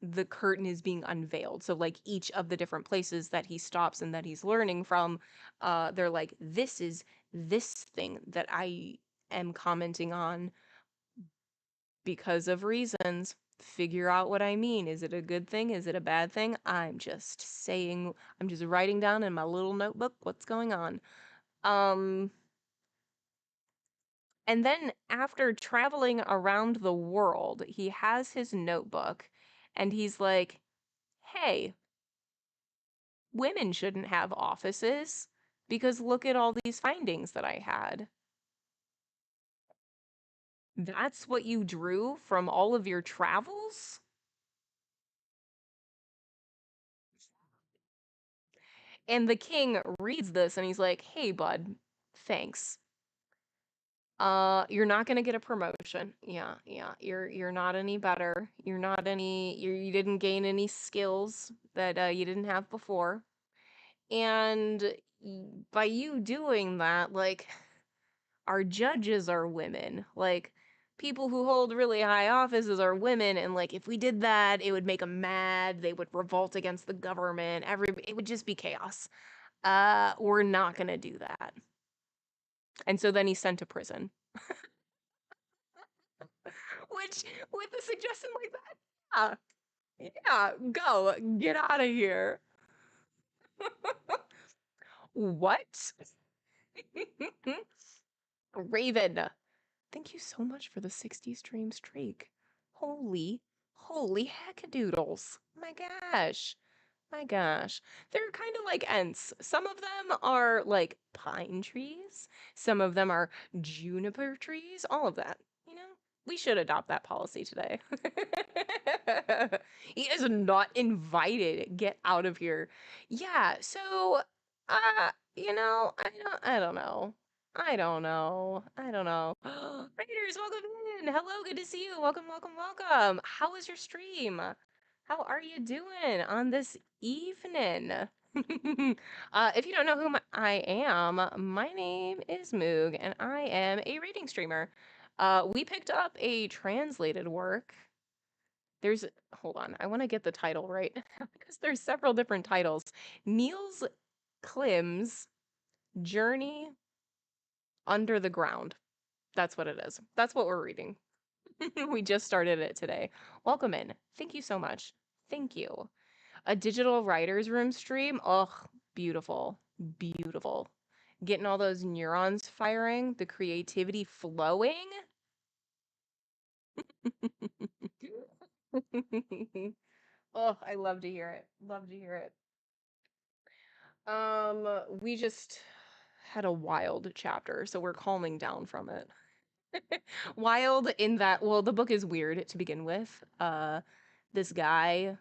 the curtain is being unveiled. So like each of the different places that he stops and that he's learning from, they're like, this is this thing that I am commenting on because of reasons. Figure out what I mean. Is it a good thing? Is it a bad thing? I'm just saying, I'm just writing down in my little notebook what's going on. Um, and then after traveling around the world, he has his notebook and he's like, hey, women shouldn't have offices because look at all these findings that I had. That's what you drew from all of your travels? And the king reads this and he's like, "Hey bud, thanks. You're not going to get a promotion. Yeah, yeah. You're not any better. You're not any you didn't gain any skills that you didn't have before. And by you doing that, like our judges are women. Like people who hold really high offices are women and like if we did that, it would make them mad. They would revolt against the government. It would just be chaos. We're not going to do that." And so then he's sent to prison. Which, with a suggestion like that, yeah, yeah, go, get out of here. What? Raven, thank you so much for the 60 stream streak. Holy hackadoodles. My gosh. My gosh. They're kind of like Ents. Some of them are like pine trees. Some of them are juniper trees. All of that. You know, we should adopt that policy today. He is not invited. Get out of here. Yeah, so I don't know. I don't know. I don't know. Raiders, welcome in. Hello, good to see you. Welcome. How was your stream? How are you doing on this evening? If you don't know who I am, my name is Moog, and I am a reading streamer. We picked up a translated work. Hold on, I want to get the title right because there's several different titles. Niels Klim's Journey Under the Ground. That's what it is. That's what we're reading. We just started it today. Welcome in. Thank you so much. Thank you. A digital writer's room stream. Ugh, beautiful. Beautiful. Getting all those neurons firing, the creativity flowing. Oh, I love to hear it. Love to hear it. We just had a wild chapter, so we're calming down from it. Wild in that, well, the book is weird to begin with. This guy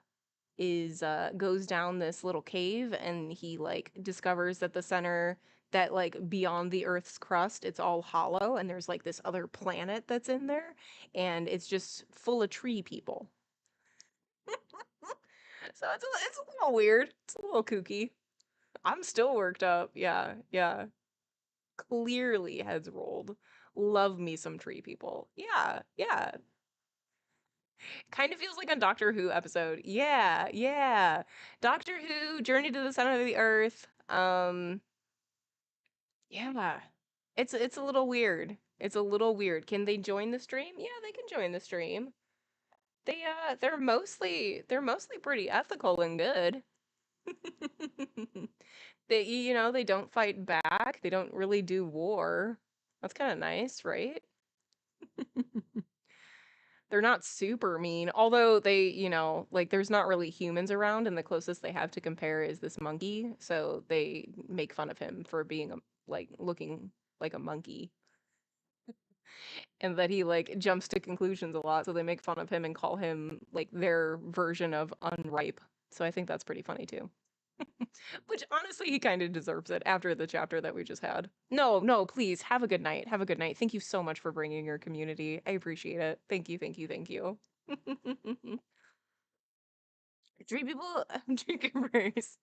is goes down this little cave and he like discovers that the center that like beyond the earth's crust it's all hollow and there's like this other planet that's in there and it's just full of tree people. So it's a little weird, it's a little kooky. I'm still worked up. Yeah, yeah, clearly heads rolled. Love me some tree people. Yeah, yeah. Kind of feels like a Doctor Who episode. Yeah, yeah. Doctor Who, Journey to the Center of the Earth. Yeah. It's a little weird. It's a little weird. Can they join the stream? Yeah, they can join the stream. They're mostly pretty ethical and good. They don't fight back. They don't really do war. That's kind of nice, right? They're not super mean, although like there's not really humans around and the closest they have to compare is this monkey, so they make fun of him for being like looking like a monkey and that he like jumps to conclusions a lot, so they make fun of him and call him like their version of unripe. So I think that's pretty funny too. Which honestly he kind of deserves it after the chapter that we just had. No, no, please have a good night. Have a good night. Thank you so much for bringing your community. I appreciate it. Thank you, thank you, thank you. Three people drinking first.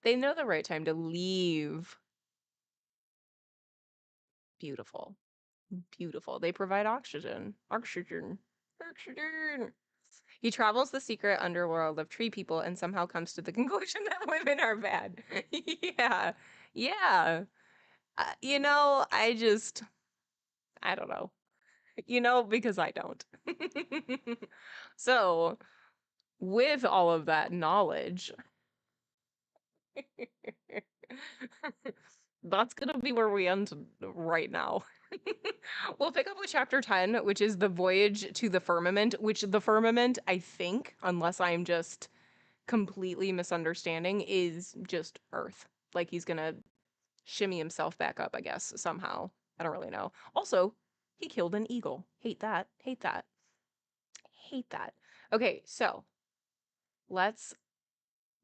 They know the right time to leave. Beautiful. Beautiful. They provide oxygen. Oxygen. He travels the secret underworld of tree people and somehow comes to the conclusion that women are bad. Yeah. Yeah. I just I don't know. You know, because I don't. So, with all of that knowledge, that's gonna be where we end right now. We'll pick up with chapter 10, which is the voyage to the firmament, which the firmament, I think, unless I'm just completely misunderstanding, is just Earth. Like he's gonna shimmy himself back up, I guess, somehow. I don't really know. Also, he killed an eagle. Hate that. Hate that. Hate that. Okay, so let's.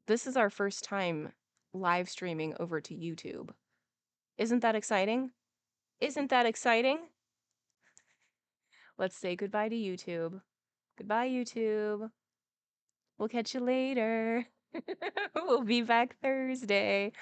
This is our first time live streaming over to YouTube. Isn't that exciting? Isn't that exciting? Let's say goodbye to YouTube. Goodbye, YouTube. We'll catch you later. We'll be back Thursday.